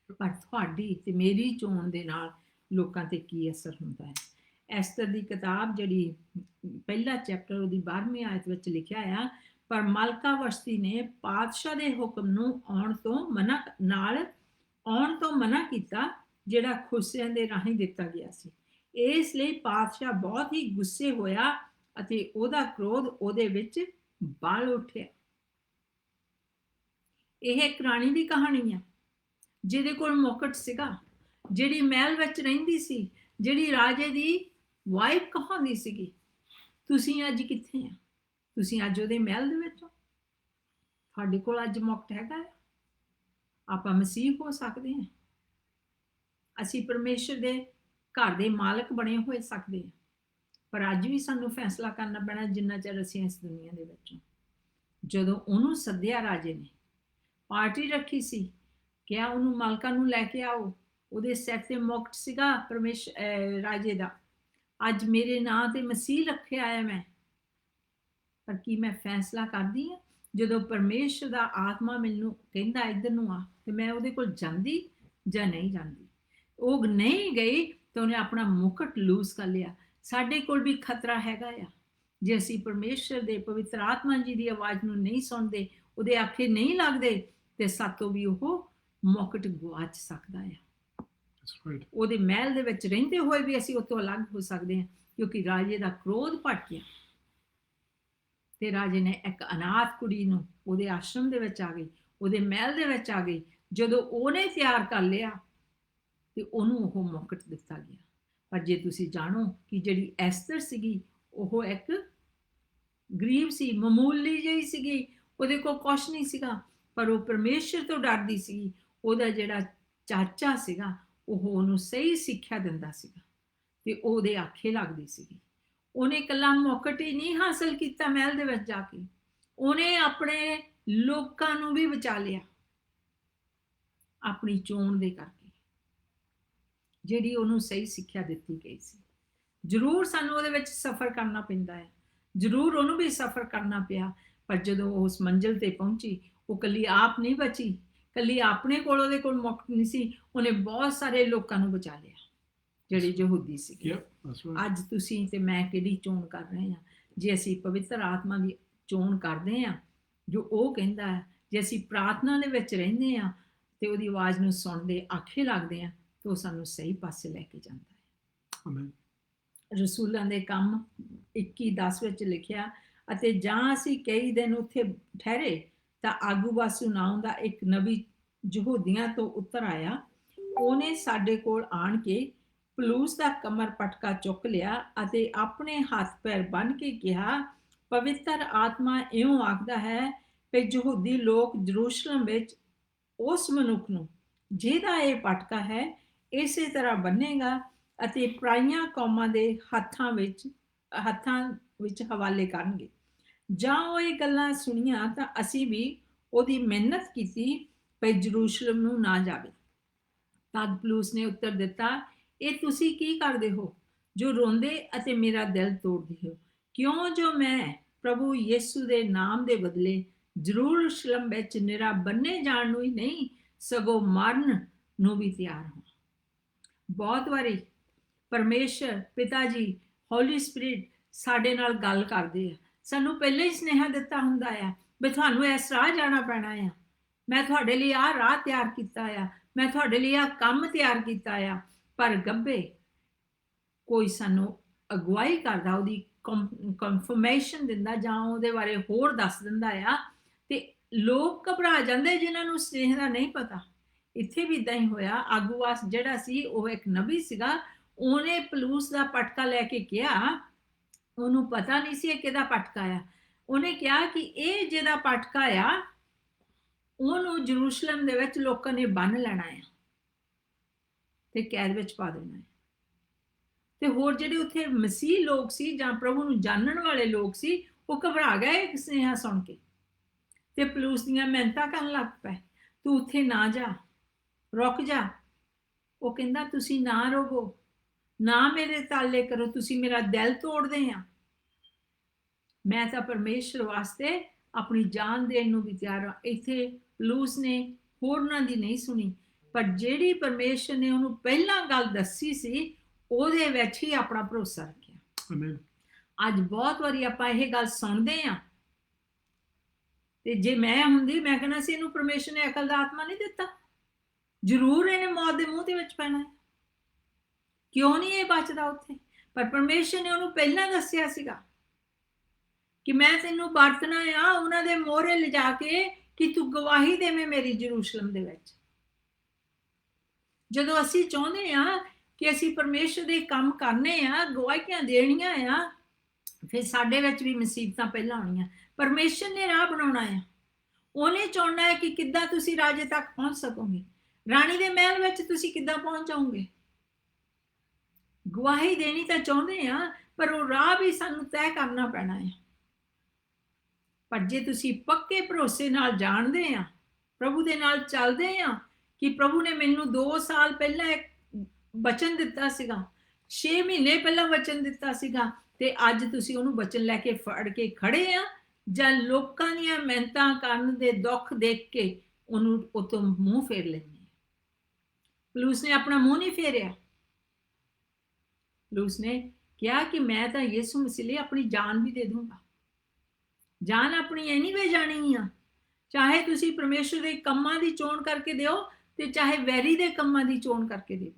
ਪਰ ਤੁਹਾਡੀ ਤੇ ਮੇਰੀ ਚੋਣ ਦੇ ਨਾਲ ਲੋਕਾਂ ਤੇ ਕੀ ਅਸਰ ਹੁੰਦਾ ਹੈ? ਐਸਤਰ ਦੀ ਕਿਤਾਬ ਜਿਹੜੀ ਪਹਿਲਾ ਚੈਪਟਰ ਉਹਦੀ 12ਵੀਂ ਆਇਤ ਵਿੱਚ ਲਿਖਿਆ ਆ, ਪਰ ਮਲਕਾ ਵਸ਼ਤੀ ਨੇ ਪਾਤਸ਼ਾਹ ਦੇ ਹੁਕਮ ਨੂੰ ਆਉਣ ਤੋਂ ਮਨਾ ਕੀਤਾ, ਜਿਹੜਾ ਖੁਸ਼ੀਆਂ ਦੇ ਰਾਹੀਂ ਦਿੱਤਾ ਗਿਆ ਸੀ। ਇਸ ਲਈ ਪਾਤਸ਼ਾਹ ਬਹੁਤ ਹੀ ਗੁੱਸੇ ਹੋਇਆ ਅਤੇ ਉਹਦਾ ਕ੍ਰੋਧ ਉਹਦੇ ਵਿੱਚ ਬਲ ਉੱਠਿਆ। ਇਹ ਇੱਕ ਰਾਣੀ ਦੀ ਕਹਾਣੀ ਆ ਜਿਹਦੇ ਕੋਲ ਮੁਕਟ ਸੀਗਾ, ਜਿਹੜੀ ਮਹਿਲ ਵਿੱਚ ਰਹਿੰਦੀ ਸੀ, ਜਿਹੜੀ ਰਾਜੇ ਦੀ ਵਾਈਫ ਕਹਾਉਂਦੀ ਸੀਗੀ। ਤੁਸੀਂ ਅੱਜ ਕਿੱਥੇ ਆ? ਤੁਸੀਂ ਅੱਜ ਉਹਦੇ ਮਹਿਲ ਦੇ ਵਿੱਚ ਹੋ। ਤੁਹਾਡੇ ਕੋਲ ਅੱਜ ਮੁਕਟ ਹੈਗਾ। ਆਪਾਂ ਮਸੀਹ ਹੋ ਸਕਦੇ ਹਾਂ। ਅਸੀਂ ਪਰਮੇਸ਼ਰ ਦੇ ਘਰ ਦੇ ਮਾਲਕ ਬਣੇ ਹੋਏ ਸਕਦੇ ਹਾਂ, ਪਰ ਅੱਜ ਵੀ ਸਾਨੂੰ ਫੈਸਲਾ ਕਰਨਾ ਪੈਣਾ ਜਿੰਨਾ ਚਿਰ ਅਸੀਂ ਇਸ ਦੁਨੀਆ ਦੇ ਵਿੱਚ ਹਾਂ। ਜਦੋਂ ਉਹਨੂੰ ਸੱਦਿਆ ਰਾਜੇ ਨੇ, ਪਾਰਟੀ ਰੱਖੀ ਸੀ, ਕਿਹਾ ਉਹਨੂੰ ਮਾਲਕਾਂ ਨੂੰ ਲੈ ਕੇ ਆਓ, ਉਹਦੇ ਸਿਰ ਤੇ ਮੁਕਟ ਸੀਗਾ ਰਾਜੇ ਦਾ, ਅੱਜ ਮੇਰੇ ਨਾਂ ਤੇ ਮਸੀਹ ਰੱਖਿਆ ਹੈ ਮੈਂ। ਪਰ ਕੀ ਮੈਂ ਫੈਸਲਾ ਕਰਦੀ ਹਾਂ? ਜਦੋਂ ਪਰਮੇਸ਼ਰ ਦਾ ਆਤਮਾ ਮੈਨੂੰ ਕਹਿੰਦਾ ਇੱਧਰ ਨੂੰ ਆ, ਤੇ ਮੈਂ ਉਹਦੇ ਕੋਲ ਜਾਂਦੀ ਜਾਂ ਨਹੀਂ ਜਾਂਦੀ? ਉਹ ਨਹੀਂ ਗਈ ਤਾਂ ਉਹਨੇ ਆਪਣਾ ਮੁਕਟ ਲੂਜ਼ ਕਰ ਲਿਆ। ਸਾਡੇ ਕੋਲ ਵੀ ਖਤਰਾ ਹੈਗਾ ਆ। ਜੇ ਅਸੀਂ ਪਰਮੇਸ਼ਰ ਦੇ ਪਵਿੱਤਰ ਆਤਮਾ ਜੀ ਦੀ ਆਵਾਜ਼ ਨੂੰ ਨਹੀਂ ਸੁਣਦੇ, ਉਹਦੇ ਆਖੇ ਨਹੀਂ ਲੱਗਦੇ, ਤੇ ਸਾਤੋਂ ਵੀ ਉਹ ਮੁਕਟ ਗਵਾਚ ਸਕਦਾ ਆ। ਉਹਦੇ ਮਹਿਲ ਦੇ ਵਿੱਚ ਰਹਿੰਦੇ ਹੋਏ ਵੀ ਅਸੀਂ ਉੱਥੋਂ ਅਲੱਗ ਹੋ ਸਕਦੇ ਹਾਂ, ਕਿਉਂਕਿ ਰਾਜੇ ਦਾ ਕ੍ਰੋਧ ਭੜਕਿਆ ਤੇ ਰਾਜੇ ਨੇ ਇੱਕ ਅਨਾਥ ਕੁੜੀ ਨੂੰ ਉਹਦੇ ਆਸ਼ਰਮ ਦੇ ਵਿੱਚ ਆ ਗਈ, ਉਹਦੇ ਮਹਿਲ ਦੇ ਵਿੱਚ ਆ ਗਈ। ਜਦੋਂ ਉਹਨੇ ਤਿਆਰ ਕਰ ਲਿਆ ਤੇ ਉਹਨੂੰ ਉਹ ਮੁਕਟ ਦਿੱਤਾ ਗਿਆ। ਪਰ ਜੇ ਤੁਸੀਂ ਜਾਣੋ ਕਿ ਜਿਹੜੀ ਐਸਤਰ ਸੀਗੀ, ਉਹ ਇੱਕ ਗਰੀਬ ਸੀ, ਮਾਮੂਲੀ ਜਿਹੀ ਸੀਗੀ, ਉਹਦੇ ਕੋਲ ਕੁਛ ਨਹੀਂ ਸੀਗਾ, ਪਰ ਉਹ ਪਰਮੇਸ਼ਰ ਤੋਂ ਡਰਦੀ ਸੀਗੀ। ਉਹਦਾ ਜਿਹੜਾ ਚਾਚਾ ਸੀਗਾ ਉਹ ਉਹਨੂੰ ਸਹੀ ਸਿੱਖਿਆ ਦਿੰਦਾ ਸੀਗਾ ਤੇ ਉਹਦੇ ਆਖੇ ਲੱਗਦੀ ਸੀਗੀ। ਉਹਨੇ ਇਕੱਲਾ ਮੁਕਟ ਹੀ ਨਹੀਂ ਹਾਸਲ ਕੀਤਾ ਮਹਿਲ ਦੇ ਵਿੱਚ ਜਾ ਕੇ, ਉਹਨੇ ਆਪਣੇ ਲੋਕਾਂ ਨੂੰ ਵੀ ਬਚਾ ਲਿਆ ਆਪਣੀ ਚੋਣ ਦੇ ਕਰਕੇ, ਜਿਹੜੀ ਉਹਨੂੰ ਸਹੀ ਸਿੱਖਿਆ ਦਿੱਤੀ ਗਈ ਸੀ। ਜ਼ਰੂਰ ਸਾਨੂੰ ਉਹਦੇ ਵਿੱਚ ਸਫ਼ਰ ਕਰਨਾ ਪੈਂਦਾ ਹੈ, ਜ਼ਰੂਰ ਉਹਨੂੰ ਵੀ ਸਫ਼ਰ ਕਰਨਾ ਪਿਆ, ਪਰ ਜਦੋਂ ਉਹ ਉਸ ਮੰਜ਼ਿਲ ਤੇ ਪਹੁੰਚੀ, ਉਹ ਇਕੱਲੀ ਆਪ ਨਹੀਂ ਬਚੀ, ਇਕੱਲੀ ਆਪਣੇ ਕੋਲ ਉਹਦੇ ਕੋਲ ਮੌਕਾ ਨਹੀਂ ਸੀ, ਉਹਨੇ ਬਹੁਤ ਸਾਰੇ ਲੋਕਾਂ ਨੂੰ ਬਚਾ ਲਿਆ ਜਿਹੜੇ ਯਹੂਦੀ ਸੀਗੇ। Yeah, that's right. ਅੱਜ ਤੁਸੀਂ ਤੇ ਮੈਂ ਕਿਹੜੀ ਚੋਣ ਕਰ ਰਹੇ ਹਾਂ? ਜੇ ਅਸੀਂ ਪਵਿੱਤਰ ਆਤਮਾ ਦੀ ਚੋਣ ਕਰਦੇ ਹਾਂ, ਜੋ ਉਹ ਕਹਿੰਦਾ ਹੈ, ਜੇ ਅਸੀਂ ਪ੍ਰਾਰਥਨਾ ਦੇ ਵਿੱਚ ਰਹਿੰਦੇ ਹਾਂ ਤੇ ਉਹਦੀ ਆਵਾਜ਼ ਨੂੰ ਸੁਣਦੇ ਆਖੇ ਲੱਗਦੇ ਹਾਂ, ਤਾਂ ਉਹ ਸਾਨੂੰ ਸਹੀ ਪਾਸੇ ਲੈ ਕੇ ਜਾਂਦਾ ਹੈ। Amen. ਰਸੂਲਾਂ ਦੇ ਕੰਮ 21:10 ਵਿੱਚ ਲਿਖਿਆ, ਅਤੇ ਜਾਂ ਅਸੀਂ ਕਈ ਦਿਨ ਉੱਥੇ ਠਹਿਰੇ ਤਾਂ ਆਗੂਬਾਸੂ ਨਾਮ ਦਾ ਇੱਕ ਨਬੀ ਯਹੂਦੀਆਂ ਤੋਂ ਉੱਤਰ ਆਇਆ। ਉਹਨੇ ਸਾਡੇ ਕੋਲ ਆਣ ਕੇ ਪਲੂਸ ਦਾ ਕਮਰ ਪਟਕਾ ਚੁੱਕ ਲਿਆ ਅਤੇ ਆਪਣੇ ਹੱਥ ਪੈਰ ਬੰਨ੍ਹ ਕੇ ਕਿਹਾ, ਪਵਿੱਤਰ ਆਤਮਾ ਇਉਂ ਆਖਦਾ ਹੈ ਕਿ ਯਹੂਦੀ ਲੋਕ ਯਰੂਸ਼ਲਮ ਵਿੱਚ ਉਸ ਮਨੁੱਖ ਨੂੰ ਜਿਹਦਾ ਇਹ ਪਟਕਾ ਹੈ ਇਸੇ ਤਰ੍ਹਾਂ ਬੰਨੇਗਾ ਅਤੇ ਪਰਾਈਆਂ ਕੌਮਾਂ ਦੇ ਹੱਥਾਂ ਵਿੱਚ ਹਵਾਲੇ ਕਰਨਗੇ। ਜਾਂ ਉਹ ਇਹ ਗੱਲਾਂ ਸੁਣੀਆਂ ਤਾਂ ਅਸੀਂ ਵੀ ਉਹਦੀ ਮਿਹਨਤ ਕੀਤੀ ਕਿ ਯਰੂਸ਼ਲਮ ਨੂੰ ਨਾ ਜਾਵੇ। ਤਦ ਪਲੂਸ ਨੇ ਉੱਤਰ ਦਿੱਤਾ, ਇਹ ਤੁਸੀਂ ਕੀ ਕਰਦੇ ਹੋ ਜੋ ਰੋਂਦੇ ਅਤੇ ਮੇਰਾ ਦਿਲ ਤੋੜਦੇ ਹੋ? ਕਿਉਂ ਜੋ ਮੈਂ ਪ੍ਰਭੂ ਯਿਸੂ ਦੇ ਨਾਮ ਦੇ ਬਦਲੇ ਯਰੂਸ਼ਲਮ ਵਿੱਚ ਨਿਰਾ ਬੰਨੇ ਜਾਣ ਨੂੰ ਹੀ ਨਹੀਂ, ਸਗੋਂ ਮਰਨ ਨੂੰ ਵੀ ਤਿਆਰ ਹਾਂ। ਬਹੁਤ ਵਾਰੀ ਪਰਮੇਸ਼ਰ ਪਿਤਾ ਜੀ, ਹੌਲੀ ਸਪਿਰਿਟ ਸਾਡੇ ਨਾਲ ਗੱਲ ਕਰਦੇ ਆ। ਸਾਨੂੰ ਪਹਿਲਾਂ ਹੀ ਸੁਨੇਹਾ ਦਿੱਤਾ ਹੁੰਦਾ ਆ ਵੀ ਤੁਹਾਨੂੰ ਇਸ ਰਾਹ ਜਾਣਾ ਪੈਣਾ ਆ, ਮੈਂ ਤੁਹਾਡੇ ਲਈ ਆਹ ਰਾਹ ਤਿਆਰ ਕੀਤਾ ਆ, ਮੈਂ ਤੁਹਾਡੇ ਲਈ ਆਹ ਕੰਮ ਤਿਆਰ ਕੀਤਾ ਆ। ਪਰ ਗੱਭੇ ਕੋਈ ਸਾਨੂੰ ਅਗਵਾਈ ਕਰਦਾ, ਉਹਦੀ ਕਨਫਰਮੇਸ਼ਨ ਦਿੰਦਾ ਜਾਂ ਉਹਦੇ ਬਾਰੇ ਹੋਰ ਦੱਸ ਦਿੰਦਾ ਆ, ਤੇ ਲੋਕ ਘਬਰਾ ਜਾਂਦੇ ਜਿਨ੍ਹਾਂ ਨੂੰ ਸਨੇਹ ਦਾ ਨਹੀਂ ਪਤਾ। ਇੱਥੇ ਵੀ ਇਦਾਂ ਹੀ ਹੋਇਆ। ਆਗੂਵਾਸ ਜਿਹੜਾ ਸੀ ਉਹ ਇੱਕ ਨਬੀ ਸੀਗਾ, ਉਹਨੇ ਪਲੂਸ ਦਾ ਪਟਕਾ ਲੈ ਕੇ ਕਿਹਾ, ਉਹਨੂੰ ਪਤਾ ਨਹੀਂ ਸੀ ਇਹ ਕਿਹਦਾ ਪਟਕਾ ਆ। ਉਹਨੇ ਕਿਹਾ ਕਿ ਇਹ ਜਿਹਦਾ ਪਟਕਾ ਆ ਉਹਨੂੰ ਯਰੂਸ਼ਲਮ ਦੇ ਵਿੱਚ ਲੋਕਾਂ ਨੇ ਬੰਨ੍ਹ ਲੈਣਾ ਆ ਤੇ ਕੈਦ ਵਿੱਚ ਪਾ ਦੇਣਾ ਹੈ। ਤੇ ਹੋਰ ਜਿਹੜੇ ਉੱਥੇ ਮਸੀਹ ਲੋਕ ਸੀ ਜਾਂ ਪ੍ਰਭੂ ਨੂੰ ਜਾਣਨ ਵਾਲੇ ਲੋਕ ਸੀ, ਉਹ ਘਬਰਾ ਗਏ ਸੁਨੇਹਾ ਸੁਣ ਕੇ ਤੇ ਪਲੂਸ ਦੀਆਂ ਮਿਹਨਤਾਂ ਕਰਨ ਲੱਗ ਪਏ, ਤੂੰ ਉੱਥੇ ਨਾ ਜਾ, ਰੁਕ ਜਾ। ਉਹ ਕਹਿੰਦਾ ਤੁਸੀਂ ਨਾ ਰੋਵੋ, ਨਾ ਮੇਰੇ ਤਾਲੇ ਕਰੋ, ਤੁਸੀਂ ਮੇਰਾ ਦਿਲ ਤੋੜਦੇ ਆ। ਮੈਂ ਤਾਂ ਪਰਮੇਸ਼ਰ ਵਾਸਤੇ ਆਪਣੀ ਜਾਨ ਦੇਣ ਨੂੰ ਵੀ ਤਿਆਰ ਹਾਂ। ਇੱਥੇ ਪਲੂਸ ਨੇ ਹੋਰਨਾਂ ਦੀ ਨਹੀਂ ਸੁਣੀ, ਪਰ ਜਿਹੜੀ ਪਰਮੇਸ਼ਰ ਨੇ ਉਹਨੂੰ ਪਹਿਲਾਂ ਗੱਲ ਦੱਸੀ ਸੀ ਉਹਦੇ ਵਿੱਚ ਹੀ ਆਪਣਾ ਭਰੋਸਾ ਰੱਖਿਆ। Amen. ਅੱਜ ਬਹੁਤ ਵਾਰੀ ਆਪਾਂ ਇਹ ਗੱਲ ਸੁਣਦੇ ਆ ਤੇ ਜੇ ਮੈਂ ਹੁੰਦੀ, ਮੈਂ ਕਹਿਣਾ ਸੀ ਇਹਨੂੰ ਪਰਮੇਸ਼ਰ ਨੇ ਅਕਲ ਦਾ ਆਤਮਾ ਨਹੀਂ ਦਿੱਤਾ, ਜ਼ਰੂਰ ਇਹਨੇ ਮੌਤ ਦੇ ਮੂੰਹ ਦੇ ਵਿੱਚ ਪੈਣਾ ਹੈ, ਕਿਉਂ ਨਹੀਂ ਇਹ ਬਚਦਾ ਉੱਥੇ? ਪਰ ਪਰਮੇਸ਼ਰ ਨੇ ਉਹਨੂੰ ਪਹਿਲਾਂ ਦੱਸਿਆ ਸੀਗਾ ਕਿ ਮੈਂ ਤੈਨੂੰ ਵਰਤਣਾ ਆ ਉਹਨਾਂ ਦੇ ਮੋਹਰੇ ਲਿਜਾ ਕੇ ਕਿ ਤੂੰ ਗਵਾਹੀ ਦੇਵੇਂ ਮੇਰੀ ਯਰੂਸ਼ਲਮ ਦੇ ਵਿੱਚ। ਜਦੋਂ ਅਸੀਂ ਚਾਹੁੰਦੇ ਆ ਕਿ ਅਸੀਂ ਪਰਮੇਸ਼ਰ ਦੇ ਕੰਮ ਕਰਨੇ ਆ, ਗਵਾਹੀਆਂ ਦੇਣੀਆਂ ਆ, ਫਿਰ ਸਾਡੇ ਵਿੱਚ ਵੀ ਮੁਸੀਬਤਾਂ ਪਹਿਲਾਂ ਆਉਣੀਆਂ। ਪਰਮੇਸ਼ਰ ਨੇ ਰਾਹ ਬਣਾਉਣਾ ਆ, ਉਹਨੇ ਚਾਹੁੰਦਾ ਹੈ ਕਿ ਕਿੱਦਾਂ ਤੁਸੀਂ ਰਾਜੇ ਤੱਕ ਪਹੁੰਚ ਸਕੋਗੇ, ਰਾਣੀ ਦੇ ਮਹਿਲ ਵਿੱਚ ਤੁਸੀਂ ਕਿੱਦਾਂ ਪਹੁੰਚ ਜਾਓਗੇ। ਗਵਾਹੀ ਦੇਣੀ ਤਾਂ ਚਾਹੁੰਦੇ ਆ, ਪਰ ਉਹ ਰਾਹ ਵੀ ਸਾਨੂੰ ਤੈਅ ਕਰਨਾ ਪੈਣਾ ਹੈ। ਪਰ ਜੇ ਤੁਸੀਂ ਪੱਕੇ ਭਰੋਸੇ ਨਾਲ ਜਾਣਦੇ ਆ, ਪ੍ਰਭੂ ਦੇ ਨਾਲ ਚੱਲਦੇ ਆ ਕਿ ਪ੍ਰਭੂ ਨੇ ਮੈਨੂੰ 2 ਸਾਲ ਪਹਿਲਾਂ ਇੱਕ ਵਚਨ ਦਿੱਤਾ ਸੀਗਾ, 6 ਮਹੀਨੇ ਪਹਿਲਾਂ ਵਚਨ ਦਿੱਤਾ ਸੀਗਾ, ਤੇ ਅੱਜ ਤੁਸੀਂ ਉਹਨੂੰ ਵਚਨ ਲੈ ਕੇ ਫੜ ਕੇ ਖੜੇ ਆ, ਜਾਂ ਲੋਕਾਂ ਦੀਆਂ ਮਿਹਨਤਾਂ ਕਰਨ ਦੇ ਦੁੱਖ ਦੇਖ ਕੇ ਉਹਨੂੰ ਉਤੋਂ ਮੂੰਹ ਫੇਰ ਲੈਂਦੇ। ਪਲੂਸ ਨੇ ਆਪਣਾ ਮੂੰਹ ਨਹੀਂ ਫੇਰਿਆ। ਪਲੂਸ ਨੇ ਕਿਹਾ ਕਿ ਮੈਂ ਤਾਂ ਯਿਸੂ ਮਸੀਹ ਲਈ ਆਪਣੀ ਜਾਨ ਵੀ ਦੇ ਦੂੰਗਾ। ਜਾਨ ਆਪਣੀ ਐਨੀਵੇ ਜਾਣੀ ਆ, ਚਾਹੇ ਤੁਸੀਂ ਪਰਮੇਸ਼ਰ ਦੇ ਕੰਮਾਂ ਦੀ ਚੋਣ ਕਰਕੇ ਦਿਓ ਤੇ ਚਾਹੇ ਵੈਰੀ ਦੇ ਕੰਮਾਂ ਦੀ ਚੋਣ ਕਰਕੇ ਦਿਓ,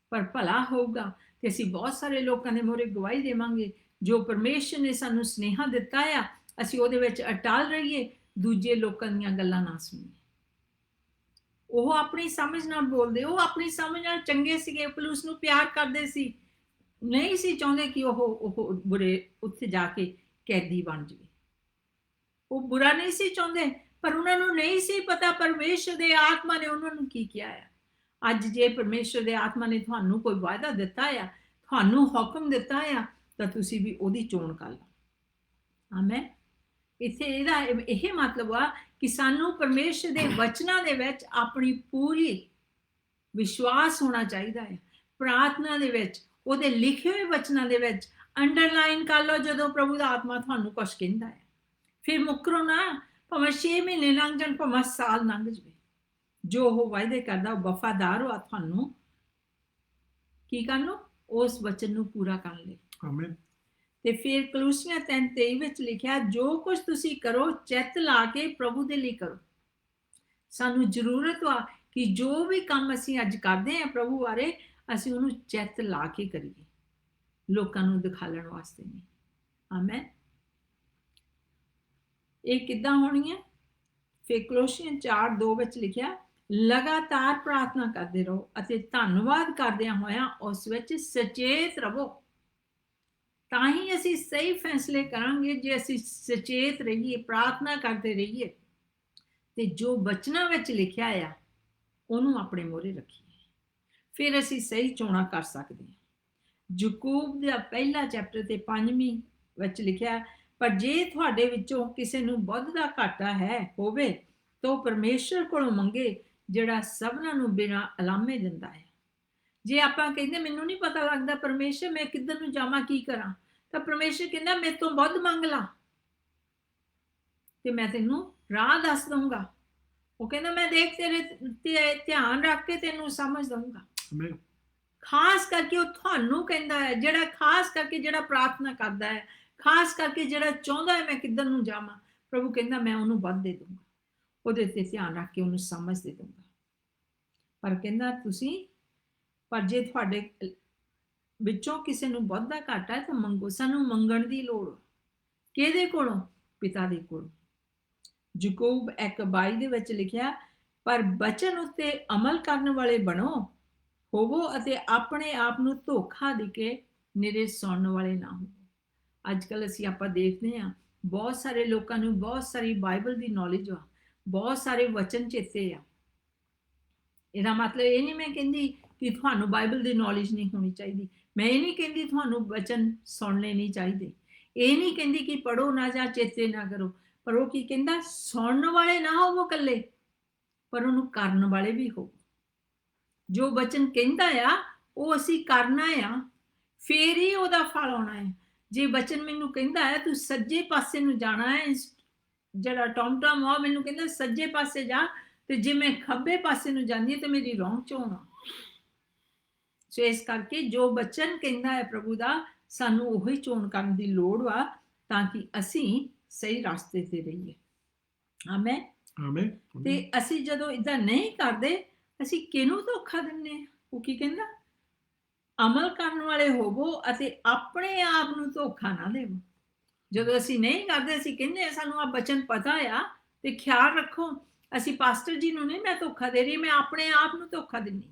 ਪਰ ਭਲਾ ਹੋਊਗਾ ਤੇ ਅਸੀਂ ਬਹੁਤ ਸਾਰੇ ਲੋਕਾਂ ਦੇ ਮੂਹਰੇ ਗਵਾਹੀ ਦੇਵਾਂਗੇ। ਜੋ ਪਰਮੇਸ਼ਰ ਨੇ ਸਾਨੂੰ ਸੁਨੇਹਾ ਦਿੱਤਾ ਆ, ਅਸੀਂ ਉਹਦੇ ਵਿੱਚ ਅਟਲ ਰਹੀਏ, ਦੂਜੇ ਲੋਕਾਂ ਦੀਆਂ ਗੱਲਾਂ ਨਾ ਸੁਣੀਏ। ਉਹ ਆਪਣੀ ਸਮਝ ਨਾਲ ਬੋਲਦੇ, ਉਹ ਆਪਣੀ ਸਮਝ ਨਾਲ ਚੰਗੇ ਸੀਗੇ, ਪਲੂਸ ਨੂੰ ਪਿਆਰ ਕਰਦੇ ਸੀ, ਨਹੀਂ ਸੀ ਚਾਹੁੰਦੇ ਕਿ ਉਹ ਬੁਰੇ ਉੱਥੇ ਜਾ ਕੇ ਕੈਦੀ ਬਣ ਜਾਵੇ। ਉਹ ਬੁਰਾ ਨਹੀਂ ਸੀ ਚਾਹੁੰਦੇ, ਪਰ ਉਹਨਾਂ ਨੂੰ ਨਹੀਂ ਸੀ ਪਤਾ ਪਰਮੇਸ਼ਰ ਦੇ ਆਤਮਾ ਨੇ ਉਹਨਾਂ ਨੂੰ ਕੀ ਕਿਹਾ ਆ। ਅੱਜ ਜੇ ਪਰਮੇਸ਼ਰ ਦੇ ਆਤਮਾ ਨੇ ਤੁਹਾਨੂੰ ਕੋਈ ਵਾਅਦਾ ਦਿੱਤਾ ਆ, ਤੁਹਾਨੂੰ ਹੁਕਮ ਦਿੱਤਾ ਆ, ਤਾਂ ਤੁਸੀਂ ਵੀ ਉਹਦੀ ਚੋਣ ਕਰ ਲਓ। ਆਮੇਨ। ਇੱਥੇ ਇਹਦਾ ਇਹ ਮਤਲਬ ਆ ਕਿ ਸਾਨੂੰ ਪਰਮੇਸ਼ਰ ਦੇ ਵਚਨਾਂ ਦੇ ਵਿੱਚ ਆਪਣੀ ਪੂਰੀ ਵਿਸ਼ਵਾਸ ਹੋਣਾ ਚਾਹੀਦਾ ਹੈ। ਪ੍ਰਾਰਥਨਾ ਦੇ ਵਿੱਚ, ਉਹਦੇ ਲਿਖੇ ਹੋਏ ਵਚਨਾਂ ਦੇ ਵਿੱਚ ਅੰਡਰਲਾਈਨ ਕਰ ਲਓ ਜਦੋਂ ਪ੍ਰਭੂ ਦਾ ਆਤਮਾ ਤੁਹਾਨੂੰ ਕੁਛ ਕਹਿੰਦਾ ਹੈ। ਫਿਰ ਮੁੱਕਰੋ ਨਾ, ਭਾਵੇਂ 6 ਮਹੀਨੇ ਲੰਘ ਜਾਣ, ਭਾਵੇਂ ਸਾਲ ਲੰਘ ਜਾਵੇ। ਜੋ ਉਹ ਵਾਅਦੇ ਕਰਦਾ ਉਹ ਵਫਾਦਾਰ ਹੋ ਤੁਹਾਨੂੰ ਕੀ ਕਰਨ ਨੂੰ, ਉਸ ਵਚਨ ਨੂੰ ਪੂਰਾ ਕਰਨ ਲਈ। ਆਮੀਨ। ਤੇ ਫਿਰ ਕਲੂਸੀਆਂ 3:23 ਵਿੱਚ ਲਿਖਿਆ, ਜੋ ਕੁਝ ਤੁਸੀਂ ਕਰੋ ਚਿੱਤ ਲਾ ਕੇ ਪ੍ਰਭੂ ਦੇ ਲਈ ਕਰੋ। ਸਾਨੂੰ ਜ਼ਰੂਰਤ ਆ ਕਿ ਜੋ ਵੀ ਕੰਮ ਅਸੀਂ ਅੱਜ ਕਰਦੇ ਹਾਂ ਪ੍ਰਭੂ ਬਾਰੇ, ਅਸੀਂ ਉਹਨੂੰ ਚਿੱਤ ਲਾ ਕੇ ਕਰੀਏ, ਲੋਕਾਂ ਨੂੰ ਦਿਖਾਉਣ ਵਾਸਤੇ ਨਹੀਂ। ਆਮੇਨ। ਇਹ ਕਿੱਦਾਂ ਹੋਣੀ ਹੈ? ਫਿਰ ਕਲੋਸੀਆਂ 4:2 ਵਿੱਚ ਲਿਖਿਆ, ਲਗਾਤਾਰ ਪ੍ਰਾਰਥਨਾ ਕਰਦੇ ਰਹੋ ਅਤੇ ਧੰਨਵਾਦ ਕਰਦਿਆਂ ਹੋਇਆਂ ਉਸ ਵਿੱਚ ਸਚੇਤ ਰਹੋ। ਤਾਂ ਹੀ ਅਸੀਂ ਸਹੀ ਫੈਸਲੇ ਕਰਾਂਗੇ ਜੇ ਅਸੀਂ ਸਚੇਤ ਰਹੀਏ, ਪ੍ਰਾਰਥਨਾ ਕਰਦੇ ਰਹੀਏ ਤੇ ਜੋ ਬਚਨਾਂ ਵਿੱਚ ਲਿਖਿਆ ਆ ਉਹਨੂੰ ਆਪਣੇ ਮੋਹਰੇ ਰੱਖੀਏ, ਫਿਰ ਅਸੀਂ ਸਹੀ ਚੋਣਾਂ ਕਰ ਸਕਦੇ ਹਾਂ। ਯਾਕੂਬ ਦਾ ਪਹਿਲਾ ਚੈਪਟਰ ਤੇ 5ਵੀਂ ਵਿੱਚ ਲਿਖਿਆ, ਪਰ ਜੇ ਤੁਹਾਡੇ ਵਿੱਚੋਂ ਕਿਸੇ ਨੂੰ ਬੁੱਧ ਦਾ ਘਾਟਾ ਹੋਵੇ ਤਾਂ ਉਹ ਪਰਮੇਸ਼ਰ ਕੋਲੋਂ ਮੰਗੇ, ਜਿਹੜਾ ਸਭਨਾਂ ਨੂੰ ਬਿਨਾਂ ਅਲਾਮੇ ਦਿੰਦਾ ਹੈ। ਜੇ ਆਪਾਂ ਕਹਿੰਦੇ ਮੈਨੂੰ ਨਹੀਂ ਪਤਾ ਲੱਗਦਾ ਪਰਮੇਸ਼ਰ, ਮੈਂ ਕਿੱਧਰ ਨੂੰ ਜਾਵਾਂ, ਕੀ ਕਰਾਂ, ਤਾਂ ਪਰਮੇਸ਼ਰ ਕਹਿੰਦਾ ਮੇਰੇ ਤੋਂ ਬੁੱਧ ਮੰਗ ਲਾ ਤੇ ਮੈਂ ਤੈਨੂੰ ਰਾਹ ਦੱਸ ਦਊਂਗਾ। ਉਹ ਕਹਿੰਦਾ ਮੈਂ ਦੇਖ ਤੇਰੇ ਤੇ ਧਿਆਨ ਰੱਖ ਕੇ ਤੈਨੂੰ ਸਮਝ ਦਊਂਗਾ। ਆਮੀਨ। ਖਾਸ ਕਰਕੇ ਉਹ ਤੁਹਾਨੂੰ ਕਹਿੰਦਾ ਹੈ, ਜਿਹੜਾ ਖਾਸ ਕਰਕੇ ਜਿਹੜਾ ਪ੍ਰਾਰਥਨਾ ਕਰਦਾ ਹੈ, ਖਾਸ ਕਰਕੇ ਜਿਹੜਾ ਚਾਹੁੰਦਾ ਹੈ ਮੈਂ ਕਿੱਧਰ ਨੂੰ ਜਾਵਾਂ, ਪ੍ਰਭੂ ਕਹਿੰਦਾ ਮੈਂ ਉਹਨੂੰ ਵੱਧ ਦੇ ਦੂੰਗਾ, ਉਹਦੇ ਤੇ ਧਿਆਨ ਰੱਖ ਕੇ ਉਹਨੂੰ ਸਮਝ ਦੇ ਦੂੰਗਾ। ਪਰ ਕਹਿੰਦਾ ਪਰ ਜੇ ਤੁਹਾਡੇ ਵਿੱਚੋਂ ਕਿਸੇ ਨੂੰ ਬੁੱਧ ਦਾ ਘਾਟਾ ਹੈ ਤਾਂ ਮੰਗੋ। ਸਾਨੂੰ ਮੰਗਣ ਦੀ ਲੋੜ। ਕਿਹਦੇ ਕੋਲੋਂ? ਪਿਤਾ ਦੇ ਕੋਲੋਂ। ਯਾਕੂਬ 1:22 ਦੇ ਵਿੱਚ ਲਿਖਿਆ, ਪਰ ਬਚਨ ਉੱਤੇ ਅਮਲ ਕਰਨ ਵਾਲੇ ਬਣੋ, ਹੋਵੋ ਅਤੇ ਆਪਣੇ ਆਪ ਨੂੰ ਧੋਖਾ ਦੇ ਕੇ ਨਿਰੇ ਸੁਣਨ ਵਾਲੇ ਨਾ ਹੋਵੋ। ਅੱਜ ਕੱਲ੍ਹ ਆਪਾਂ ਦੇਖਦੇ ਹਾਂ ਬਹੁਤ ਸਾਰੇ ਲੋਕਾਂ ਨੂੰ ਬਹੁਤ ਸਾਰੀ ਬਾਈਬਲ ਦੀ ਨੌਲੇਜ ਆ, ਬਹੁਤ ਸਾਰੇ ਵਚਨ ਚੇਤੇ ਆ। ਇਹਦਾ ਮਤਲਬ ਇਹ ਨਹੀਂ ਮੈਂ ਕਹਿੰਦੀ ਕਿ ਤੁਹਾਨੂੰ ਬਾਈਬਲ ਦੀ ਨੌਲੇਜ ਨਹੀਂ ਹੋਣੀ ਚਾਹੀਦੀ, ਮੈਂ ਇਹ ਨਹੀਂ ਕਹਿੰਦੀ ਤੁਹਾਨੂੰ ਵਚਨ ਸੁਣਨੇ ਨਹੀਂ ਚਾਹੀਦੇ, ਇਹ ਨਹੀਂ ਕਹਿੰਦੀ ਕਿ ਪੜੋ ਨਾ ਜਾਂ ਚੇਤੇ ਨਾ ਕਰੋ, ਪਰ ਉਹ ਕੀ ਕਹਿੰਦਾ, ਸੁਣਨ ਵਾਲੇ ਨਾ ਹੋਵੋ ਇਕੱਲੇ, ਪਰ ਉਹਨੂੰ ਕਰਨ ਵਾਲੇ ਵੀ ਹੋ। ਜੋ ਵਚਨ ਕਹਿੰਦਾ ਆ ਉਹ ਅਸੀਂ ਕਰਨਾ ਆ, ਫੇਰ ਹੀ ਉਹਦਾ ਫਲ ਆਉਣਾ ਹੈ। ਜੇ ਵਚਨ ਮੈਨੂੰ ਕਹਿੰਦਾ ਹੈ ਤੂੰ ਸੱਜੇ ਪਾਸੇ ਨੂੰ ਜਾਣਾ ਹੈ, ਜਿਹੜਾ ਟੌਮ ਆ ਮੈਨੂੰ ਕਹਿੰਦਾ ਸੱਜੇ ਪਾਸੇ ਜਾ, ਤੇ ਜੇ ਮੈਂ ਖੱਬੇ ਪਾਸੇ ਨੂੰ ਜਾਂਦੀ ਹਾਂ ਤੇ ਮੇਰੀ ਰੌਂਗ ਚ ਹੋਣਾ। ਸੋ ਇਸ ਕਰਕੇ ਜੋ ਵਚਨ ਕਹਿੰਦਾ ਹੈ ਪ੍ਰਭੂ ਦਾ, ਸਾਨੂੰ ਉਹੀ ਚੋਣ ਕਰਨ ਦੀ ਲੋੜ ਵਾ ਤਾਂ ਕਿ ਅਸੀਂ ਸਹੀ ਰਸਤੇ ਤੇ ਰਹੀਏ। ਆਮੇਨ। ਆਮੇਨ। ਤੇ ਅਸੀਂ ਜਦੋਂ ਇਦਾਂ ਨਹੀਂ ਕਰਦੇ, ਅਸੀਂ ਕਿਹਨੂੰ ਧੋਖਾ ਦਿੰਨੇ ਆ? ਉਹ ਕੀ ਕਹਿੰਦਾ, ਅਮਲ ਕਰਨ ਵਾਲੇ ਹੋਵੋ ਅਤੇ ਆਪਣੇ ਆਪ ਨੂੰ ਧੋਖਾ ਨਾ ਦੇਵੋ। ਜਦੋਂ ਅਸੀਂ ਨਹੀਂ ਕਰਦੇ, ਅਸੀਂ ਕਹਿੰਦੇ ਆ ਸਾਨੂੰ ਆ ਬਚਨ ਪਤਾ ਆ, ਤੇ ਖਿਆਲ ਰੱਖੋ ਅਸੀਂ ਪਾਸਟਰ ਜੀ ਨੂੰ ਨਹੀਂ ਮੈਂ ਧੋਖਾ ਦੇ ਰਹੀ, ਮੈਂ ਆਪਣੇ ਆਪ ਨੂੰ ਧੋਖਾ ਦਿੰਨੀ।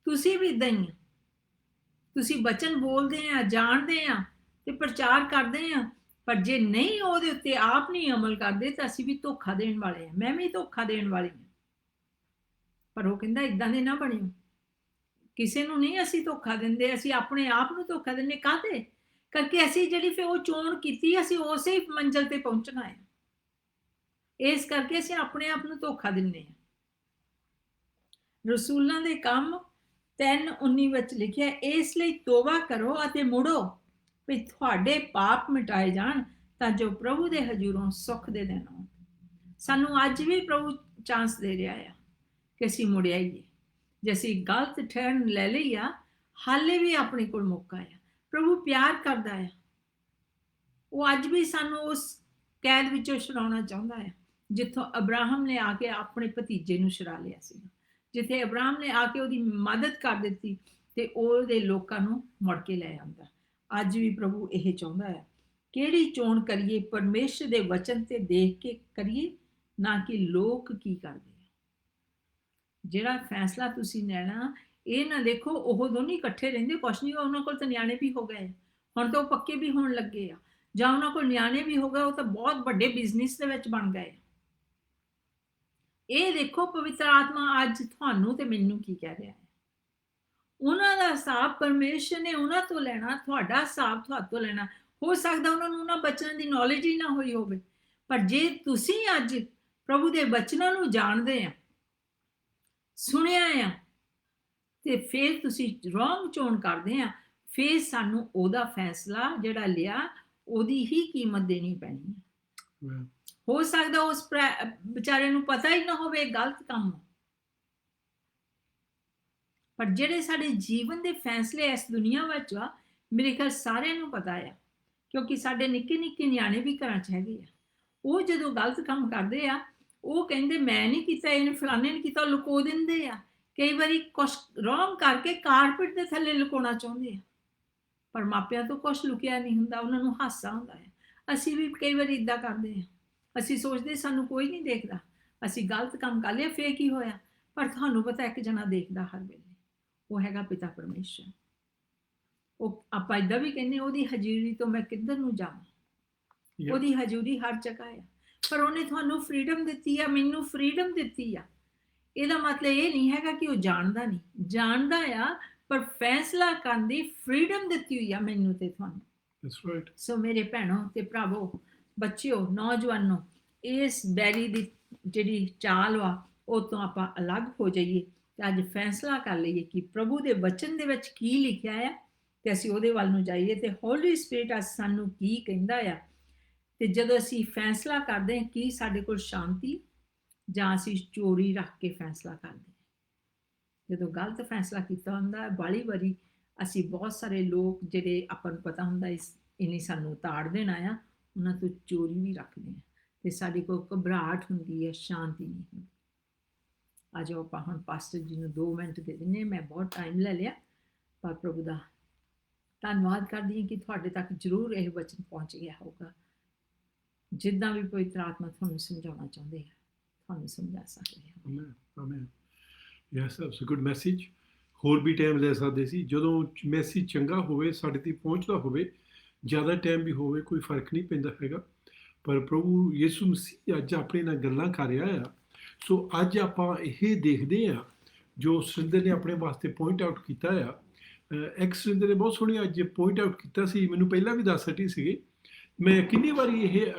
ਤੁਸੀਂ ਵੀ ਇਦਾਂ ਹੀ ਆ, ਤੁਸੀਂ ਬਚਨ ਬੋਲਦੇ ਆ, ਜਾਣਦੇ ਆ ਤੇ ਪ੍ਰਚਾਰ ਕਰਦੇ ਆ, ਪਰ ਜੇ ਨਹੀਂ ਉਹਦੇ ਉੱਤੇ ਆਪ ਨਹੀਂ ਅਮਲ ਕਰਦੇ ਤਾਂ ਅਸੀਂ ਵੀ ਧੋਖਾ ਦੇਣ ਵਾਲੇ ਆ। ਮੈਂ ਵੀ ਧੋਖਾ ਦੇਣ ਵਾਲੀ ਹਾਂ। ਪਰ ਉਹ ਕਹਿੰਦਾ ਇਦਾਂ ਦੇ ਨਾ ਬਣਿਓ। ਕਿਸੇ ਨੂੰ ਨਹੀਂ ਅਸੀਂ ਧੋਖਾ ਦਿੰਦੇ, ਅਸੀਂ ਆਪਣੇ ਆਪ ਨੂੰ ਧੋਖਾ ਦਿੰਦੇ। ਕਾਹਤੇ ਕਰਕੇ? ਅਸੀਂ ਜਿਹੜੀ ਫਿਰ ਉਹ ਚੋਣ ਕੀਤੀ, ਅਸੀਂ ਉਸੇ ਮੰਜ਼ਿਲ ਤੇ ਪਹੁੰਚਣਾ ਹੈ। ਇਸ ਕਰਕੇ ਅਸੀਂ ਆਪਣੇ ਆਪ ਨੂੰ ਧੋਖਾ ਦਿੰਦੇ ਹਾਂ। ਰਸੂਲਾਂ ਦੇ ਕੰਮ 3:19 ਵਿੱਚ ਲਿਖਿਆ, ਇਸ ਲਈ ਤੋਬਾ ਕਰੋ ਅਤੇ ਮੁੜੋ ਵੀ ਤੁਹਾਡੇ ਪਾਪ ਮਿਟਾਏ ਜਾਣ, ਤਾਂ ਜੋ ਪ੍ਰਭੂ ਦੇ ਹਜ਼ੂਰੋਂ ਸੁੱਖ ਦੇ ਦਿਨ ਆਉਣ। ਸਾਨੂੰ ਅੱਜ ਵੀ ਪ੍ਰਭੂ ਚਾਂਸ ਦੇ ਰਿਹਾ ਆ ਕਿ ਅਸੀਂ ਮੁੜ ਆਈਏ। ਜੇ ਅਸੀਂ ਗਲਤ ਠਹਿਰਨ ਲੈ ਲਈ ਆ, ਹਾਲੇ ਵੀ ਆਪਣੇ ਕੋਲ ਮੌਕਾ ਆ। ਪ੍ਰਭੂ ਪਿਆਰ ਕਰਦਾ ਹੈ, ਉਹ ਅੱਜ ਵੀ ਸਾਨੂੰ ਉਸ ਕੈਦ ਵਿੱਚੋਂ ਛੁਡਾਉਣਾ ਚਾਹੁੰਦਾ ਹੈ ਜਿੱਥੋਂ ਅਬਰਾਹਮ ਨੇ ਆ ਕੇ ਆਪਣੇ ਭਤੀਜੇ ਨੂੰ ਛੁਡਾ ਲਿਆ ਸੀ, ਜਿੱਥੇ ਅਬਰਾਹਮ ਨੇ ਆ ਕੇ ਉਹਦੀ ਮਦਦ ਕਰ ਦਿੱਤੀ ਤੇ ਉਹਦੇ ਲੋਕਾਂ ਨੂੰ ਮੁੜ ਕੇ ਲੈ ਆਉਂਦਾ। ਅੱਜ ਵੀ ਪ੍ਰਭੂ ਇਹ ਚਾਹੁੰਦਾ ਹੈ, ਕਿਹੜੀ ਚੋਣ ਕਰੀਏ? ਪਰਮੇਸ਼ਰ ਦੇ ਵਚਨ ਤੇ ਦੇਖ ਕੇ ਕਰੀਏ, ਨਾ ਕਿ ਲੋਕ ਕੀ ਕਰਦੇ ਆ। ਜਿਹੜਾ ਫੈਸਲਾ ਤੁਸੀਂ ਲੈਣਾ, ਇਹ ਨਾ ਦੇਖੋ ਉਹ ਦੋਨੇ ਇਕੱਠੇ ਰਹਿੰਦੇ, ਕੁਛ ਨਹੀਂ, ਉਹਨਾਂ ਕੋਲ ਤਾਂ ਨਿਆਣੇ ਵੀ ਹੋ ਗਏ, ਹੁਣ ਤਾਂ ਉਹ ਪੱਕੇ ਵੀ ਹੋਣ ਲੱਗੇ ਆ, ਜਾਂ ਉਹਨਾਂ ਕੋਲ ਨਿਆਣੇ ਵੀ ਹੋ ਗਏ, ਉਹ ਤਾਂ ਬਹੁਤ ਵੱਡੇ ਬਿਜ਼ਨਸ ਦੇ ਵਿੱਚ ਬਣ ਗਏ। ਇਹ ਦੇਖੋ ਪਵਿੱਤਰ ਆਤਮਾ ਅੱਜ ਤੁਹਾਨੂੰ ਤੇ ਮੈਨੂੰ ਕੀ ਕਹਿ ਰਿਹਾ ਹੈ। ਉਹਨਾਂ ਦਾ ਹਿਸਾਬ ਪਰਮੇਸ਼ਰ ਨੇ ਉਹਨਾਂ ਤੋਂ ਲੈਣਾ, ਤੁਹਾਡਾ ਹਿਸਾਬ ਤੁਹਾਡੇ ਤੋਂ ਲੈਣਾ। ਹੋ ਸਕਦਾ ਉਹਨਾਂ ਨੂੰ ਉਹਨਾਂ ਬਚਨਾਂ ਦੀ ਨੌਲੇਜ ਹੀ ਨਾ ਹੋਈ ਹੋਵੇ, ਪਰ ਜੇ ਤੁਸੀਂ ਅੱਜ ਪ੍ਰਭੂ ਦੇ ਬਚਨਾਂ ਨੂੰ ਜਾਣਦੇ ਆ, ਸੁਣਿਆ ਆ, ਤੇ ਫਿਰ ਤੁਸੀਂ ਰੋਂਗ ਚੋਣ ਕਰਦੇ ਆ, ਫਿਰ ਸਾਨੂੰ ਉਹਦਾ ਫੈਸਲਾ ਜਿਹੜਾ ਲਿਆ ਉਹਦੀ ਹੀ ਕੀਮਤ ਦੇਣੀ ਪੈਣੀ ਹੈ। Amen. ਹੋ ਸਕਦਾ ਉਸ ਵਿਚਾਰੇ ਨੂੰ ਪਤਾ ਹੀ ਨਾ ਹੋਵੇ ਇਹ ਗਲਤ ਕੰਮ ਆ। ਪਰ ਜਿਹੜੇ ਸਾਡੇ ਜੀਵਨ ਦੇ ਫੈਸਲੇ ਇਸ ਦੁਨੀਆ ਵਿੱਚ ਆ, ਮੇਰੇ ਖਿਆਲ ਸਾਰਿਆਂ ਨੂੰ ਪਤਾ ਆ, ਕਿਉਂਕਿ ਸਾਡੇ ਨਿੱਕੇ ਨਿੱਕੇ ਨਿਆਣੇ ਵੀ ਘਰਾਂ 'ਚ ਹੈਗੇ ਆ। ਉਹ ਜਦੋਂ ਗਲਤ ਕੰਮ ਕਰਦੇ ਆ, ਉਹ ਕਹਿੰਦੇ ਮੈਂ ਨਹੀਂ ਕੀਤਾ, ਇਹਨੇ ਫਲਾਣੇ ਨੇ ਕੀਤਾ, ਲੁਕੋ ਦਿੰਦੇ ਆ। ਕਈ ਵਾਰੀ ਕੁਛ ਰੋਂਗ ਕਰਕੇ ਕਾਰਪੇਟ ਦੇ ਥੱਲੇ ਲੁਕਾਉਣਾ ਚਾਹੁੰਦੇ ਆ, ਪਰ ਮਾਪਿਆਂ ਤੋਂ ਕੁਛ ਲੁਕਿਆ ਨਹੀਂ ਹੁੰਦਾ, ਉਹਨਾਂ ਨੂੰ ਹਾਸਾ ਹੁੰਦਾ ਹੈ। ਅਸੀਂ ਵੀ ਕਈ ਵਾਰੀ ਇੱਦਾਂ ਕਰਦੇ ਹਾਂ, ਅਸੀਂ ਸੋਚਦੇ ਸਾਨੂੰ ਕੋਈ ਨਹੀਂ ਦੇਖਦਾ, ਅਸੀਂ ਗਲਤ ਕੰਮ ਕਰ ਲਿਆ, ਫੇਰ ਕੀ ਹੋਇਆ? ਪਰ ਤੁਹਾਨੂੰ ਪਤਾ ਇੱਕ ਜਣਾ ਦੇਖਦਾ ਹਰ ਵੇਲੇ, ਉਹ ਹੈਗਾ ਪਿਤਾ ਪਰਮੇਸ਼ਰ। ਉਹ ਆਪਾਂ ਇੱਦਾਂ ਵੀ ਕਹਿੰਦੇ ਉਹਦੀ ਹਜ਼ੂਰੀ ਤੋਂ ਮੈਂ ਕਿੱਧਰ ਨੂੰ ਜਾਵਾਂ, Yeah. ਉਹਦੀ ਹਜ਼ੂਰੀ ਹਰ ਜਗ੍ਹਾ ਆ। ਪਰ ਉਹਨੇ ਤੁਹਾਨੂੰ ਫਰੀडम ਦਿੱਤੀ ਆ, ਮੈਨੂੰ ਫਰੀडम ਦਿੱਤੀ ਆ। ਇਹਦਾ ਮਤਲਬ ਇਹ ਨਹੀਂ ਹੈਗਾ ਕਿ ਉਹ ਜਾਣਦਾ ਨਹੀਂ, ਜਾਣਦਾ ਆ, ਪਰ ਫੈਸਲਾ ਕਰਨ ਦੀ ਫਰੀडम ਦਿੱਤੀ ਹੋਈ ਆ ਮੈਨੂੰ ਤੇ ਤੁਹਾਨੂੰ। That's right. ਸੋ ਮੇਰੇ ਭੈਣੋ ਤੇ ਭਰਾਵੋ, ਬੱਚਿਓ, ਨੌਜਵਾਨੋ, ਇਸ ਬੈਰੀ ਦੀ ਜਿਹੜੀ ਚਾਲ ਵਾ ਉਹ ਤੋਂ ਆਪਾਂ ਅਲੱਗ ਹੋ ਜਾਈਏ ਤੇ ਅੱਜ ਫੈਸਲਾ ਕਰ ਲਈਏ ਕਿ ਪ੍ਰਭੂ ਦੇ ਵਚਨ ਦੇ ਵਿੱਚ ਕੀ ਲਿਖਿਆ ਆ ਤੇ ਅਸੀਂ ਉਹਦੇ ਵੱਲ ਨੂੰ ਜਾਈਏ ਤੇ ਹੋਲੀ ਸਪਿਰਿਟ ਅੱਜ ਸਾਨੂੰ ਕੀ ਕਹਿੰਦਾ ਆ। ਤੇ ਜਦੋਂ ਅਸੀਂ ਫੈਸਲਾ ਕਰਦੇ ਹਾਂ ਕਿ ਸਾਡੇ ਕੋਲ ਸ਼ਾਂਤੀ, ਜਾਂ ਅਸੀਂ ਚੋਰੀ ਰੱਖ ਕੇ ਫੈਸਲਾ ਕਰਦੇ ਹਾਂ। ਜਦੋਂ ਗਲਤ ਫੈਸਲਾ ਕੀਤਾ ਹੁੰਦਾ, ਬਾਲੀ ਵਾਰੀ ਅਸੀਂ ਬਹੁਤ ਸਾਰੇ ਲੋਕ ਜਿਹੜੇ ਆਪਾਂ ਨੂੰ ਪਤਾ ਹੁੰਦਾ ਇਹਨੇ ਸਾਨੂੰ ਉਤਾੜ ਦੇਣਾ ਆ, ਉਹਨਾਂ ਤੋਂ ਚੋਰੀ ਵੀ ਰੱਖਦੇ ਹਾਂ ਤੇ ਸਾਡੀ ਕੋਈ ਘਬਰਾਹਟ ਹੁੰਦੀ ਹੈ, ਸ਼ਾਂਤੀ ਨਹੀਂ ਹੁੰਦੀ। ਆ ਜਾਓ ਆਪਾਂ ਹੁਣ ਪਾਸਟਰ ਜੀ ਨੂੰ 2 ਮਿੰਟ ਦੇ ਦਿੰਦੇ। ਮੈਂ ਬਹੁਤ ਟਾਈਮ ਲੈ ਲਿਆ, ਪਰ ਪ੍ਰਭੂ ਦਾ ਧੰਨਵਾਦ ਕਰਦੀ ਹਾਂ ਕਿ ਤੁਹਾਡੇ ਤੱਕ ਜ਼ਰੂਰ ਇਹ ਵਚਨ ਪਹੁੰਚ ਗਿਆ ਹੋਊਗਾ। ਜਿੱਦਾਂ ਵੀ ਪਵਿੱਤਰ ਆਤਮਾ ਤੁਹਾਨੂੰ ਸਮਝਾਉਣਾ ਚਾਹੁੰਦੇ ਆ, ਤੁਹਾਨੂੰ ਸਮਝਾ ਸਕਦੇ ਹਾਂ। Amen. Amen. Yes, that's a good message. ਹੋਰ ਵੀ ਟਾਈਮ ਲੈ ਸਕਦੇ ਸੀ। ਜਦੋਂ ਮੈਸੇਜ ਚੰਗਾ ਹੋਵੇ, ਸਾਡੇ ਤੱਕ ਪਹੁੰਚਦਾ ਹੋਵੇ, ਜ਼ਿਆਦਾ ਟਾਈਮ ਵੀ ਹੋਵੇ, ਕੋਈ ਫਰਕ ਨਹੀਂ ਪੈਂਦਾ ਹੈਗਾ। ਪਰ ਪ੍ਰਭੂ ਯਿਸੂ ਮਸੀਹ ਅੱਜ ਆਪਣੇ ਨਾਲ ਗੱਲਾਂ ਕਰ ਰਿਹਾ ਆ। ਸੋ ਅੱਜ ਆਪਾਂ ਇਹ ਦੇਖਦੇ ਆ ਜੋ ਸੁਰਿੰਦਰ ਨੇ ਆਪਣੇ ਵਾਸਤੇ ਪੁਆਇੰਟ ਆਊਟ ਕੀਤਾ ਆ। ਸੁਰਿੰਦਰ ਨੇ ਬਹੁਤ ਸੋਹਣੀ ਅੱਜ ਪੁਆਇੰਟ ਆਊਟ ਕੀਤਾ ਸੀ, ਮੈਨੂੰ ਪਹਿਲਾਂ ਵੀ ਦੱਸ ਸਕੀ ਸੀਗੇ। ਮੈਂ ਕਿੰਨੀ ਵਾਰੀ ਇਹ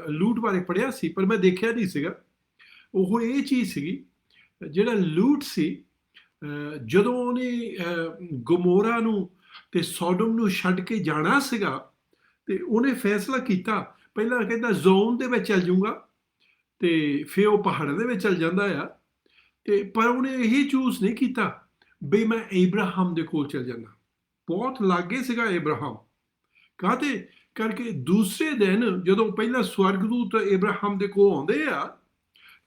ਲੂਟ ਬਾਰੇ ਪੜ੍ਹਿਆ ਸੀ, ਪਰ ਮੈਂ ਦੇਖਿਆ ਨਹੀਂ ਸੀਗਾ। ਉਹ ਇਹ ਚੀਜ਼ ਸੀਗੀ, ਜਿਹੜਾ ਲੂਟ ਸੀ, ਜਦੋਂ ਉਹਨੇ ਗਮੋਰਾ ਨੂੰ ਤੇ ਸੋਡਮ ਨੂੰ ਛੱਡ ਕੇ ਜਾਣਾ ਸੀਗਾ ਤੇ ਉਹਨੇ ਫੈਸਲਾ ਕੀਤਾ, ਪਹਿਲਾਂ ਕਹਿੰਦਾ ਜ਼ੋਨ ਦੇ ਵਿੱਚ ਚੱਲ ਜਾਊਂਗਾ ਤੇ ਫਿਰ ਉਹ ਪਹਾੜਾਂ ਦੇ ਵਿੱਚ ਚੱਲ ਜਾਂਦਾ ਆ। ਤੇ ਪਰ ਉਹਨੇ ਇਹ ਚੂਜ਼ ਨਹੀਂ ਕੀਤਾ ਬਈ ਮੈਂ ਇਬਰਾਹਿਮ ਦੇ ਕੋਲ ਚੱਲ ਜਾਣਾ। ਬਹੁਤ ਲਾਗੇ ਸੀਗਾ ਇਬਰਾਹਿਮ, ਕਾਹਤੇ ਕਰਕੇ ਦੂਸਰੇ ਦਿਨ ਜਦੋਂ ਪਹਿਲਾਂ ਸਵਰਗਦੂਤ ਇਬਰਾਹਿਮ ਦੇ ਕੋਲ ਆਉਂਦੇ ਆ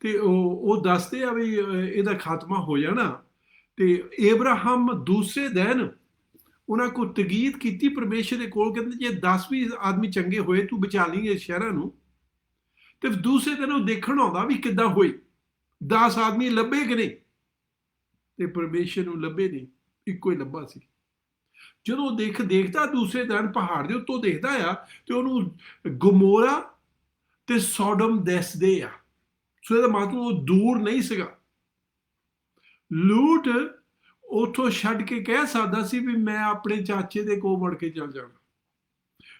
ਤੇ ਉਹ ਦੱਸਦੇ ਆ ਵੀ ਇਹਦਾ ਖਾਤਮਾ ਹੋ ਜਾਣਾ। ਤੇ ਇਬਰਾਹਿਮ ਦੂਸਰੇ ਦਿਨ ਉਹਨਾਂ ਕੋਲ ਤਗੀਦ ਕੀਤੀ ਪਰਮੇਸ਼ਰ ਦੇ ਕੋਲ, ਕਹਿੰਦੇ ਜੇ 10-20 ਆਦਮੀ ਚੰਗੇ ਹੋਏ ਤੂੰ ਬਚਾ ਲਈ ਸ਼ਹਿਰਾਂ ਨੂੰ। ਤੇ ਦੂਸਰੇ ਦਿਨ ਉਹ ਦੇਖਣ ਆਉਂਦਾ ਵੀ ਕਿੱਦਾਂ ਹੋਈ, 10 ਆਦਮੀ ਲੱਭੇ ਕਿ ਨਹੀਂ, ਤੇ ਪਰਮੇਸ਼ਰ ਨੂੰ ਲੱਭੇ ਨਹੀਂ, ਇੱਕੋ ਹੀ ਲੱਭਾ ਸੀ। ਜਦੋਂ ਦੇਖਦਾ ਦੂਸਰੇ ਦਿਨ ਪਹਾੜ ਦੇ ਉੱਤੋਂ ਦੇਖਦਾ ਆ ਤੇ ਉਹਨੂੰ ਗਮੋਰਾ ਤੇ ਸੋਡਮ ਦਿਸਦੇ ਆ। ਸੋ ਇਹਦਾ ਮਤਲਬ ਉਹ ਦੂਰ ਨਹੀਂ ਸੀਗਾ। ਲੂਟ ਉੱਥੋਂ ਛੱਡ ਕੇ ਕਹਿ ਸਕਦਾ ਸੀ ਵੀ ਮੈਂ ਆਪਣੇ ਚਾਚੇ ਦੇ ਕੋਲ ਮੁੜ ਕੇ ਚੱਲ ਜਾਣਾ।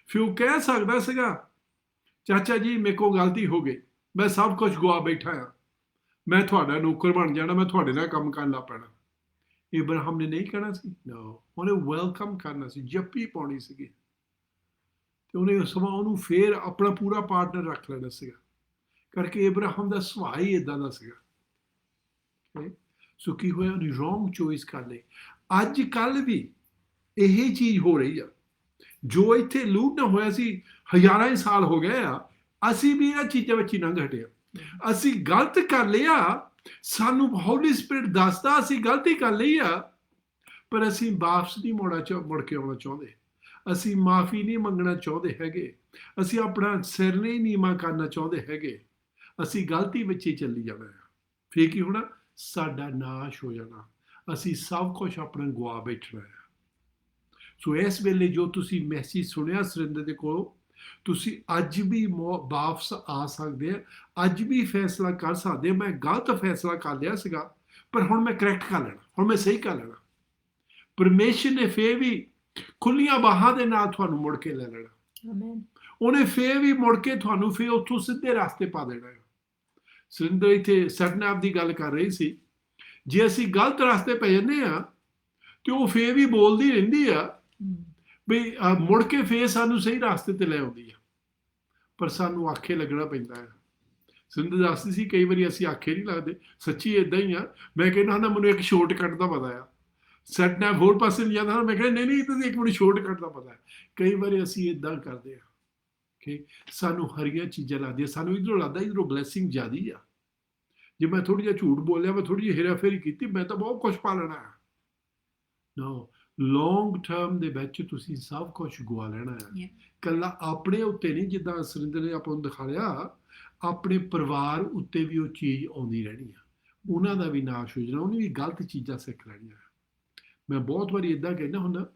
ਫਿਰ ਉਹ ਕਹਿ ਸਕਦਾ ਸੀਗਾ ਚਾਚਾ ਜੀ ਮੇਰੇ ਕੋਲ ਗਲਤੀ ਹੋ ਗਈ, ਮੈਂ ਸਭ ਕੁਝ ਗਵਾ ਬੈਠਾ ਆ, ਮੈਂ ਤੁਹਾਡਾ ਨੌਕਰ ਬਣ ਜਾਣਾ, ਮੈਂ ਤੁਹਾਡੇ ਨਾਲ ਕੰਮ ਕਰਨ ਲੱਗ ਪੈਣਾ। ਇਬਰਾਹਿਮ ਨੇ ਨਹੀਂ ਕਹਿਣਾ ਸੀ, ਨੋ, ਉਹਨੇ ਵੈਲਕਮ ਕਰਨਾ ਸੀ, ਜੱਫੀ ਪਾਉਣੀ ਸੀਗੀ ਤੇ ਉਹਨੇ ਸਮਾਂ ਉਹਨੂੰ ਫੇਰ ਆਪਣਾ ਪੂਰਾ ਪਾਰਟਨਰ ਰੱਖ ਲੈਣਾ ਸੀਗਾ। ਕਰਕੇ ਇਬਰਾਹਿਮ ਦਾ ਸੁਭਾਅ ਹੀ ਇਦਾਂ ਦਾ ਸੀਗਾ। ਸੋ ਕੀ ਹੋਇਆ, ਉਹਨੇ ਰੋਂਗ ਚੋਇਸ ਕਰ ਲਈ। ਅੱਜ ਕੱਲ੍ਹ ਵੀ ਇਹ ਚੀਜ਼ ਹੋ ਰਹੀ ਆ। ਜੋ ਇੱਥੇ ਲੂਟ ਨਾ ਹੋਇਆ ਸੀ, ਹਜ਼ਾਰਾਂ ਹੀ ਸਾਲ ਹੋ ਗਏ ਆ, ਅਸੀਂ ਵੀ ਇਹਨਾਂ ਚੀਜ਼ਾਂ ਵਿੱਚ ਹੀ ਲੰਘ ਹਟੇ ਆ। ਅਸੀਂ ਗਲਤ ਕਰ ਲਿਆ, ਸਾਨੂੰ ਹੋਲੀ ਸਪਿਰਿਟ ਦੱਸਦਾ ਅਸੀਂ ਗਲਤੀ ਕਰ ਲਈ ਆ, ਪਰ ਅਸੀਂ ਵਾਪਸ ਨਹੀਂ ਮੁੜ ਕੇ ਆਉਣਾ ਚਾਹੁੰਦੇ। ਅਸੀਂ ਮਾਫੀ ਨਹੀਂ ਮੰਗਣਾ ਚਾਹੁੰਦੇ ਹੈਗੇ, ਅਸੀਂ ਆਪਣਾ ਸਿਰ ਨਹੀਂ ਨੀਵਾਂ ਕਰਨਾ ਚਾਹੁੰਦੇ ਹੈਗੇ। ਅਸੀਂ ਗਲਤੀ ਵਿੱਚ ਹੀ ਚੱਲੀ ਜਾਣਾ ਆ। ਫਿਰ ਕੀ ਹੋਣਾ, ਸਾਡਾ ਨਾਸ਼ ਹੋ ਜਾਣਾ, ਅਸੀਂ ਸਭ ਕੁਝ ਆਪਣਾ ਗਵਾ ਬੈਠਣਾ ਆ। ਸੋ ਇਸ ਵੇਲੇ ਜੋ ਤੁਸੀਂ ਮੈਸੇਜ ਸੁਣਿਆ ਸੁਰਿੰਦਰ ਦੇ ਕੋਲੋਂ, ਤੁਸੀਂ ਅੱਜ ਵੀ ਵਾਪਸ ਆ ਸਕਦੇ ਆ, ਅੱਜ ਵੀ ਫੈਸਲਾ ਕਰ ਸਕਦੇ ਆ। ਮੈਂ ਗਲਤ ਫੈਸਲਾ ਕਰ ਲਿਆ ਸੀਗਾ, ਪਰ ਹੁਣ ਮੈਂ ਕਰੈਕਟ ਕਰ ਲੈਣਾ, ਹੁਣ ਮੈਂ ਸਹੀ ਕਰ ਲੈਣਾ। ਪਰਮੇਸ਼ਰ ਨੇ ਫੇਰ ਵੀ ਖੁੱਲੀਆਂ ਬਾਹਾਂ ਦੇ ਨਾਲ ਤੁਹਾਨੂੰ ਮੁੜ ਕੇ ਲੈ ਲੈਣਾ। ਆਮੇਨ। ਉਹਨੇ ਫੇਰ ਵੀ ਮੁੜ ਕੇ ਤੁਹਾਨੂੰ ਫੇਰ ਉੱਥੋਂ ਸਿੱਧੇ ਰਸਤੇ ਪਾ ਦੇਣਾ। ਸੁਰਿੰਦਰ ਇੱਥੇ ਸੈਟਨਾਪ ਦੀ ਗੱਲ ਕਰ ਰਹੀ ਸੀ, ਜੇ ਅਸੀਂ ਗਲਤ ਰਸਤੇ ਪੈ ਜਾਂਦੇ ਆ ਤੇ ਉਹ ਫੇਰ ਵੀ ਬੋਲਦੀ ਰਹਿੰਦੀ ਆ ਵੀ ਮੁੜ ਕੇ ਫੇਰ ਸਾਨੂੰ ਸਹੀ ਰਾਸਤੇ ਤੇ ਲੈ ਆਉਂਦੀ ਆ, ਪਰ ਸਾਨੂੰ ਆਖੇ ਲੱਗਣਾ ਪੈਂਦਾ ਹੈ। ਸਿੰਧ ਦੱਸਦੀ ਸੀ ਕਈ ਵਾਰੀ ਅਸੀਂ ਆਖੇ ਨਹੀਂ ਲੱਗਦੇ, ਸੱਚੀ ਇਦਾਂ ਹੀ ਆ। ਮੈਂ ਕਹਿੰਦਾ ਹੁੰਦਾ ਮੈਨੂੰ ਇੱਕ ਸ਼ੋਰਟਕੱਟ ਦਾ ਪਤਾ ਆ, ਸੈਟ ਨੈਪ ਹੋਰ ਪਾਸੇ ਨਹੀਂ ਜਾਂਦਾ, ਮੈਂ ਕਹਿੰਦਾ ਨਹੀਂ ਤੁਸੀਂ ਇੱਕ ਮੈਨੂੰ ਸ਼ੋਰਟਕੱਟ ਦਾ ਪਤਾ ਹੈ। ਕਈ ਵਾਰੀ ਅਸੀਂ ਇਦਾਂ ਕਰਦੇ ਹਾਂ ਕਿ ਸਾਨੂੰ ਹਰੀਆਂ ਚੀਜ਼ਾਂ ਲੱਗਦੀਆਂ, ਸਾਨੂੰ ਇੱਧਰੋਂ ਲੱਗਦਾ ਇੱਧਰੋਂ ਬਲੈਸਿੰਗ ਜ਼ਿਆਦੀ ਆ। ਜੇ ਮੈਂ ਥੋੜ੍ਹਾ ਜਿਹਾ ਝੂਠ ਬੋਲਿਆ, ਮੈਂ ਥੋੜ੍ਹੀ ਜਿਹੀ ਹੇਰਾਫੇਰੀ ਕੀਤੀ, ਮੈਂ ਤਾਂ ਬਹੁਤ ਕੁਛ ਪਾ ਲੈਣਾ ਹੈ। ਨੋ, ਲੌਂਗ ਟਰਮ ਦੇ ਵਿੱਚ ਤੁਸੀਂ ਸਭ ਕੁਛ ਗਵਾ ਲੈਣਾ ਹੈ। ਇਕੱਲਾ ਆਪਣੇ ਉੱਤੇ ਨਹੀਂ, ਜਿੱਦਾਂ ਸੁਰਿੰਦਰ ਨੇ ਆਪਾਂ ਨੂੰ ਦਿਖਾਇਆ, ਆਪਣੇ ਪਰਿਵਾਰ ਉੱਤੇ ਵੀ ਉਹ ਚੀਜ਼ ਆਉਂਦੀ ਰਹਿਣੀ ਆ। ਉਹਨਾਂ ਦਾ ਵੀ ਨਾਸ਼ ਹੋ ਜਾਣਾ, ਉਹਨੇ ਵੀ ਗਲਤ ਚੀਜ਼ਾਂ ਸਿੱਖ ਲੈਣੀਆਂ। ਮੈਂ ਬਹੁਤ ਵਾਰੀ ਇਦਾਂ ਕਹਿੰਦਾ ਹੁੰਦਾ,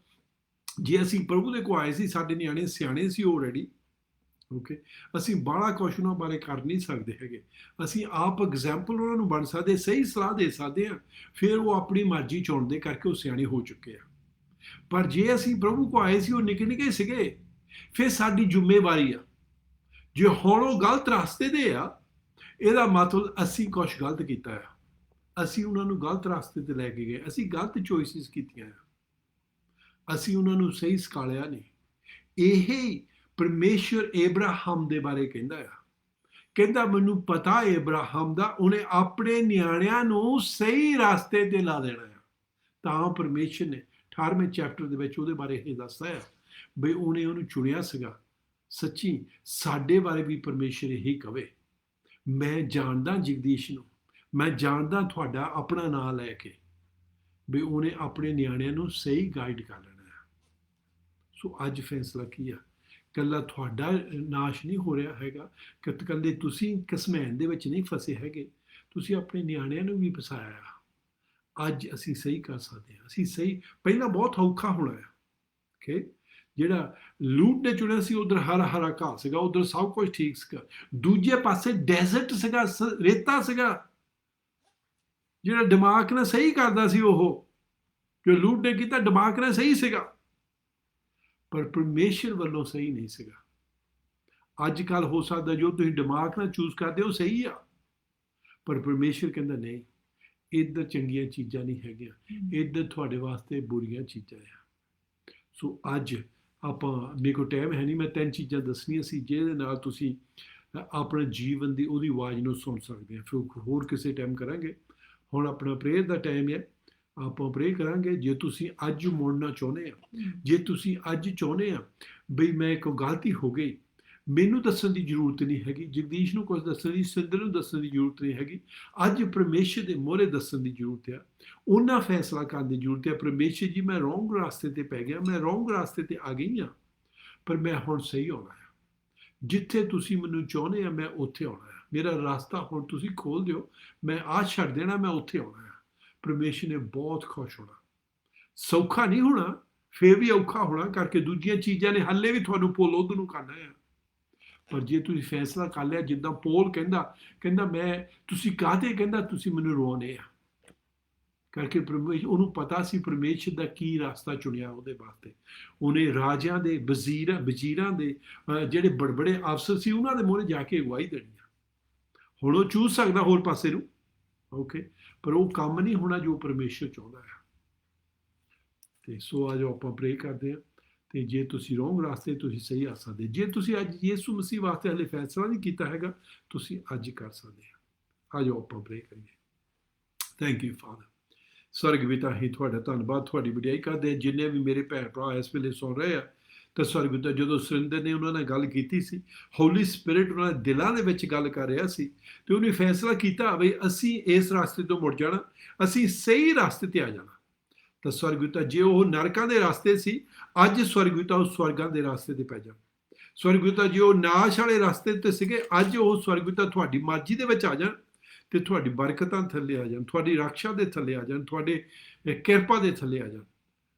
ਜੇ ਅਸੀਂ ਪ੍ਰਭੂ ਦੇ ਕੋਲ ਆਏ ਸੀ, ਸਾਡੇ ਨਿਆਣੇ ਸਿਆਣੇ ਸੀ ਆਲਰੇਡੀ, ਓਕੇ, ਅਸੀਂ ਬਾਹਲਾ ਕੁਛ ਉਹਨਾਂ ਬਾਰੇ ਕਰ ਨਹੀਂ ਸਕਦੇ ਹੈਗੇ। ਅਸੀਂ ਆਪ ਐਗਜ਼ਾਮਪਲ ਉਹਨਾਂ ਨੂੰ ਬਣ ਸਕਦੇ, ਸਹੀ ਸਲਾਹ ਦੇ ਸਕਦੇ ਹਾਂ, ਫਿਰ ਉਹ ਆਪਣੀ ਮਰਜ਼ੀ ਚੁਣਦੇ ਕਰਕੇ ਉਹ ਸਿਆਣੇ ਹੋ ਚੁੱਕੇ ਆ। ਪਰ ਜੇ ਅਸੀਂ ਪ੍ਰਭੂ ਕੋਲ ਆਏ ਸੀ, ਉਹ ਨਿੱਕੇ ਨਿੱਕੇ ਸੀਗੇ, ਫਿਰ ਸਾਡੀ ਜ਼ਿੰਮੇਵਾਰੀ ਆ। ਜੇ ਹੁਣ ਉਹ ਗਲਤ ਰਸਤੇ ਦੇ ਆ, ਇਹਦਾ ਮਤਲਬ ਅਸੀਂ ਕੁਛ ਗਲਤ ਕੀਤਾ ਆ, ਅਸੀਂ ਉਹਨਾਂ ਨੂੰ ਗਲਤ ਰਸਤੇ ਤੇ ਲੈ ਕੇ ਗਏ, ਅਸੀਂ ਗਲਤ ਚੋਇਸਿਸ ਕੀਤੀਆਂ ਆ, ਅਸੀਂ ਉਹਨਾਂ ਨੂੰ ਸਹੀ ਸਿਖਾਲਿਆ ਨਹੀਂ। ਇਹ ਪਰਮੇਸ਼ਰ ਏਬਰਾਹਮ ਦੇ ਬਾਰੇ ਕਹਿੰਦਾ ਆ, ਕਹਿੰਦਾ ਮੈਨੂੰ ਪਤਾ ਏਬਰਾਹਮ ਦਾ, ਉਹਨੇ ਆਪਣੇ ਨਿਆਣਿਆਂ ਨੂੰ ਸਹੀ ਰਸਤੇ ਤੇ ਲਾ ਦੇਣਾ ਆ। ਤਾਂ ਪਰਮੇਸ਼ਰ ਨੇ 18ਵੇਂ ਚੈਪਟਰ ਦੇ ਵਿੱਚ ਉਹਦੇ ਬਾਰੇ ਇਹ ਦੱਸਦਾ ਆ ਬਈ ਉਹਨੇ ਉਹਨੂੰ ਚੁਣਿਆ ਸੀਗਾ। ਸੱਚੀ ਸਾਡੇ ਬਾਰੇ ਵੀ ਪਰਮੇਸ਼ਰ ਇਹੀ ਕਵੇ, ਮੈਂ ਜਾਣਦਾ ਜਗਦੀਸ਼ ਨੂੰ, ਮੈਂ ਜਾਣਦਾ ਤੁਹਾਡਾ ਆਪਣਾ ਨਾਂ ਲੈ ਕੇ, ਵੀ ਉਹਨੇ ਆਪਣੇ ਨਿਆਣਿਆਂ ਨੂੰ ਸਹੀ ਗਾਈਡ ਕਰ ਲੈਣਾ ਹੈ। ਸੋ ਅੱਜ ਫੈਸਲਾ ਕੀ ਆ? ਇਕੱਲਾ ਤੁਹਾਡਾ ਨਾਸ਼ ਨਹੀਂ ਹੋ ਰਿਹਾ ਹੈਗਾ, ਇਕੱਲੇ ਤੁਸੀਂ ਕਸਮੈਨ ਦੇ ਵਿੱਚ ਨਹੀਂ ਫਸੇ ਹੈਗੇ, ਤੁਸੀਂ ਆਪਣੇ ਨਿਆਣਿਆਂ ਨੂੰ ਵੀ ਫਸਾਇਆ ਆ। ਅੱਜ ਅਸੀਂ ਸਹੀ ਕਰ ਸਕਦੇ ਹਾਂ, ਅਸੀਂ ਸਹੀ। ਪਹਿਲਾਂ ਬਹੁਤ ਔਖਾ ਹੋਣਾ ਹੈ ਕਿ ਜਿਹੜਾ ਲੂਟ ਨੇ ਚੁਣਿਆ ਸੀ, ਉਧਰ ਹਰਾ ਹਰਾ ਘਾਹ ਸੀਗਾ, ਉਧਰ ਸਭ ਕੁਝ ਠੀਕ ਸੀਗਾ, ਦੂਜੇ ਪਾਸੇ ਡੈਜ਼ਰਟ ਸੀਗਾ, ਰੇਤਾ ਸੀਗਾ। ਜਿਹੜਾ ਦਿਮਾਗ ਨਾਲ ਸਹੀ ਕਰਦਾ ਸੀ, ਉਹ ਜੋ ਲੂਟ ਨੇ ਕੀਤਾ ਦਿਮਾਗ ਨਾਲ ਸਹੀ ਸੀਗਾ, ਪਰ ਪਰਮੇਸ਼ਰ ਵੱਲੋਂ ਸਹੀ ਨਹੀਂ ਸੀਗਾ। ਅੱਜ ਕੱਲ ਹੋ ਸਕਦਾ ਜੋ ਤੁਸੀਂ ਦਿਮਾਗ ਨਾਲ ਚੂਜ਼ ਕਰਦੇ ਹੋ ਸਹੀ ਆ, ਪਰ ਪਰਮੇਸ਼ਰ ਕਹਿੰਦਾ ਨਹੀਂ, ਇੱਧਰ ਚੰਗੀਆਂ ਚੀਜ਼ਾਂ ਨਹੀਂ ਹੈਗੀਆਂ, ਇੱਧਰ ਤੁਹਾਡੇ ਵਾਸਤੇ ਬੁਰੀਆਂ ਚੀਜ਼ਾਂ ਆ। ਸੋ ਅੱਜ ਆਪਾਂ, ਮੇਰੇ ਕੋਲ ਟਾਈਮ ਹੈ ਨਹੀਂ, ਮੈਂ 3 ਚੀਜ਼ਾਂ ਦੱਸਣੀਆਂ ਸੀ ਜਿਹਦੇ ਨਾਲ ਤੁਸੀਂ ਆਪਣੇ ਜੀਵਨ ਦੀ ਉਹਦੀ ਆਵਾਜ਼ ਨੂੰ ਸੁਣ ਸਕਦੇ ਆ, ਫਿਰ ਹੋਰ ਕਿਸੇ ਟਾਈਮ ਕਰਾਂਗੇ। ਹੁਣ ਆਪਣਾ ਪ੍ਰੇਅਰ ਦਾ ਟਾਈਮ ਹੈ, ਆਪਾਂ ਪ੍ਰੇ ਕਰਾਂਗੇ। ਜੇ ਤੁਸੀਂ ਅੱਜ ਮੁੜਨਾ ਚਾਹੁੰਦੇ ਆ, ਜੇ ਤੁਸੀਂ ਅੱਜ ਚਾਹੁੰਦੇ ਆ ਬਈ ਮੈਂ ਇੱਕ ਗਲਤੀ ਹੋ ਗਈ, ਮੈਨੂੰ ਦੱਸਣ ਦੀ ਜ਼ਰੂਰਤ ਨਹੀਂ ਹੈਗੀ, ਜਗਦੀਸ਼ ਨੂੰ ਕੁਝ ਦੱਸਣ ਦੀ, ਸਿੰਦਰ ਨੂੰ ਦੱਸਣ ਦੀ ਜ਼ਰੂਰਤ ਨਹੀਂ ਹੈਗੀ, ਅੱਜ ਪਰਮੇਸ਼ਰ ਦੇ ਮੂਹਰੇ ਦੱਸਣ ਦੀ ਜ਼ਰੂਰਤ ਆ, ਉਹਨਾਂ ਫੈਸਲਾ ਕਰਨ ਦੀ ਜ਼ਰੂਰਤ ਹੈ। ਪਰਮੇਸ਼ਰ ਜੀ, ਮੈਂ ਰੋਂਗ ਰਸਤੇ ਤੇ ਪੈ ਗਿਆ, ਮੈਂ ਰੋਂਗ ਰਸਤੇ ਤੇ ਆ ਗਈ ਹਾਂ, ਪਰ ਮੈਂ ਹੁਣ ਸਹੀ ਆਉਣਾ ਆ, ਜਿੱਥੇ ਤੁਸੀਂ ਮੈਨੂੰ ਚਾਹੁੰਦੇ ਆ ਮੈਂ ਉੱਥੇ ਆਉਣਾ ਆ, ਮੇਰਾ ਰਸਤਾ ਹੁਣ ਤੁਸੀਂ ਖੋਲ ਦਿਓ, ਮੈਂ ਆਹ ਛੱਡ ਦੇਣਾ, ਮੈਂ ਉੱਥੇ ਆਉਣਾ ਆ। ਪਰਮੇਸ਼ਰ ਨੇ ਬਹੁਤ ਖੁਸ਼ ਹੋਣਾ। ਸੌਖਾ ਨਹੀਂ ਹੋਣਾ, ਫੇਰ ਵੀ ਔਖਾ ਹੋਣਾ, ਕਰਕੇ ਦੂਜੀਆਂ ਚੀਜ਼ਾਂ ਨੇ ਹੱਲੇ ਵੀ ਤੁਹਾਨੂੰ ਪੁੱਲ ਉਧਰ ਨੂੰ ਕਰਨਾ ਆ। ਪਰ ਜੇ ਤੁਸੀਂ ਫੈਸਲਾ ਕਰ ਲਿਆ, ਜਿੱਦਾਂ ਪੌਲ ਕਹਿੰਦਾ ਮੈਂ, ਤੁਸੀਂ ਕਾਹਤੇ, ਕਹਿੰਦਾ ਤੁਸੀਂ ਮੈਨੂੰ ਰੋਣੇ ਆ, ਕਰਕੇ ਪਰਮੇਸ਼ਰ, ਉਹਨੂੰ ਪਤਾ ਸੀ ਪਰਮੇਸ਼ਰ ਦਾ ਕੀ ਰਸਤਾ ਚੁਣਿਆ ਉਹਦੇ ਵਾਸਤੇ। ਉਹਨੇ ਰਾਜਿਆਂ ਦੇ, ਵਜ਼ੀਰਾਂ ਦੇ ਜਿਹੜੇ ਬੜੇ ਅਫਸਰ ਸੀ, ਉਹਨਾਂ ਦੇ ਮੂਹਰੇ ਜਾ ਕੇ ਅਗਵਾਈ ਦੇਣੀ ਆ। ਹੁਣ ਉਹ ਚੂਜ਼ ਸਕਦਾ ਹੋਰ ਪਾਸੇ ਨੂੰ, ਓਕੇ, ਪਰ ਉਹ ਕੰਮ ਨਹੀਂ ਹੋਣਾ ਜੋ ਪਰਮੇਸ਼ਰ ਚਾਹੁੰਦਾ ਹੈ। ਤੇ ਸੋ ਅੱਜ ਆਪਾਂ ਪ੍ਰੇ ਕਰਦੇ ਹਾਂ। ਤੇ ਜੇ ਤੁਸੀਂ ਰੋਂਗ ਰਸਤੇ, ਤੁਸੀਂ ਸਹੀ ਆ ਸਕਦੇ। ਜੇ ਤੁਸੀਂ ਅੱਜ ਯਿਸੂ ਮਸੀਹ ਵਾਸਤੇ ਹਲੇ ਫੈਸਲਾ ਨਹੀਂ ਕੀਤਾ ਹੈਗਾ, ਤੁਸੀਂ ਅੱਜ ਕਰ ਸਕਦੇ ਆ। ਅੱਜ ਆਪਾਂ ਪ੍ਰੇ ਕਰੀਏ। Thank you father. ਸਵਰਗ ਪਿਤਾ, ਹੀ ਤੁਹਾਡਾ ਧੰਨਵਾਦ, ਤੁਹਾਡੀ ਵਡਿਆਈ ਕਰਦੇ ਹਾਂ। ਜਿੰਨੇ ਵੀ ਮੇਰੇ ਭੈਣ ਭਰਾ ਇਸ ਵੇਲੇ ਸੁਣ ਰਹੇ ਆ, ਤਾਂ ਸਵਰਗ ਪਿਤਾ, ਜਦੋਂ ਸੁਰਿੰਦਰ ਨੇ ਉਹਨਾਂ ਨਾਲ ਗੱਲ ਕੀਤੀ ਸੀ, ਹੋਲੀ ਸਪਿਰਿਟ ਉਹਨਾਂ ਦੇ ਦਿਲਾਂ ਦੇ ਵਿੱਚ ਗੱਲ ਕਰ ਰਿਹਾ ਸੀ, ਤੇ ਉਹਨੇ ਫੈਸਲਾ ਕੀਤਾ ਵੀ ਅਸੀਂ ਇਸ ਰਸਤੇ ਤੋਂ ਮੁੜ ਜਾਣਾ, ਅਸੀਂ ਸਹੀ ਰਸਤੇ ਤੇ ਆ ਜਾਣਾ। ਤਾਂ ਸਵਰਗ ਪਿਤਾ, ਜੇ ਉਹ ਨਰਕਾਂ ਦੇ ਰਸਤੇ ਸੀ, ਅੱਜ ਸਵਰਗ ਪਿਤਾ ਉਹ ਸਵਰਗਾਂ ਦੇ ਰਸਤੇ ਤੇ ਪੈ ਜਾਣ। ਸਵਰਗ ਪਿਤਾ, ਜੇ ਉਹ ਨਾਸ਼ ਵਾਲੇ ਰਸਤੇ ਤੇ ਸੀਗੇ, ਅੱਜ ਉਹ ਸਵਰਗ ਪਿਤਾ ਤੁਹਾਡੀ ਮਰਜ਼ੀ ਦੇ ਵਿੱਚ ਆ ਜਾਣ, ਤੇ ਤੁਹਾਡੀ ਬਰਕਤਾਂ ਥੱਲੇ ਆ ਜਾਣ, ਤੁਹਾਡੀ ਰੱਖਿਆ ਦੇ ਥੱਲੇ ਆ ਜਾਣ, ਤੁਹਾਡੇ ਕਿਰਪਾ ਦੇ ਥੱਲੇ ਆ ਜਾਣ।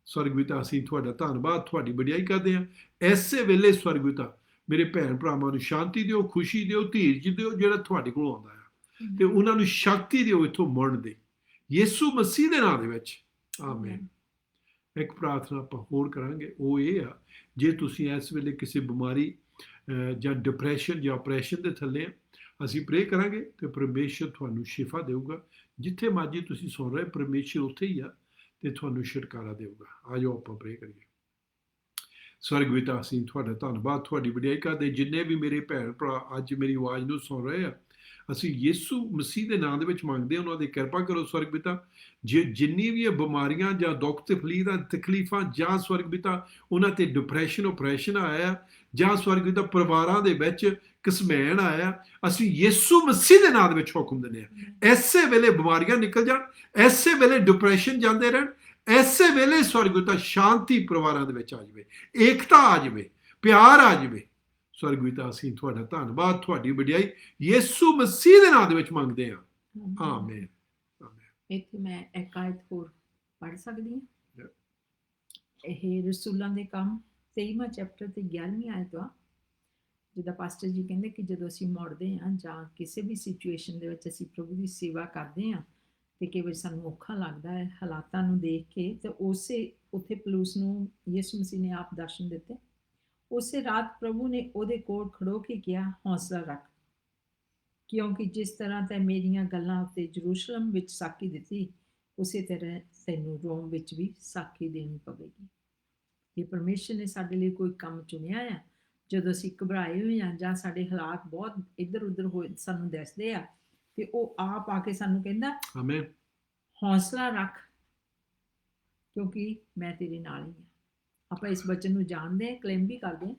ਸਵਰਗ ਪਿਤਾ, ਅਸੀਂ ਤੁਹਾਡਾ ਧੰਨਵਾਦ, ਤੁਹਾਡੀ ਵਡਿਆਈ ਕਰਦੇ ਹਾਂ। ਐਸੇ ਵੇਲੇ ਸਵਰਗ ਪਿਤਾ, ਮੇਰੇ ਭੈਣ ਭਰਾਵਾਂ ਨੂੰ ਸ਼ਾਂਤੀ ਦਿਓ, ਖੁਸ਼ੀ ਦਿਓ, ਧੀਰਜ ਦਿਓ, ਜਿਹੜਾ ਤੁਹਾਡੇ ਕੋਲ ਆਉਂਦਾ ਹੈ, ਤੇ ਉਹਨਾਂ ਨੂੰ ਸ਼ਕਤੀ ਦਿਓ ਇੱਥੋਂ ਮੁੜਨ ਦੀ, ਯਿਸੂ ਮਸੀਹ ਦੇ ਨਾਮ ਦੇ ਵਿੱਚ, ਆਮੀਨ। ਇੱਕ ਪ੍ਰਾਰਥਨਾ ਆਪਾਂ ਹੋਰ ਕਰਾਂਗੇ, ਉਹ ਇਹ ਆ, ਜੇ ਤੁਸੀਂ ਇਸ ਵੇਲੇ ਕਿਸੇ ਬਿਮਾਰੀ ਜਾਂ ਡਿਪਰੈਸ਼ਨ ਜਾਂ ਆਪਰੇਸ਼ਨ ਦੇ ਥੱਲੇ ਆ, ਅਸੀਂ ਪ੍ਰੇ ਕਰਾਂਗੇ ਤੇ ਪਰਮੇਸ਼ਰ ਤੁਹਾਨੂੰ ਸ਼ਿਫਾ ਦੇਊਗਾ। ਜਿੱਥੇ ਮਰਜੀ ਤੁਸੀਂ ਸੁਣ ਰਹੇ, ਪਰਮੇਸ਼ਰ ਉੱਥੇ ਹੀ ਆ, ਤੇ ਤੁਹਾਨੂੰ ਛੁਟਕਾਰਾ ਦੇਊਗਾ। ਆ ਜਾਓ ਆਪਾਂ ਪ੍ਰੇ ਕਰੀਏ। ਸਵਰਗ ਪਿਤਾ ਅਸੀਂ ਤੁਹਾਡਾ ਧੰਨਵਾਦ, ਤੁਹਾਡੀ ਵਡਿਆਈ ਕਰਦੇ, ਜਿੰਨੇ ਵੀ ਮੇਰੇ ਭੈਣ ਭਰਾ ਅੱਜ ਮੇਰੀ ਆਵਾਜ਼ ਨੂੰ ਸੁਣ ਰਹੇ ਆ, ਅਸੀਂ ਯਿਸੂ ਮਸੀਹ ਦੇ ਨਾਂ ਦੇ ਵਿੱਚ ਮੰਗਦੇ ਹਾਂ, ਉਹਨਾਂ ਦੀ ਕਿਰਪਾ ਕਰੋ ਸਵਰਗ ਪਿਤਾ। ਜੇ ਜਿੰਨੀ ਵੀ ਇਹ ਬਿਮਾਰੀਆਂ ਜਾਂ ਦੁੱਖ ਤਕਲੀਫਾਂ ਜਾਂ ਸਵਰਗ ਪਿਤਾ ਉਹਨਾਂ ਤੇ ਡਿਪਰੈਸ਼ਨ ਓਪਰੇਸ਼ਨ ਆਇਆ, ਜਾਂ ਸਵਰਗ ਪਿਤਾ ਪਰਿਵਾਰਾਂ ਦੇ ਵਿੱਚ ਘਸਮੈਣ ਆਇਆ, ਅਸੀਂ ਯਿਸੂ ਮਸੀਹ ਦੇ ਨਾਂ ਦੇ ਵਿੱਚ ਹੁਕਮ ਦਿੰਦੇ ਹਾਂ, ਐਸੇ ਵੇਲੇ ਬਿਮਾਰੀਆਂ ਨਿਕਲ ਜਾਣ, ਐਸੇ ਵੇਲੇ ਡਿਪਰੈਸ਼ਨ ਜਾਂਦੇ ਰਹਿਣ, ਐਸੇ ਵੇਲੇ ਸਵਰਗ ਪਿਤਾ ਸ਼ਾਂਤੀ ਪਰਿਵਾਰਾਂ ਦੇ ਵਿੱਚ ਆ ਜਾਵੇ, ਏਕਤਾ ਆ ਜਾਵੇ, ਪਿਆਰ ਆ ਜਾਵੇ। ਸਵਰਗ ਪਿਤਾ ਅਸੀਂ ਤੁਹਾਡਾ ਧੰਨਵਾਦ, ਤੁਹਾਡੀ ਵਡਿਆਈ ਯਿਸੂ ਮਸੀਹ ਦੇ ਨਾਂ ਦੇ ਵਿੱਚ ਮੰਗਦੇ ਹਾਂ, ਆਮੇਨ। ਇੱਥੇ ਮੈਂ ਇੱਕ ਆਇਤ ਹੋਰ ਪੜ੍ਹ ਸਕਦੀ ਹਾਂ। Yeah. ਇਹ ਰਸੂਲਾਂ ਦੇ ਕੰਮ 23ਵਾਂ ਚੈਪਟਰ ਤੇ 11ਵੀਂ ਆਇਤ ਆ, ਜਿੱਦਾਂ ਪਾਸਟਰ ਜੀ ਕਹਿੰਦੇ ਕਿ ਜਦੋਂ ਅਸੀਂ ਮੁੜਦੇ ਹਾਂ ਜਾਂ ਕਿਸੇ ਵੀ ਸਿਚੁਏਸ਼ਨ ਦੇ ਵਿੱਚ ਅਸੀਂ ਪ੍ਰਭੂ ਦੀ ਸੇਵਾ ਕਰਦੇ ਹਾਂ ਤੇ ਕਈ ਵਾਰ ਸਾਨੂੰ ਔਖਾ ਲੱਗਦਾ ਹੈ ਹਾਲਾਤਾਂ ਨੂੰ ਦੇਖ ਕੇ, ਤੇ ਉੱਥੇ ਪਲੂਸ ਨੂੰ ਯਿਸੂ ਮਸੀਹ ਨੇ ਆਪ ਦਰਸ਼ਨ ਦਿੱਤੇ। ਉਸੇ ਰਾਤ ਪ੍ਰਭੂ ਨੇ ਉਹਦੇ ਕੋਲ ਖੜੋ ਕੇ ਕਿਹਾ, ਹੌਸਲਾ ਰੱਖ, ਕਿਉਂਕਿ ਜਿਸ ਤਰ੍ਹਾਂ ਤੈਂ ਮੇਰੀਆਂ ਗੱਲਾਂ ਉੱਤੇ ਜਰੂਸ਼ਲਮ ਵਿੱਚ ਸਾਖੀ ਦਿੱਤੀ, ਉਸੇ ਤਰ੍ਹਾਂ ਤੈਨੂੰ ਰੋਮ ਵਿੱਚ ਵੀ ਸਾਖੀ ਦੇਣੀ ਪਵੇਗੀ। ਇਹ ਪਰਮੇਸ਼ਰ ਨੇ ਸਾਡੇ ਲਈ ਕੋਈ ਕੰਮ ਚੁਣਿਆ ਆ। ਜਦੋਂ ਅਸੀਂ ਘਬਰਾਏ ਹੋਏ ਹਾਂ ਜਾਂ ਸਾਡੇ ਹਾਲਾਤ ਬਹੁਤ ਇੱਧਰ ਉੱਧਰ ਹੋਏ ਸਾਨੂੰ ਦੱਸਦੇ ਆ, ਤੇ ਉਹ ਆਪ ਆ ਕੇ ਸਾਨੂੰ ਕਹਿੰਦਾ, ਆਮੇਨ, ਹੌਸਲਾ ਰੱਖ, ਕਿਉਂਕਿ ਮੈਂ ਤੇਰੇ ਨਾਲ ਹੀ ਹਾਂ। ਆਪਾਂ ਇਸ ਬਚਨ ਨੂੰ ਜਾਣਦੇ ਹਾਂ, ਕਲੇਮ ਵੀ ਕਰਦੇ ਹਾਂ,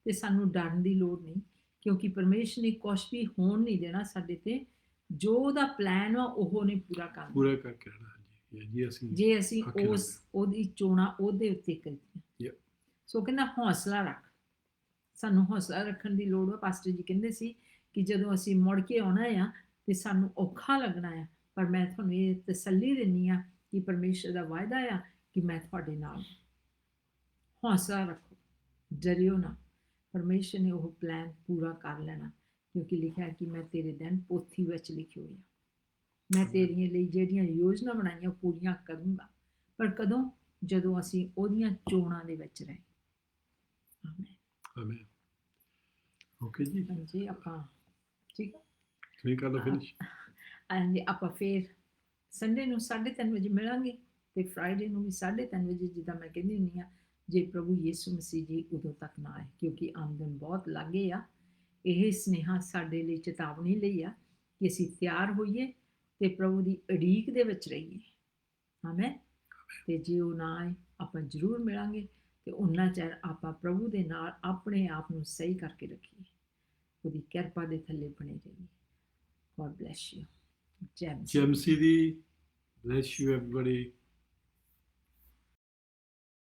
ਤੇ ਸਾਨੂੰ ਡਰਨ ਦੀ ਲੋੜ ਨਹੀਂ, ਕਿਉਂਕਿ ਪਰਮੇਸ਼ਰ ਨੇ ਕੁਛ ਵੀ ਹੋਣ ਨਹੀਂ ਦੇਣਾ ਸਾਡੇ ਤੇ। ਜੋ ਉਹਦਾ ਪਲਾਨ ਆ ਉਹ ਨੇ ਪੂਰਾ ਕਰਕੇ ਰਹਿਣਾ ਜੀ, ਜੇ ਅਸੀਂ ਉਹਦੀ ਚੋਣਾਂ ਉਹਦੇ ਉੱਤੇ ਕਰੀਏ। ਸੋ ਕਹਿੰਦਾ ਹੌਸਲਾ ਰੱਖ, ਸਾਨੂੰ ਹੌਸਲਾ ਰੱਖਣ ਦੀ ਲੋੜ ਆ। ਪਾਸਟਰ ਜੀ ਕਹਿੰਦੇ ਸੀ ਕਿ ਜਦੋਂ ਅਸੀਂ ਮੁੜ ਕੇ ਆਉਣਾ ਆ ਤੇ ਸਾਨੂੰ ਔਖਾ ਲੱਗਣਾ ਆ, ਪਰ ਮੈਂ ਤੁਹਾਨੂੰ ਇਹ ਤਸੱਲੀ ਦਿੰਦੀ ਆ ਕਿ ਪਰਮੇਸ਼ਰ ਦਾ ਵਾਅਦਾ ਆ ਕਿ ਮੈਂ ਤੁਹਾਡੇ ਨਾਲ। ਹੌਸਲਾ ਰੱਖੋ, ਡਰਿਓ ਨਾ, ਪਰਮੇਸ਼ਰ ਨੇ ਉਹ ਪਲਾਨ ਪੂਰਾ ਕਰ ਲੈਣਾ, ਕਿਉਂਕਿ ਲਿਖਿਆ ਕਿ ਮੈਂ ਤੇਰੇ ਦਿਨ ਪੋਥੀ ਵਿੱਚ ਲਿਖੇ ਹੋਏ ਆ। ਮੈਂ ਤੇਰੀਆਂ ਲਈ ਜਿਹੜੀਆਂ ਯੋਜਨਾ ਬਣਾਈਆਂ ਪੂਰੀਆਂ ਕਰੂੰਗਾ, ਪਰ ਕਦੋਂ? ਜਦੋਂ ਅਸੀਂ ਉਹਦੀਆਂ ਚੋਣਾਂ ਦੇ ਵਿੱਚ ਰਹੇ। ਆਮੇਨ। ਓਕੇ ਜੀ, ਹਾਂਜੀ, ਆਪਾਂ ਠੀਕ ਆ, ਤੁਸੀਂ ਕਰ ਲਓ ਫਿਨਿਸ਼। ਹਾਂਜੀ, ਆਪਾਂ ਫਿਰ ਸੰਡੇ ਨੂੰ 3:30 ਵਜੇ ਮਿਲਾਂਗੇ, ਤੇ ਫਰਾਈਡੇ ਨੂੰ ਵੀ 3:30 ਵਜੇ, ਜਿੱਦਾਂ ਮੈਂ ਕਹਿੰਦੀ ਹੁੰਦੀ ਹਾਂ, ਜੇ ਪ੍ਰਭੂ ਯਿਸੂ ਮਸੀਹ ਜੀ ਉਦੋਂ ਤੱਕ ਨਾ ਆਏ, ਕਿਉਂਕਿ ਆਮਦਨ ਬਹੁਤ ਲਾਗੇ ਆ। ਇਹ ਸੁਨੇਹਾ ਸਾਡੇ ਲਈ ਚੇਤਾਵਨੀ ਲਈ ਆ ਕਿ ਅਸੀਂ ਤਿਆਰ ਹੋਈਏ ਤੇ ਪ੍ਰਭੂ ਦੀ ਉਡੀਕ ਦੇ ਵਿੱਚ ਰਹੀਏ। ਆਮੇਨ। ਤੇ ਜੇ ਉਹ ਨਾ ਆਏ, ਆਪਾਂ ਜ਼ਰੂਰ ਮਿਲਾਂਗੇ, ਤੇ ਉਹਨਾਂ ਚਿਰ ਆਪਾਂ ਪ੍ਰਭੂ ਦੇ ਨਾਲ ਆਪਣੇ ਆਪ ਨੂੰ ਸਹੀ ਕਰਕੇ ਰੱਖੀਏ, ਉਹਦੀ ਕਿਰਪਾ ਦੇ ਥੱਲੇ ਬਣੇ ਰਹੀਏ। God bless you. ਜੈ ਮਸੀਹ ਦੀ। Bless you everybody.